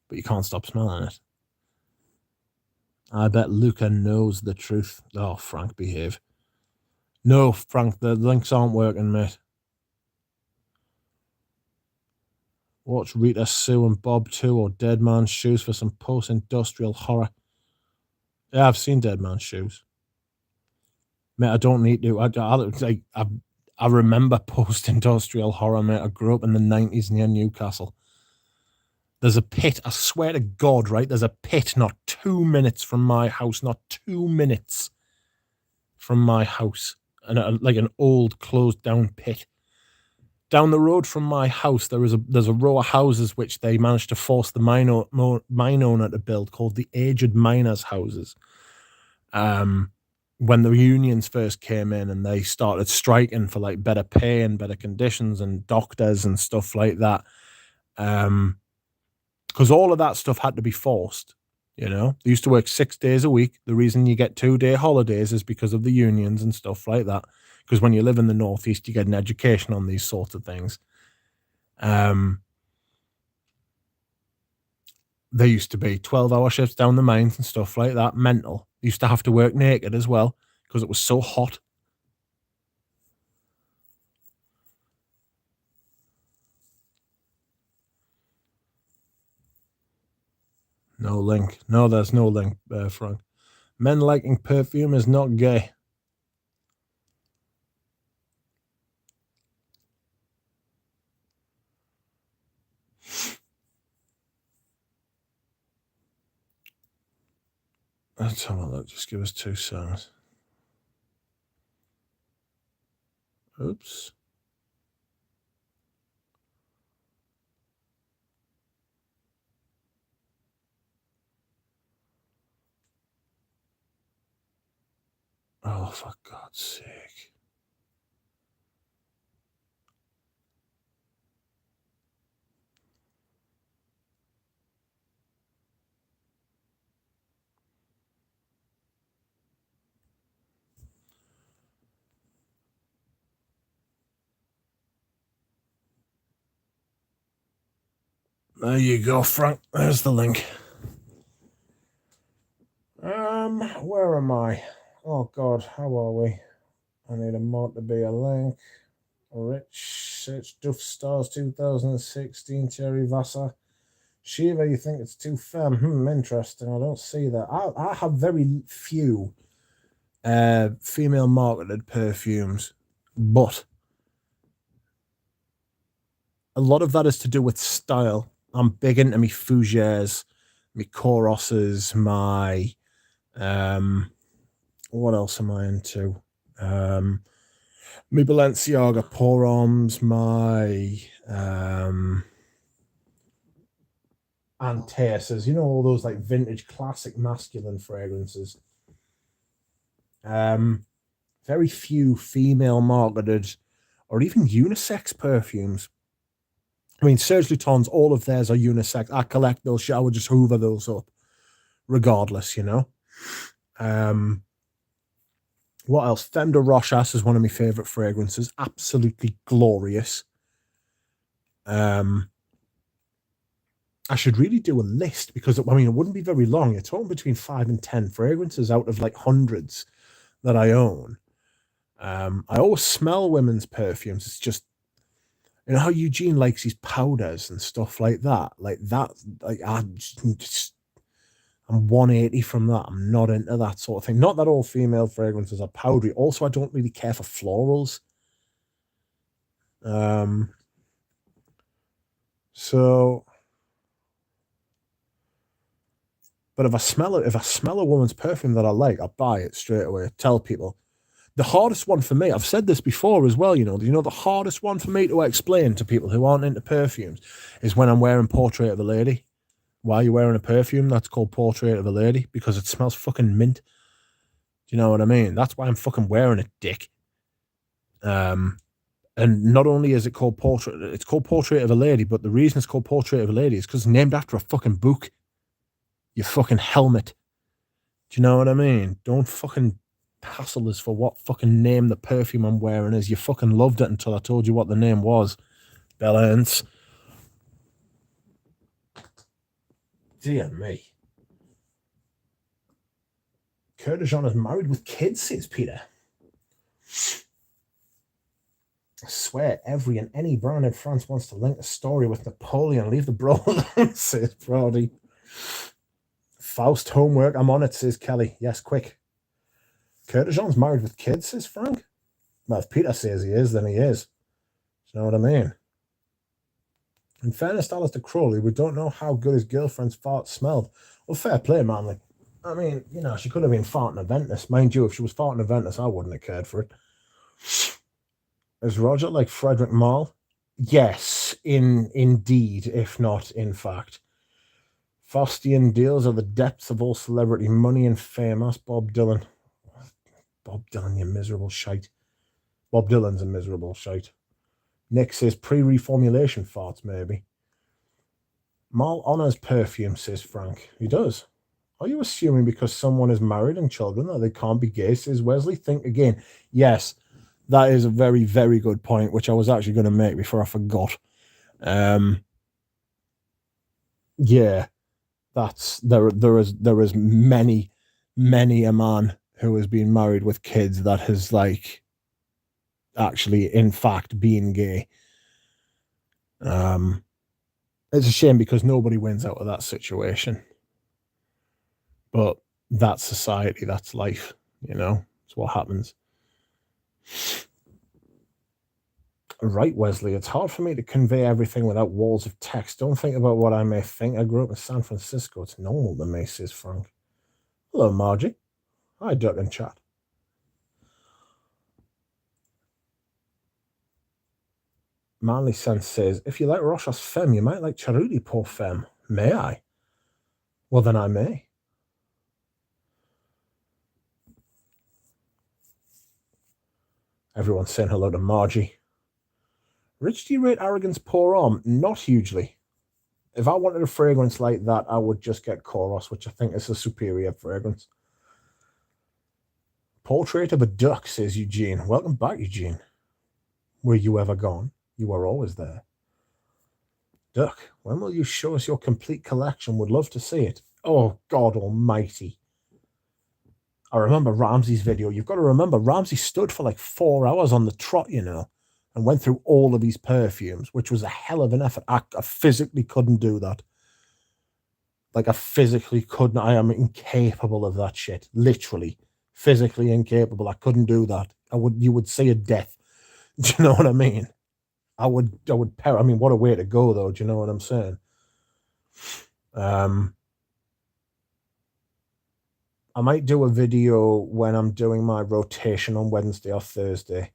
But you can't stop smelling it. I bet Luca knows the truth. Oh, Frank, behave. No, Frank, the links aren't working, mate. Watch Rita, Sue, and Bob 2 or Dead Man's Shoes for some post-industrial horror. Yeah, I've seen Dead Man's Shoes. Mate, I don't need to. I remember post-industrial horror, mate. I grew up in the 90s near Newcastle. There's a pit, I swear to God, right? There's a pit not 2 minutes from my house, not 2 minutes from my house. And like an old closed-down pit. Down the road from my house, there's a row of houses which they managed to force the mine owner to build called the Aged Miners' Houses. When the unions first came in and they started striking for like better pay and better conditions and doctors and stuff like that. Because all of that stuff had to be forced, you know. They used to work 6 days a week. The reason you get 2-day holidays is because of the unions and stuff like that. Because when you live in the Northeast, you get an education on these sorts of things. There used to be 12-hour shifts down the mines and stuff like that. Mental. They used to have to work naked as well because it was so hot. No link. No, there's no link, Frank. Men liking perfume is not gay. Let's have a look. Just give us 2 seconds. Oops. Oh, for God's sake. There you go, Frank. There's the link. Where am I? Oh God, how are we? I need a mod to be a link. Rich search Duff Stars 2016 Terry Vassar. Shiva, you think it's too femme? Interesting. I don't see that. I have very few female marketed perfumes, but a lot of that is to do with style. I'm big into my Fougères, my Korosses, my what else am I into? My Balenciaga Pour Homs, my Antesas, you know, all those like vintage classic masculine fragrances. Very few female marketed or even unisex perfumes. I mean, Serge Lutens, all of theirs are unisex. I collect those shit. I would just hoover those up regardless, you know. What else? Femme de Rochas is one of my favorite fragrances. Absolutely glorious. I should really do a list because, I mean, it wouldn't be very long. You're talking between 5 and 10 fragrances out of like hundreds that I own. I always smell women's perfumes. It's just, you know how Eugene likes his powders and stuff like that. Like that, like I'm 180 from that. I'm not into that sort of thing. Not that all female fragrances are powdery. Also, I don't really care for florals. So, but if I smell a woman's perfume that I like, I buy it straight away. Tell people. The hardest one for me, I've said this before as well, you know, the hardest one for me to explain to people who aren't into perfumes is when I'm wearing Portrait of a Lady. Why are you wearing a perfume that's called Portrait of a Lady? Because it smells fucking mint. Do you know what I mean? That's why I'm fucking wearing it, dick. And not only is it called it's called Portrait of a Lady, but the reason it's called Portrait of a Lady is because it's named after a fucking book. You fucking helmet. Do you know what I mean? Don't fucking hassle us for what fucking name the perfume I'm wearing is. You fucking loved it until I told you what the name was. Bellends. Dear me. Coeur de Jean is married with kids, says Peter. I swear every and any brand in France wants to link a story with Napoleon. Leave the bro alone, says Brody. Faust homework. I'm on it, says Kelly. Yes, quick. Coeur de Jean's married with kids, says Frank. Well, if Peter says he is, then he is. Do you know what I mean? In fairness to Alistair Crowley, we don't know how good his girlfriend's fart smelled. Well, fair play, man. Like, I mean, you know, she could have been farting a Ventus. Mind you, if she was farting a Ventus, I wouldn't have cared for it. Is Roger like Frederick Malle? Yes, indeed, if not in fact. Faustian deals are the depths of all celebrity money and fame. Ask Bob Dylan. Bob Dylan, you miserable shite. Bob Dylan's a miserable shite. Nick says pre-reformulation farts, maybe. Malle honors perfume, says Frank. He does. Are you assuming because someone is married and children that they can't be gay, says Wesley? Think again. Yes, that is a very, very good point, which I was actually going to make before I forgot. Yeah, that's there is many a man who has been married with kids that has like actually in fact been gay. It's a shame because nobody wins out of that situation. But that's society, that's life, you know, it's what happens. Right, Wesley, it's hard for me to convey everything without walls of text. Don't think about what I may think. I grew up in San Francisco. It's normal to me, says Frank. Hello, Margie. Hi, Duck and Chat. Manly Sense says, if you like Rochas Femme, you might like Charuti Pour Femme. May I? Well, then I may. Everyone's saying hello to Margie. Rich, do you rate Arrogance Pour Homme? Not hugely. If I wanted a fragrance like that, I would just get Koros, which I think is a superior fragrance. Portrait of a Duck, says Eugene. Welcome back, Eugene. Were you ever gone? You were always there. Duck, when will you show us your complete collection? Would love to see it. Oh, God almighty. I remember Ramsey's video. You've got to remember, Ramsey stood for like 4 hours on the trot, you know, and went through all of his perfumes, which was a hell of an effort. I physically couldn't do that. Like, I physically couldn't. I am incapable of that shit. Literally. Physically incapable. I couldn't do that. You would see a death. Do you know what I mean? I would I mean, what a way to go, though. Do you know what I'm saying? I might do a video when I'm doing my rotation on Wednesday or Thursday,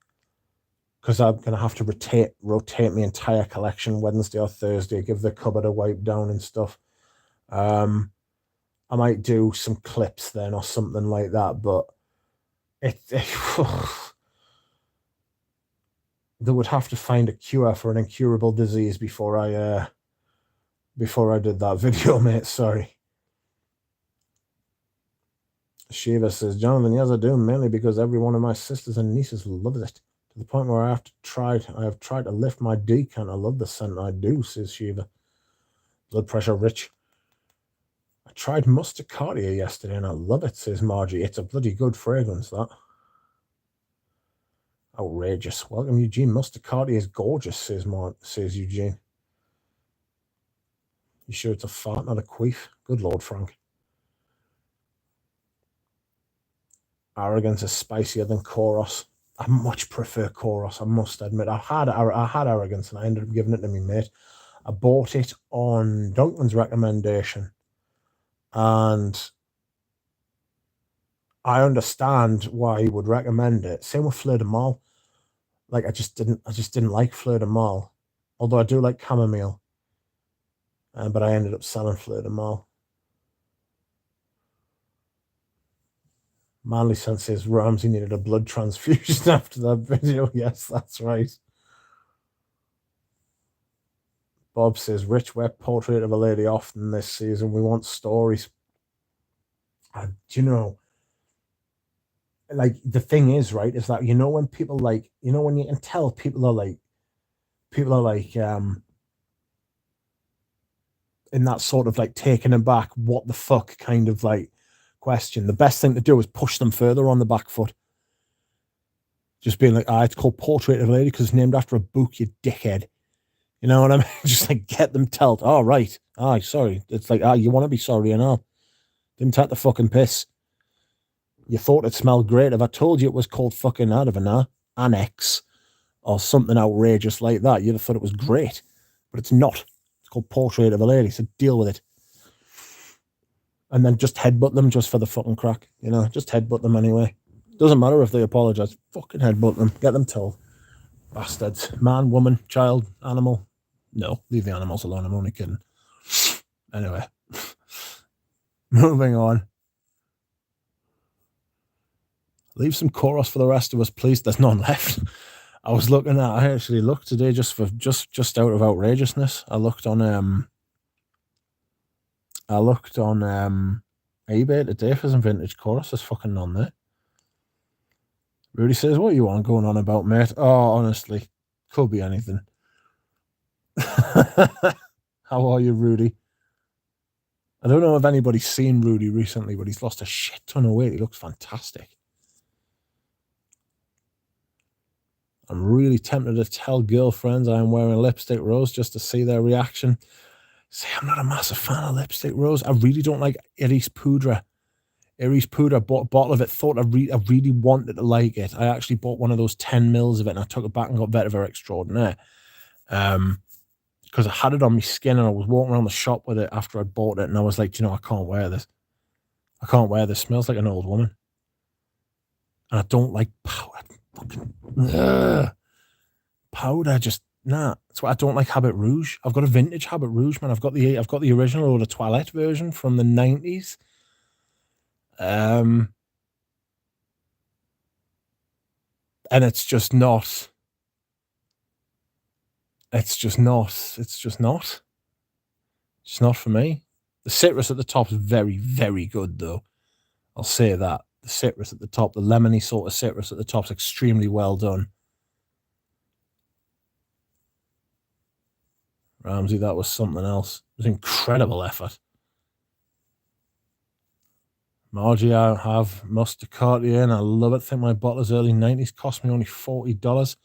because I'm going to have to rotate my entire collection Wednesday or Thursday, give the cupboard a wipe down and stuff. I might do some clips then or something like that, but they would have to find a cure for an incurable disease before I did that video, mate. Sorry. Shiva says, Jonathan, yes, I do, mainly because every one of my sisters and nieces loves it, to the point where I have tried to lift my decant. I love the scent. I do, says Shiva. Blood pressure rich. I tried Mustacardia yesterday and I love it, says Margie. It's a bloody good fragrance, that. Outrageous. Welcome, Eugene. Mustacardia is gorgeous, says Eugene. You sure it's a fart, not a queef? Good Lord, Frank. Arrogance is spicier than Koros. I much prefer Koros, I must admit. I had Arrogance and I ended up giving it to my mate. I bought it on Duncan's recommendation. And I understand why he would recommend it. Same with Fleur de Mal. Like, I just didn't like Fleur de Mal. Although I do like chamomile. But I ended up selling Fleur de Mal. Manly Sense says Ramsey needed a blood transfusion after that video. Yes, that's right. Bob says, Rich, wet portrait of a lady often this season. We want stories. Do you know, like, the thing is, right, is that, when people like, when you can tell people are like, in that sort of like taken aback, what the fuck kind of like question, the best thing to do is push them further on the back foot. Just being like, it's called Portrait of a Lady because it's named after a book, you dickhead. You know what I mean? Just like get them told, right. Sorry. It's like, you want to be sorry and all. Didn't take the fucking piss. You thought it smelled great. If I told you it was called fucking, I don't know, Annex or something outrageous like that, you'd have thought it was great. But it's not. It's called Portrait of a Lady, so deal with it. And then just headbutt them just for the fucking crack. Just headbutt them anyway. Doesn't matter if they apologize. Fucking headbutt them. Get them told. Bastards. Man, woman, child, animal. No, leave the animals alone. I'm only kidding. Anyway. Moving on. Leave some Koros for the rest of us, please. There's none left. I actually looked today just out of outrageousness. I looked on eBay today for some vintage Koros. There's fucking none there. Rudy says, what are you on going on about, mate? Oh, honestly, could be anything. How are you, Rudy? I don't know if anybody's seen Rudy recently, but he's lost a shit ton of weight. He looks fantastic. I'm really tempted to tell girlfriends I'm wearing lipstick rose just to see their reaction. See, I'm not a massive fan of lipstick rose. I really don't like Iris Poudre. Iris Poudre, bought a bottle of it, thought I really wanted to like it. I actually bought one of those 10 mils of it and I took it back and got Vetiver Extraordinaire. Because I had it on my skin and I was walking around the shop with it after I bought it and I was like, I can't wear this. I can't wear this. It smells like an old woman. And I don't like powder. Powder, just nah. That's why I don't like Habit Rouge. I've got a vintage Habit Rouge, man. I've got the original or the toilette version from the 90s. And it's just not. It's just not for me. The citrus at the top is very, very good, though. I'll say that. The citrus at the top, the lemony sort of citrus at the top is extremely well done. Ramsey, that was something else. It was incredible effort. Margie, I have Mustacardia and I love it. I think my bottle is early 90s. Cost me only $40.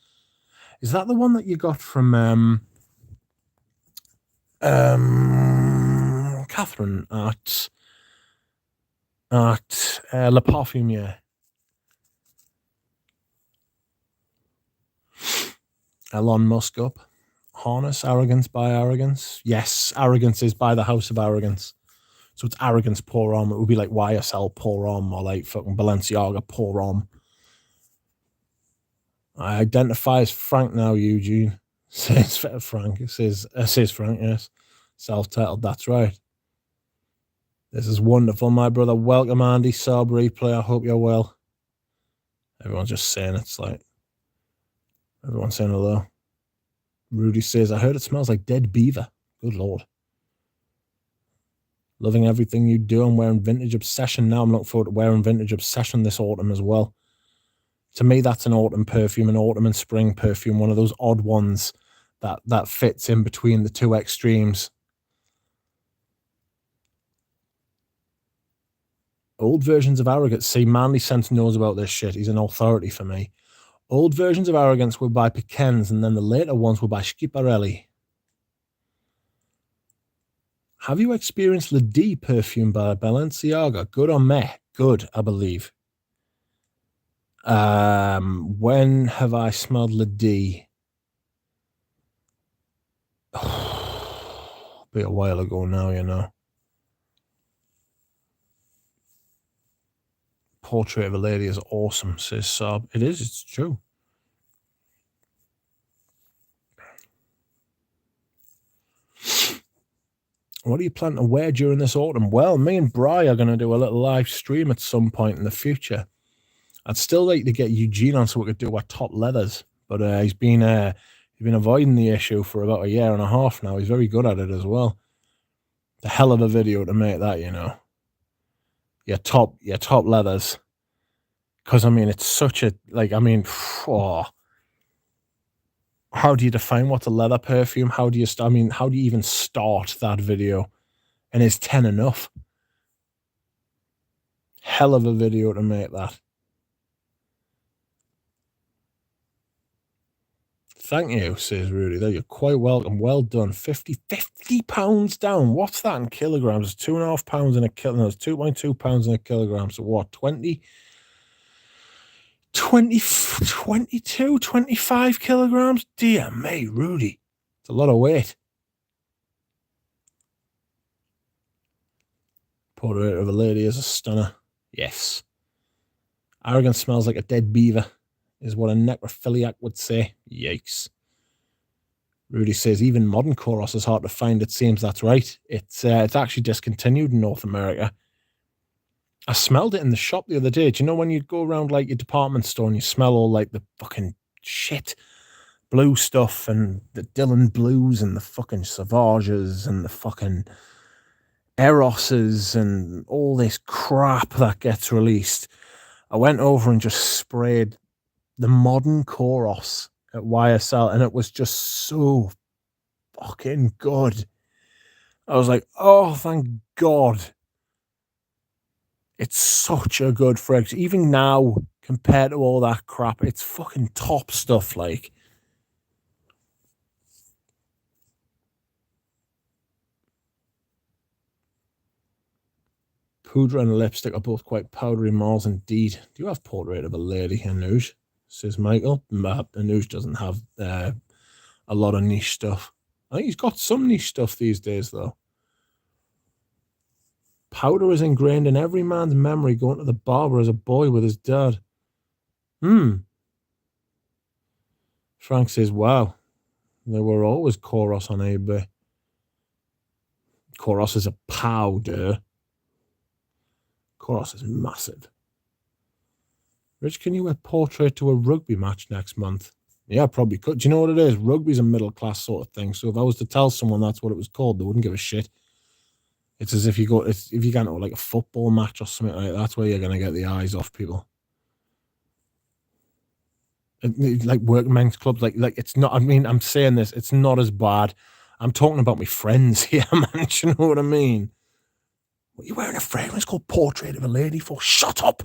Is that the one that you got from Catherine at La Parfumier? Elon Musk up. Harness, Arrogance by Arrogance. Yes, Arrogance is by the House of Arrogance. So it's Arrogance Pour Homme. It would be like YSL Pour Homme or like fucking Balenciaga Pour Homme. I identify as Frank now, Eugene. Says Frank. It says Frank, yes. Self-titled, that's right. This is wonderful, my brother. Welcome, Andy Saab replay. I hope you're well. Everyone's just saying it's like Everyone's saying hello. Rudy says, I heard it smells like dead beaver. Good Lord. Loving everything you do. I'm wearing Vintage Obsession now. I'm looking forward to wearing Vintage Obsession this autumn as well. To me, that's an autumn perfume, an autumn and spring perfume, one of those odd ones that fits in between the two extremes. Old versions of arrogance. See, Manly Sense knows about this shit. He's an authority for me. Old versions of arrogance were by Piquens, and then the later ones were by Schiaparelli. Have you experienced Le D perfume by Balenciaga? Good or meh? Good, I believe. When have I smelled Le D? Be a while ago now, you know. Portrait of a Lady is awesome, says Saab. It is, it's true. What do you plan to wear during this autumn? Well, me and Bri are going to do a little live stream at some point in the future. I'd still like to get Eugene on so we could do our top leathers, but he's been avoiding the issue for about a year and a half now. He's very good at it as well. The hell of a video to make that, you know. Your top leathers. Because, I mean, it's such a, like, I mean, how do you define what's a leather perfume? How do you even start that video? And is 10 enough? Hell of a video to make that. Thank you, says Rudy. There, you're quite welcome. Well done. 50 pounds down. What's that in kilograms? It's 2.5 pounds in a kilogram. No, it's 2.2 pounds in a kilogram. So what? 22, 25 kilograms? Dear me, Rudy. It's a lot of weight. Portrait of a Lady is a stunner. Yes. Arrogance smells like a dead beaver, is what a necrophiliac would say. Yikes. Rudy says, even modern Koros is hard to find. It seems that's right. It's actually discontinued in North America. I smelled it in the shop the other day. Do you know when you go around like your department store and you smell all like the fucking shit blue stuff and the Dylan Blues and the fucking Savages and the fucking Eroses and all this crap that gets released. I went over and just sprayed the modern Koros at YSL and it was just so fucking good. I was like, oh, thank God. It's such a good fragrance. Even now, compared to all that crap, it's fucking top stuff, like. Poudre and lipstick are both quite powdery malls indeed. Do you have Portrait of a Lady, Anoush? Says Michael. Anoush doesn't have a lot of niche stuff. I think he's got some niche stuff these days, though. Powder is ingrained in every man's memory going to the barber as a boy with his dad. Frank says, wow, there were always Koros on eBay. Koros is a powder. Koros is massive. Rich, can you wear Portrait to a rugby match next month? Yeah, I probably could. Do you know what it is? Rugby's a middle class sort of thing. So if I was to tell someone that's what it was called, they wouldn't give a shit. It's as if you go to like a football match or something like that. That's where you're gonna get the eyes off people. Like workmen's clubs, like it's not. I mean, I'm saying this. It's not as bad. I'm talking about my friends here, man. Do you know what I mean? What are you wearing a fragrance called Portrait of a Lady for? Shut up!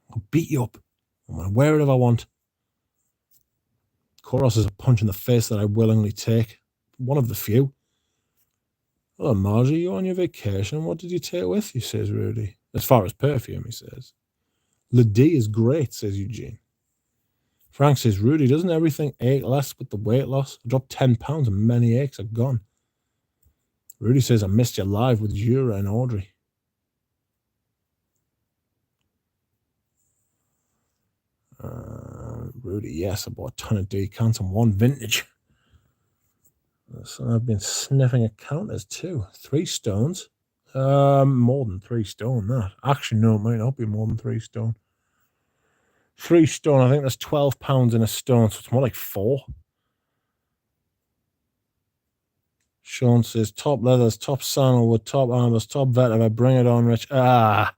I'll beat you up. I'm gonna wear it if I want. Koros is a punch in the face that I willingly take. One of the few. Oh, Margie, you on your vacation? What did you take with you? Says Rudy. As far as perfume, he says. Le D is great, says Eugene. Frank says, Rudy, doesn't everything ache less with the weight loss? I dropped 10 pounds and many aches are gone. Rudy says, I missed you live with Jura and Audrey. Rudy, yes, I bought a ton of decants and one vintage. So I've been sniffing at counters too. 3 stones. More than 3 stone, that. Actually, no, it might not be more than 3 stone. 3 stone. I think there's 12 pounds in a stone, so it's more like 4. Sean says, top leathers, top sandalwood, top armors, top vetiver, bring it on, Rich. I'll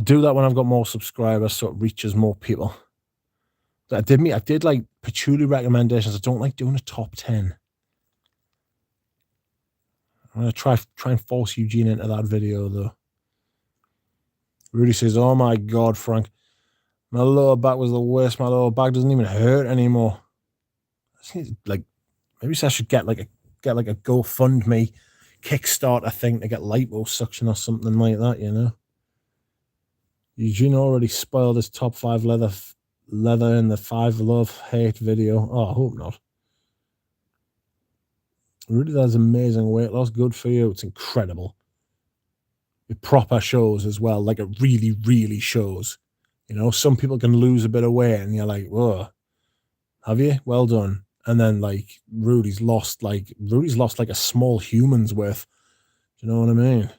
do that when I've got more subscribers so it reaches more people. I did like patchouli recommendations. I don't like doing a top 10. I'm going to try and force Eugene into that video, though. Rudy says, oh my God, Frank. My lower back was the worst. My lower back doesn't even hurt anymore. Like, maybe I should get like a GoFundMe Kickstarter thing to get liposuction or something like that, you know? Eugene already spoiled his top 5 leather in the 5 love-hate video. Oh, I hope not. Rudy, that's amazing weight loss. Good for you. It's incredible. It proper shows as well. Like, it really, really shows. You know, some people can lose a bit of weight and you're like, whoa, have you? Well done. And then, like, Rudy's lost like a small human's worth. Do you know what I mean?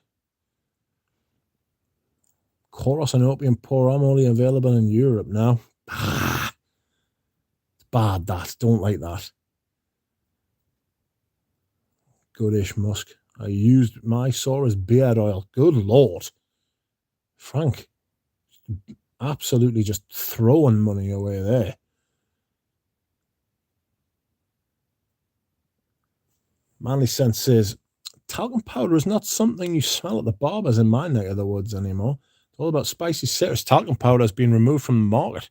Chorus and Opium Pour, I'm only available in Europe now. It's bad, that. Don't like that. Goodish Musk. I used my Saurus beard oil. Good Lord. Frank. Absolutely just throwing money away there. Manly Sense says, talcum powder is not something you smell at the barbers in my neck of the woods anymore. It's all about spicy citrus. Talcum powder has been removed from the market.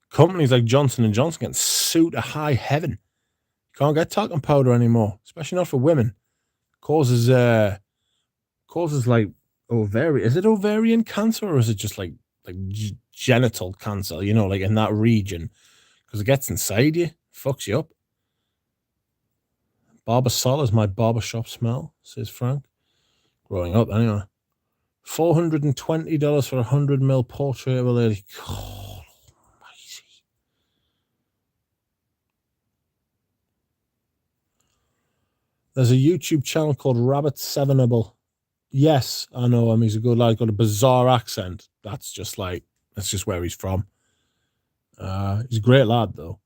Companies like Johnson & Johnson getting sued to high heaven. You can't get talcum powder anymore, especially not for women. Causes like ovarian. Is it ovarian cancer or is it just like genital cancer? You know, like in that region, because it gets inside you, fucks you up. Barber Sol is my barbershop smell, says Frank. Growing up, anyway. $420 for 100ml portrait of a lady. God almighty. There's a YouTube channel called Rabbit Sevenable. Yes, I know him. He's a good lad. Got a bizarre accent. That's just where he's from. He's a great lad, though.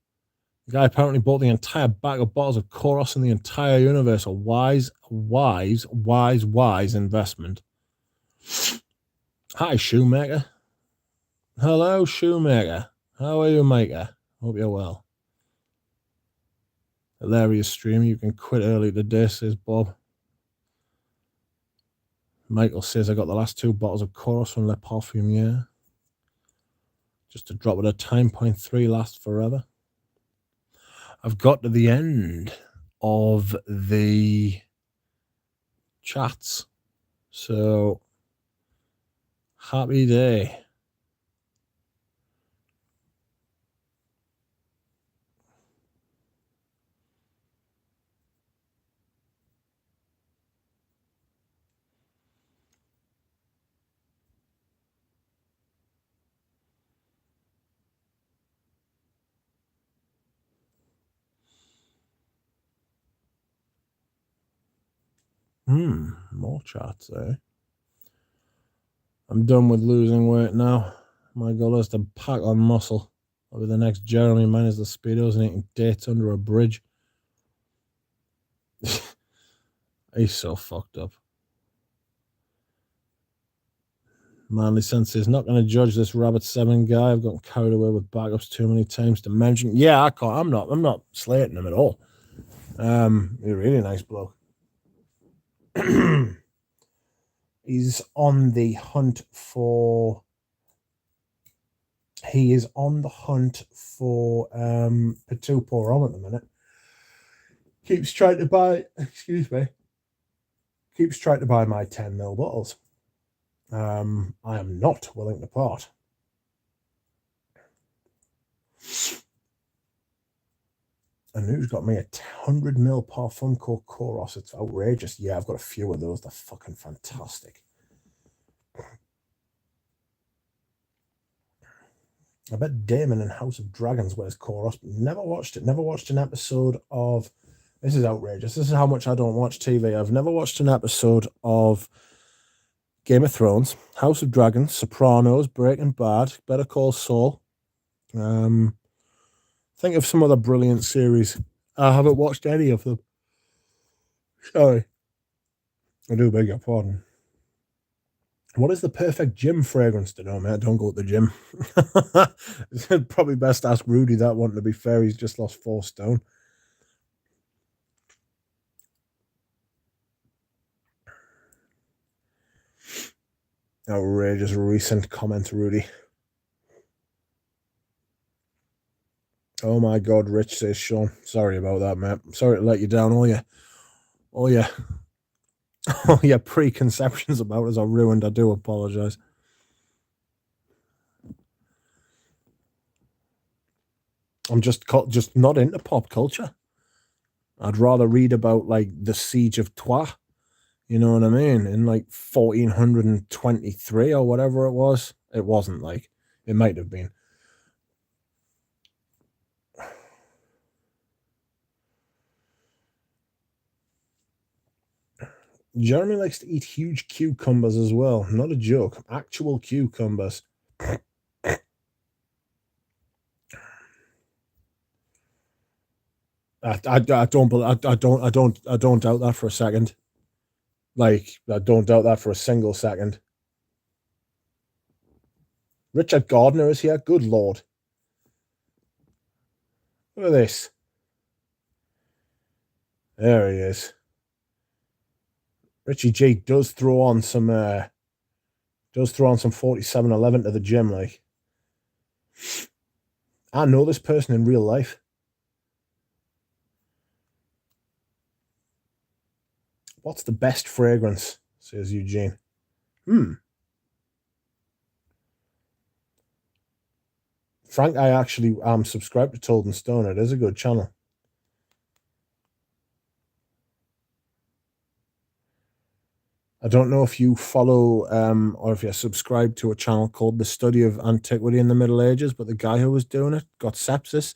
The guy apparently bought the entire bag of bottles of Koros in the entire universe. A wise investment. Hi, Shoemaker. Hello, Shoemaker. How are you, maker? Hope you're well. Hilarious stream. You can quit early today, says Bob. Michael says, I got the last 2 bottles of Koros from Le Parfum, yeah. Just to drop at a time, 0.3 lasts forever. I've got to the end of the chats. So, happy day. More chats, eh? I'm done with losing weight now. My goal is to pack on muscle. I'll be the next Jeremy minus the Speedos and eating dates under a bridge. He's so fucked up. Manly Sense is not going to judge this Rabbit 7 guy. I've gotten carried away with backups too many times to mention. Yeah, I can't. I'm not slating him at all. He's a really nice bloke. He's on the hunt for. He is on the hunt for Patou Porom at the minute. Keeps trying to buy. Excuse me. Keeps trying to buy my 10ml bottles. I am not willing to part. And who's got me a 100ml Parfum called Koros? It's outrageous. Yeah, I've got a few of those. They're fucking fantastic. I bet Damon in House of Dragons wears Koros, but never watched it. Never watched an episode of... This is outrageous. This is how much I don't watch TV. I've never watched an episode of Game of Thrones, House of Dragons, Sopranos, Breaking Bad, Better Call Saul. Think of some other brilliant series. I haven't watched any of them. Sorry. I do beg your pardon. What is the perfect gym fragrance to know, mate? Don't go to the gym. Probably best ask Rudy that one, to be fair. He's just lost 4 stone. Outrageous recent comment, Rudy. Oh my God, Rich, says Sean. Sorry about that, mate. Sorry to let you down. All your preconceptions about us are ruined. I do apologize. I'm just not into pop culture. I'd rather read about like the Siege of Troyes. You know what I mean? In like 1423 or whatever it was. It wasn't like, it might have been. Jeremy likes to eat huge cucumbers as well. Not a joke. Actual cucumbers. I don't doubt that for a second. Like, I don't doubt that for a single second. Richard Gardner is here. Good Lord. Look at this. There he is. Richie G does throw on some 4711 to the gym. Like, I know this person in real life. What's the best fragrance? Says Eugene. Frank, I actually am subscribed to Told and Stone. It is a good channel. I don't know if you follow or if you're subscribed to a channel called The Study of Antiquity in the Middle Ages, but the guy who was doing it got sepsis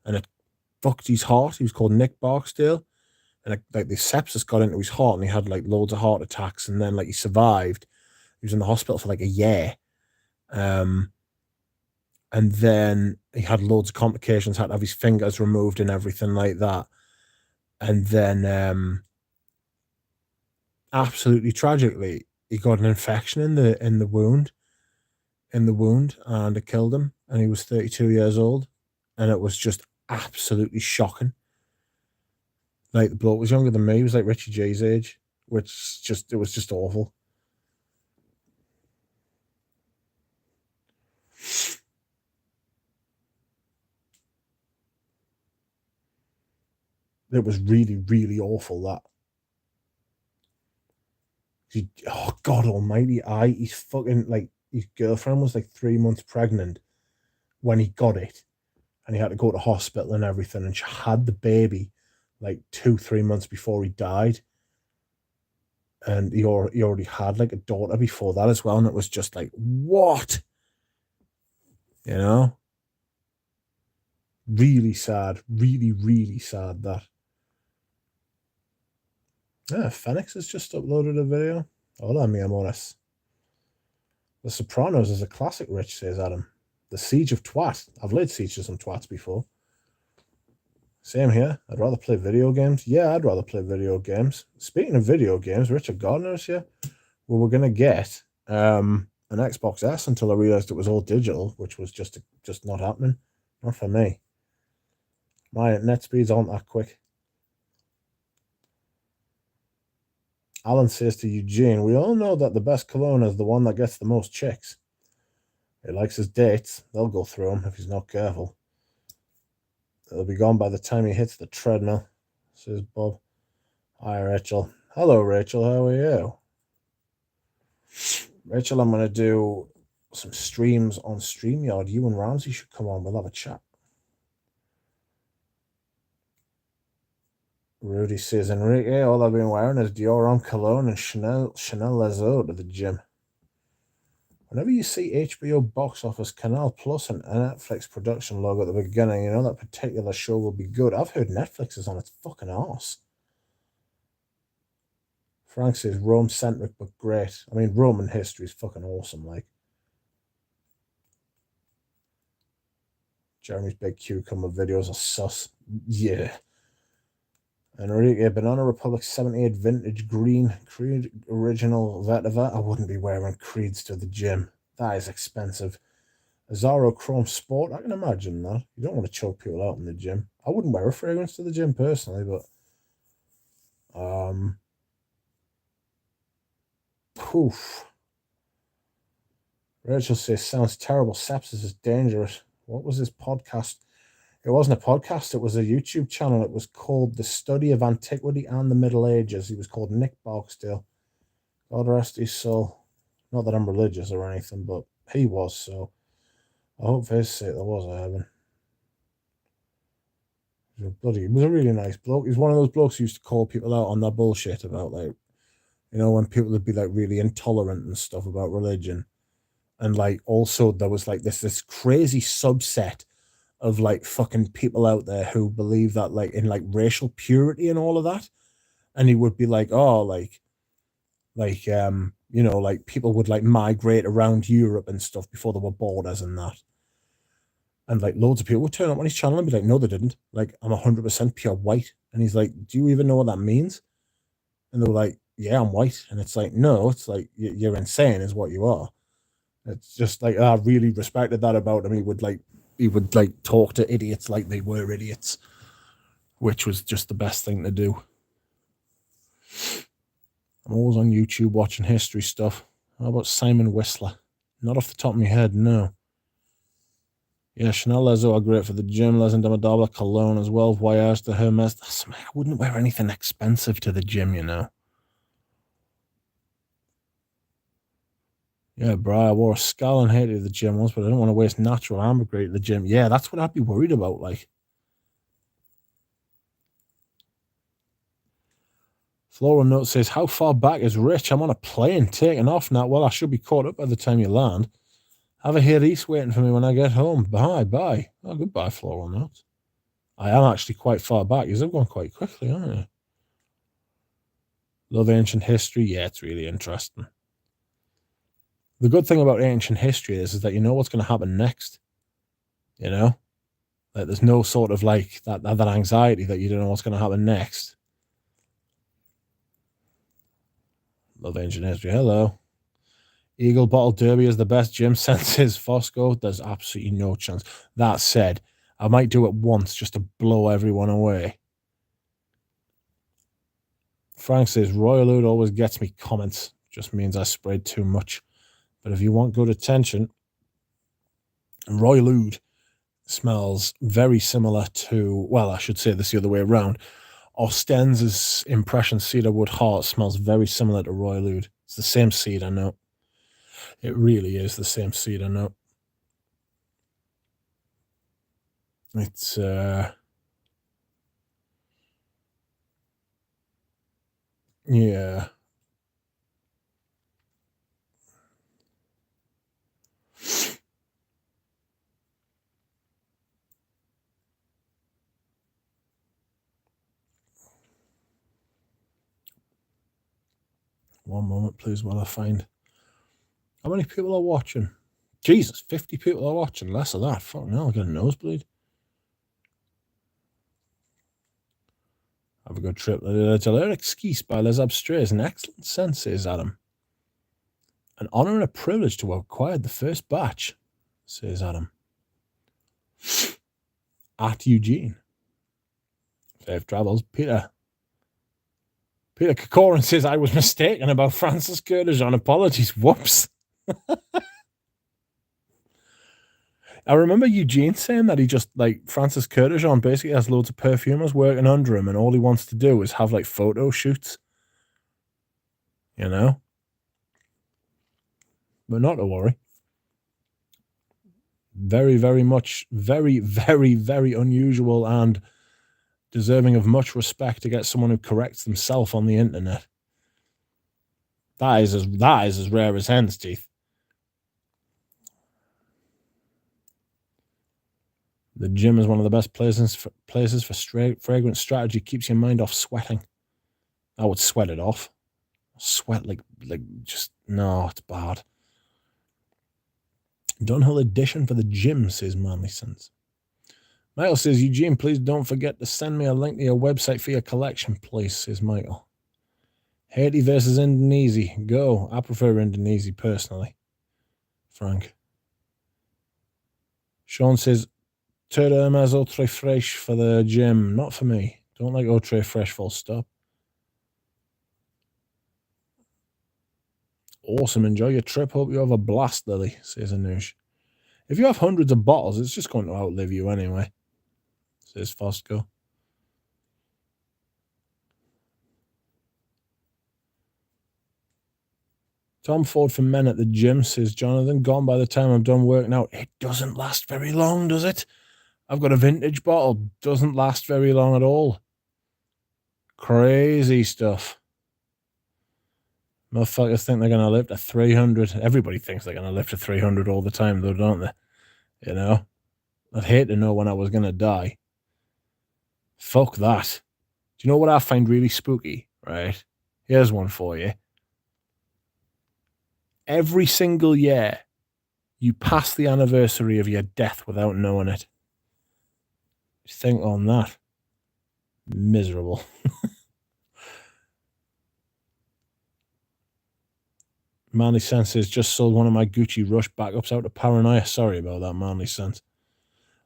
and it fucked his heart. He was called Nick Barksdale. And like the sepsis got into his heart and he had like loads of heart attacks, and then like he survived. He was in the hospital for like a year. And then he had loads of complications, had to have his fingers removed and everything like that. And then absolutely tragically, he got an infection in the wound, and it killed him. And he was 32 years old, and it was just absolutely shocking. Like, the bloke was younger than me. He was like Richie J's age, which it was just awful. It was really, really awful, that. Oh, God almighty, he's fucking, like, his girlfriend was like 3 months pregnant when he got it, and he had to go to hospital and everything, and she had the baby like 2-3 months before he died. And he already had like a daughter before that as well, and it was just like, what? You know? Really sad. Really, really sad, that. Yeah, Phoenix has just uploaded a video. Hola, mi amores. The Sopranos is a classic, Rich, says Adam. The Siege of Twat. I've laid siege to some twats before. Same here. I'd rather play video games. Yeah, I'd rather play video games. Speaking of video games, Richard Gardner is here. Well, we're going to get an Xbox S until I realized it was all digital, which was just not happening. Not for me. My net speeds aren't that quick. Alan says to Eugene, we all know that the best cologne is the one that gets the most chicks. He likes his dates. They'll go through him if he's not careful. It'll be gone by the time he hits the treadmill, says Bob. Hi, Rachel. Hello, Rachel. How are you? Rachel, I'm going to do some streams on StreamYard. You and Ramsey should come on. We'll have a chat. Rudy says, Enrique, all I've been wearing is Dior Homme Cologne and Chanel Les Eaux to the gym. Whenever you see HBO Box Office, Canal Plus, and a Netflix production logo at the beginning, you know that particular show will be good. I've heard Netflix is on its fucking arse. Frank says Rome-centric but great. I mean, Roman history is fucking awesome, like. Jeremy's big cucumber videos are sus. Yeah. Enrique, Banana Republic 78 vintage green Creed original vetiver. I wouldn't be wearing Creeds to the gym. That is expensive. Azaro Chrome Sport. I can imagine that. You don't want to choke people out in the gym. I wouldn't wear a fragrance to the gym personally, but poof. Rachel says sounds terrible. Sepsis is dangerous. What was his podcast? It wasn't a podcast, it was a YouTube channel. It was called The Study of Antiquity and the Middle Ages. He was called Nick Barksdale. God rest his soul. Not that I'm religious or anything, but he was, so I hope for his sake there was a heaven. He was a really nice bloke. He's one of those blokes who used to call people out on that bullshit about, like, you know, when people would be like really intolerant and stuff about religion. And like also there was like this crazy subset of like fucking people out there who believe that like in like racial purity and all of that. And he would be like, oh, you know, like people would like migrate around Europe and stuff before there were borders and that. And like loads of people would turn up on his channel and be like, no, they didn't. Like, I'm 100% pure white. And he's like, do you even know what that means? And they were like, yeah, I'm white. And it's like, no, it's like, you're insane is what you are. It's just like, I really respected that about him. He would talk to idiots like they were idiots, which was just the best thing to do. I'm always on YouTube watching history stuff. How about Simon Whistler? Not off the top of my head, no. Yeah, Chanel Lezo are great for the gym. Les and Demadabla, Cologne as well. Voyage to Hermes. I wouldn't wear anything expensive to the gym, you know. Yeah, bro, I wore a skull and hated the gym once, but I don't want to waste natural ambergris at the gym. Yeah, that's what I'd be worried about, like. Floral Note says, how far back is Rich? I'm on a plane taking off now. Well, I should be caught up by the time you land. Have a Here East waiting for me when I get home. Bye. Oh, goodbye, Floral Note. I am actually quite far back. You've gone quite quickly, aren't you? Love ancient history. Yeah, it's really interesting. The good thing about ancient history is that you know what's going to happen next. You know? Like, there's no sort of like that anxiety that you don't know what's going to happen next. Love ancient history. Hello. Eagle Bottle Derby is the best gym senses. Fosco, there's absolutely no chance. That said, I might do it once just to blow everyone away. Frank says, Royal Oud always gets me comments. Just means I sprayed too much. But if you want good attention, Royal Oud smells very similar to, well, I should say this the other way around. Ostens's Impression Cedarwood Heart smells very similar to Royal Oud. It's the same seed, I know. It really is the same seed, I know. It's, yeah. One moment, please, while I find. How many people are watching? Jesus, 50 people are watching. Less of that. Fuck no, I'll get a nosebleed. Have a good trip. Lyric skis by Les Abstrays. An excellent sense, says Adam. An honor and a privilege to have acquired the first batch, says Adam. At Eugene. Safe travels. Peter Kokorin says, I was mistaken about Francis Curtis-Jean. Apologies. Whoops. I remember Eugene saying that he just, like, Francis Curtis-Jean basically has loads of perfumers working under him and all he wants to do is have, like, photo shoots. You know? But not to worry. Very, very much, very, very, very unusual and deserving of much respect to get someone who corrects themselves on the internet. That is as rare as hen's teeth. The gym is one of the best places for fragrance strategy. Keeps your mind off sweating. I would sweat it off. Sweat like just, no, it's bad. Dunhill edition for the gym, says Manly Sense. Michael says, Eugene, please don't forget to send me a link to your website for your collection, please, says Michael. Haiti versus Indonesia. Go. I prefer Indonesia, personally. Frank. Sean says, Termas Ultra Fresh for the gym. Not for me. Don't like Ultra Fresh, full stop. Awesome. Enjoy your trip. Hope you have a blast, Lily, says Anush. If you have hundreds of bottles, it's just going to outlive you anyway, says Fosco. Tom Ford for men at the gym, says Jonathan. Gone by the time I'm done working out. It doesn't last very long, does it? I've got a vintage bottle. Doesn't last very long at all. Crazy stuff. Motherfuckers think they're going to live to 300. Everybody thinks they're going to live to 300 all the time, though, don't they? You know? I'd hate to know when I was going to die. Fuck that. Do you know what I find really spooky, right? Here's one for you. Every single year, you pass the anniversary of your death without knowing it. Think on that. Miserable. Manly Sense says, just sold one of my Gucci Rush backups out of Paranoia. Sorry about that, Manly Sense.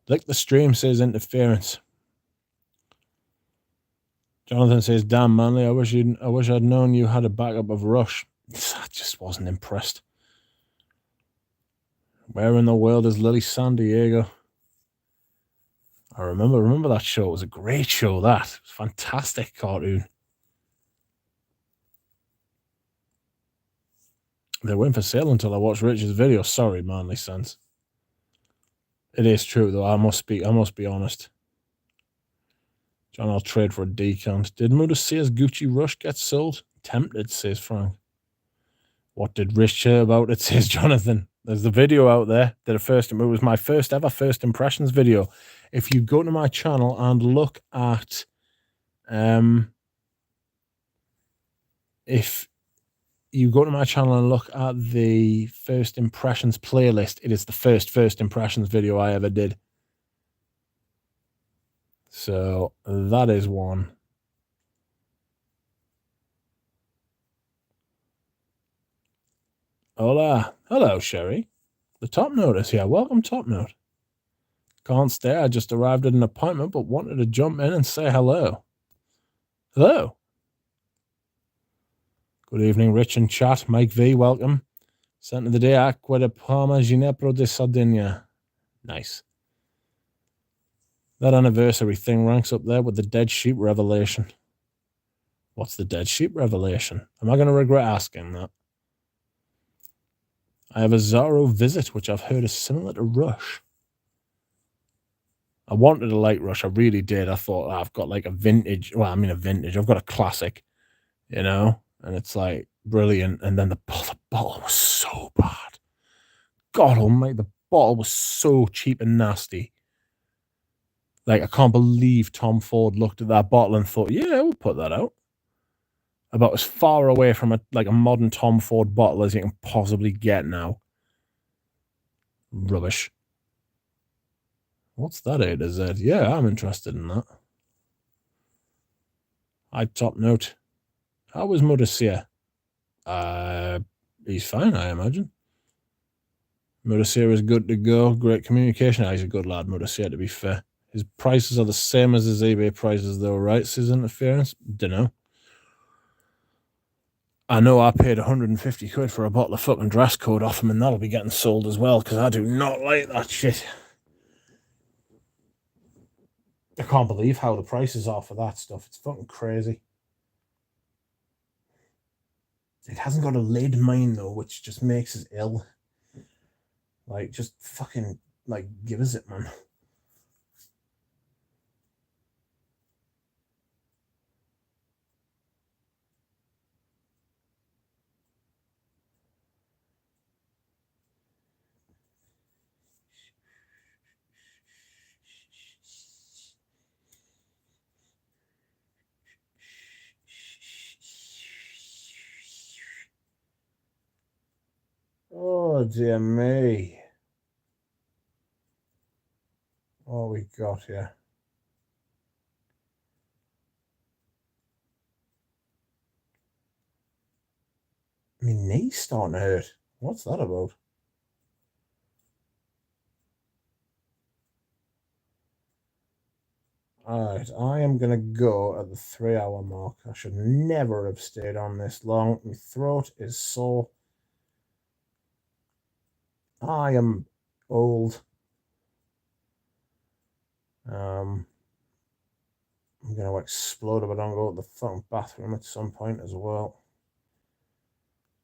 Lick the stream, says Interference. Jonathan says, damn, Manly, I wish I'd known you had a backup of Rush. I just wasn't impressed. Where in the world is Lily San Diego? I remember that show. It was a great show, that. It was a fantastic cartoon. They went for sale until I watched Richard's video. Sorry, Manly Sense. It is true, though. I must be honest. John, I'll trade for a decant. Did Muda Sears Gucci Rush get sold? Tempted, says Frank. What did Rich hear about it, says Jonathan. There's the video out there. It was my first ever first impressions video. If you go to my channel and look at if you go to my channel and look at the first impressions playlist, it is the first impressions video I ever did. So that is one. Hola. Hello, Sherry. The Top Note is here. Welcome, Top Note. Can't stay. I just arrived at an appointment, but wanted to jump in and say hello. Hello. Good evening, Rich and chat. Mike V, welcome. Sent of the day, Acqua de Parma, Ginepro de Sardinia. Nice. That anniversary thing ranks up there with the Dead Sheep revelation. What's the Dead Sheep revelation? Am I going to regret asking that? I have a Zorro Visit, which I've heard is similar to Rush. I wanted a light Rush. I really did. I thought, I've got like a vintage. Well, I mean a vintage. I've got a classic, you know? And it's like brilliant. And then the bottle was so bad. God almighty, the bottle was so cheap and nasty. Like, I can't believe Tom Ford looked at that bottle and thought, yeah, we'll put that out. About as far away from a modern Tom Ford bottle as you can possibly get now. Rubbish. What's that A to Z? Yeah, I'm interested in that. Hi, Top Note. How was Mudasir? He's fine, I imagine. Mudasir is good to go. Great communication. He's a good lad, Mudasir, to be fair. His prices are the same as his eBay prices, though, right? Says Interference. Dunno. I know I paid 150 quid for a bottle of fucking dress code off him, and that'll be getting sold as well, because I do not like that shit. I can't believe how the prices are for that stuff. It's fucking crazy. It hasn't got a lid, mine, though, which just makes us ill. Like, just fucking, like, give us it, man. Oh, dear me. What we got here? My knee's starting to hurt. What's that about? Alright, I am going to go at the 3-hour mark. I should never have stayed on this long. My throat is sore. I am old. I'm going to explode if I don't go to the fucking bathroom at some point as well.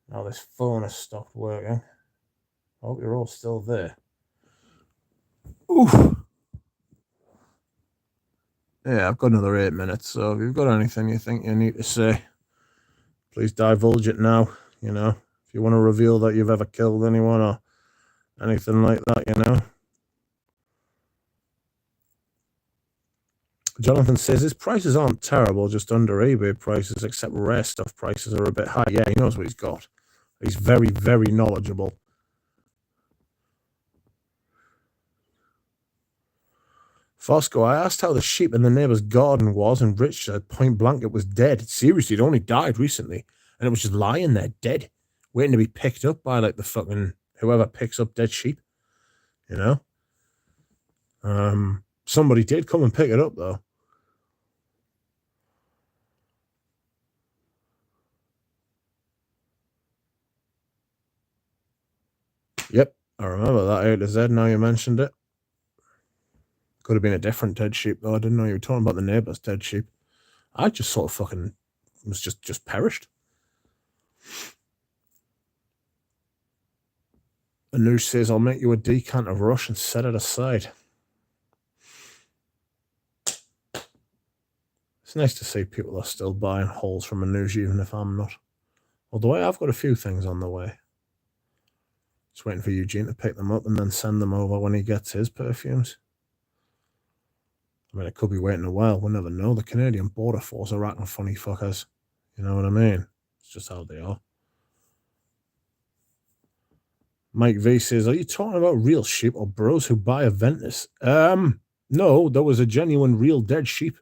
Now this phone has stopped working. I hope you're all still there. Oof. Yeah, I've got another 8 minutes, so if you've got anything you think you need to say, please divulge it now, you know. If you want to reveal that you've ever killed anyone or anything like that, you know. Jonathan says his prices aren't terrible, just under eBay prices, except rare stuff prices are a bit high. Yeah, he knows what he's got. He's very, very knowledgeable. Fosco, I asked how the sheep in the neighbour's garden was, and Rich said point blank it was dead. Seriously, it only died recently, and it was just lying there dead, waiting to be picked up by like the fucking whoever picks up dead sheep, you know. Somebody did come and pick it up though. Yep, I remember that A to Z. Now you mentioned it. Could have been a different dead sheep though. I didn't know you were talking about the neighbour's dead sheep. I just sort of fucking was just perished. Anush says, I'll make you a decant of rush and set it aside. It's nice to see people are still buying holes from Anush, even if I'm not. Although I have got a few things on the way. Just waiting for Eugene to pick them up and then send them over when he gets his perfumes. I mean, it could be waiting a while. We'll never know. The Canadian Border Force are acting funny fuckers. You know what I mean? It's just how they are. Mike V says, are you talking about real sheep or bros who buy a Ventus? No, there was a genuine real dead sheep.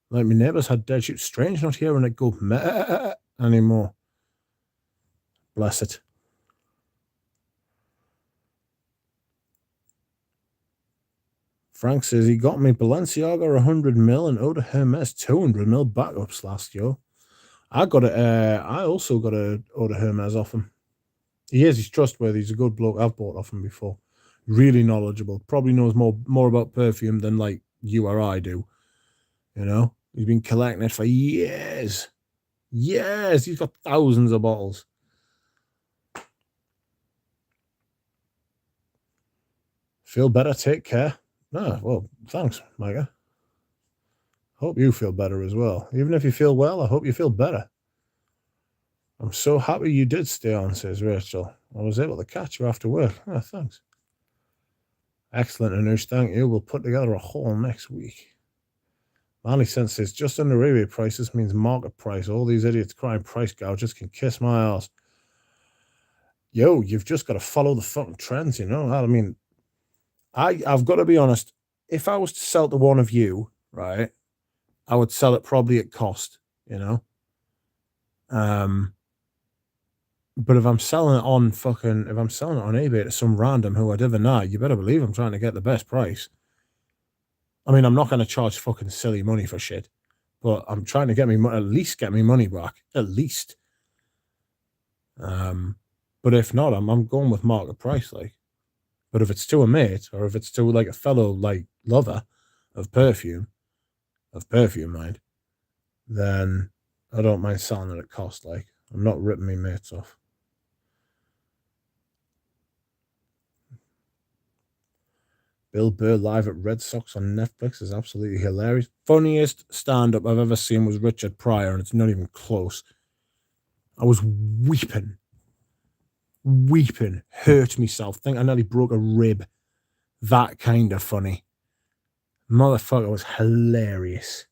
Like my neighbours had dead sheep. Strange not hearing it go meh anymore. Bless it. Frank says he got me Balenciaga 100 mil and Eau de Hermes 200 mil backups last year. I also got a Eau de Hermes off him. He's trustworthy. He's a good bloke. I've bought off him before. Really knowledgeable. Probably knows more about perfume than like you or I do. You know, he's been collecting it for years. Yes, he's got thousands of bottles. Feel better. Take care. Well, thanks, Micah. Hope you feel better as well. Even if you feel well, I hope you feel better. I'm so happy you did stay on, says Rachel. I was able to catch you after work. Thanks. Excellent, Anush. Thank you. We'll put together a haul next week. Manly Sense says, just under eBay prices means market price. All these idiots crying price gouges can kiss my ass. Yo, you've just got to follow the fucking trends, you know? I mean, I've got to be honest. If I was to sell to one of you, right, I would sell it probably at cost, you know? But if I'm selling it on eBay to some random who I never know, you better believe I'm trying to get the best price. I mean, I'm not going to charge fucking silly money for shit, but I'm trying to at least get me money back, at least. But if not, I'm going with market price, like. But if it's to a mate, or if it's to like a fellow like lover of perfume, mind, then I don't mind selling it at cost. Like, I'm not ripping me mates off. Bill Burr live at Red Sox on Netflix is absolutely hilarious. Funniest stand-up I've ever seen was Richard Pryor, and it's not even close. I was weeping, hurt myself. Think I nearly broke a rib. That kind of funny. Motherfucker was hilarious.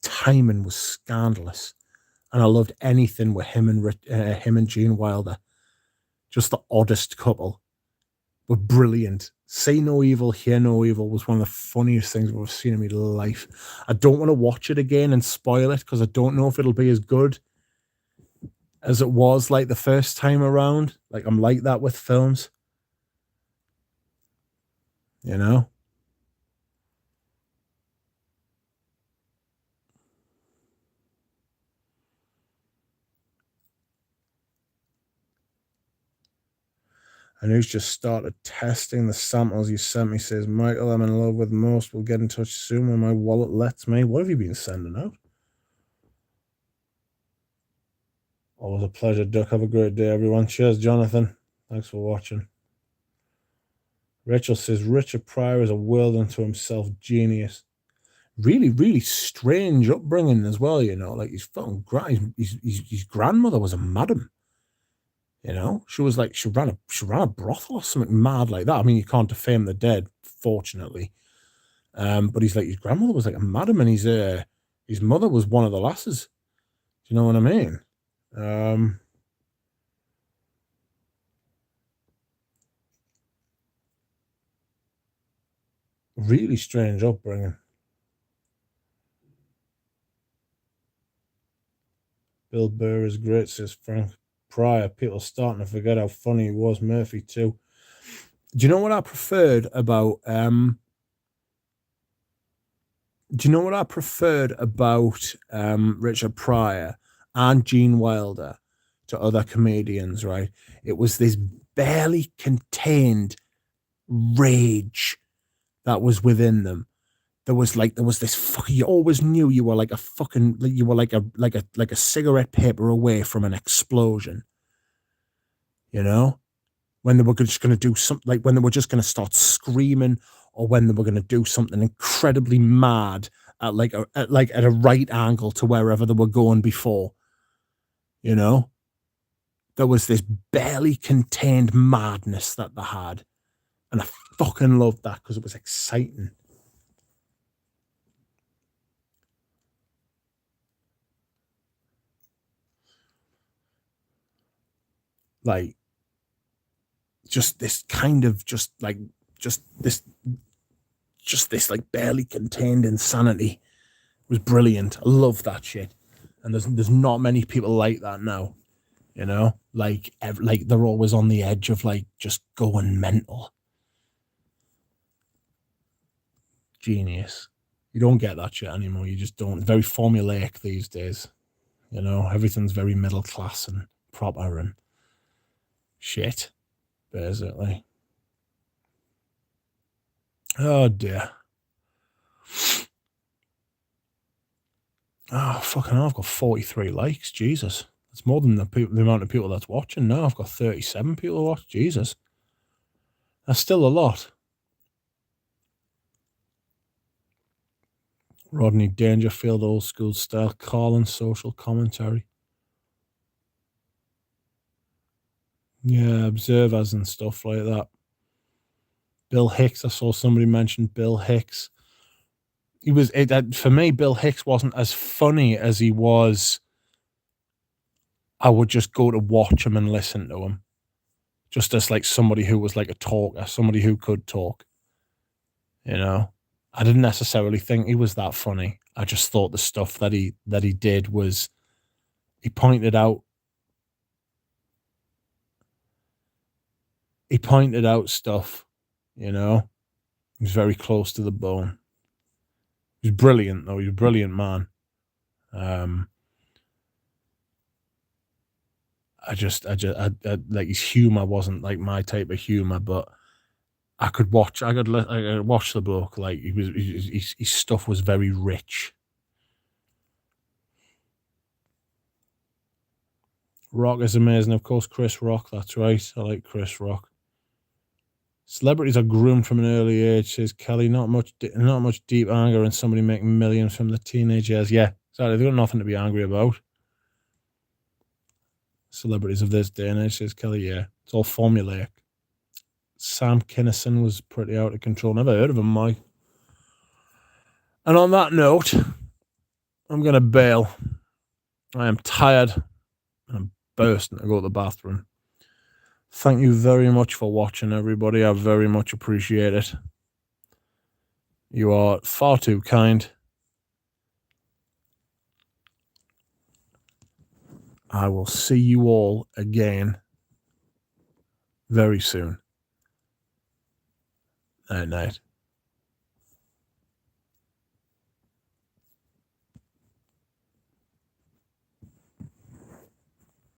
Timing was scandalous, and I loved anything with him and Gene Wilder. just the oddest couple, but brilliant. Say No Evil, Hear No Evil was one of the funniest things I've ever seen in my life. I don't want to watch it again and spoil it because I don't know if it'll be as good as it was like the first time around. Like, I'm like that with films, you know? And who's just started testing the samples you sent me, says, Michael, I'm in love with most. We'll get in touch soon when my wallet lets me. What have you been sending out? Always a pleasure, Duck. Have a great day, everyone. Cheers, Jonathan. Thanks for watching. Rachel says, Richard Pryor is a world unto himself, genius. Really, really strange upbringing as well, you know. Like, his grandmother was a madam. You know, she was like, she ran a brothel or something mad like that. I mean, you can't defame the dead, fortunately. But he's like, his grandmother was like a madam, and his mother was one of the lasses. Do you know what I mean? Really strange upbringing. Bill Burr is great, says Frank Pryor. People are starting to forget how funny he was. Murphy too. Do you know what I preferred about Richard Pryor and Gene Wilder to other comedians, right? It was this barely contained rage that was within them. There was this fucking, you always knew you were like a cigarette paper away from an explosion. You know? When they were just going to do something, like when they were just going to start screaming, or when they were going to do something incredibly mad at a right angle to wherever they were going before. You know, there was this barely contained madness that they had, and I fucking loved that because it was exciting. Like, just this kind of just this like barely contained insanity was brilliant. I love that shit, and there's not many people like that now. You know, like they're always on the edge of like just going mental. Genius. You don't get that shit anymore. You just don't. It's very formulaic these days. You know, everything's very middle class and proper and shit, basically. Oh dear. Oh fucking hell, I've got 43 likes. Jesus. That's more than the amount of people that's watching now. I've got 37 people watch. Jesus. That's still a lot. Rodney Dangerfield, old school style, Carlin, social commentary. Yeah, observers and stuff like that. Bill Hicks, I saw somebody mention Bill Hicks. He was, for me, Bill Hicks wasn't as funny as he was. I would just go to watch him and listen to him. Just as like somebody who was like a talker, somebody who could talk. You know? I didn't necessarily think he was that funny. I just thought the stuff that he did was, he pointed out stuff, you know. He was very close to the bone. He was brilliant though. He was a brilliant man. I like, his humor wasn't like my type of humor, but I could watch the bloke. Like, his stuff was very rich. Rock is amazing, of course. Chris Rock, that's right. I like Chris Rock. Celebrities are groomed from an early age, says Kelly. Not much deep anger in somebody making millions from the teenage years. Yeah, exactly. They've got nothing to be angry about. Celebrities of this day and age, says Kelly. Yeah, it's all formulaic. Sam Kinison was pretty out of control. Never heard of him, Mike. And on that note, I'm going to bail. I am tired and I'm bursting to go to the bathroom. Thank you very much for watching, everybody. I very much appreciate it. You are far too kind. I will see you all again very soon. Night night.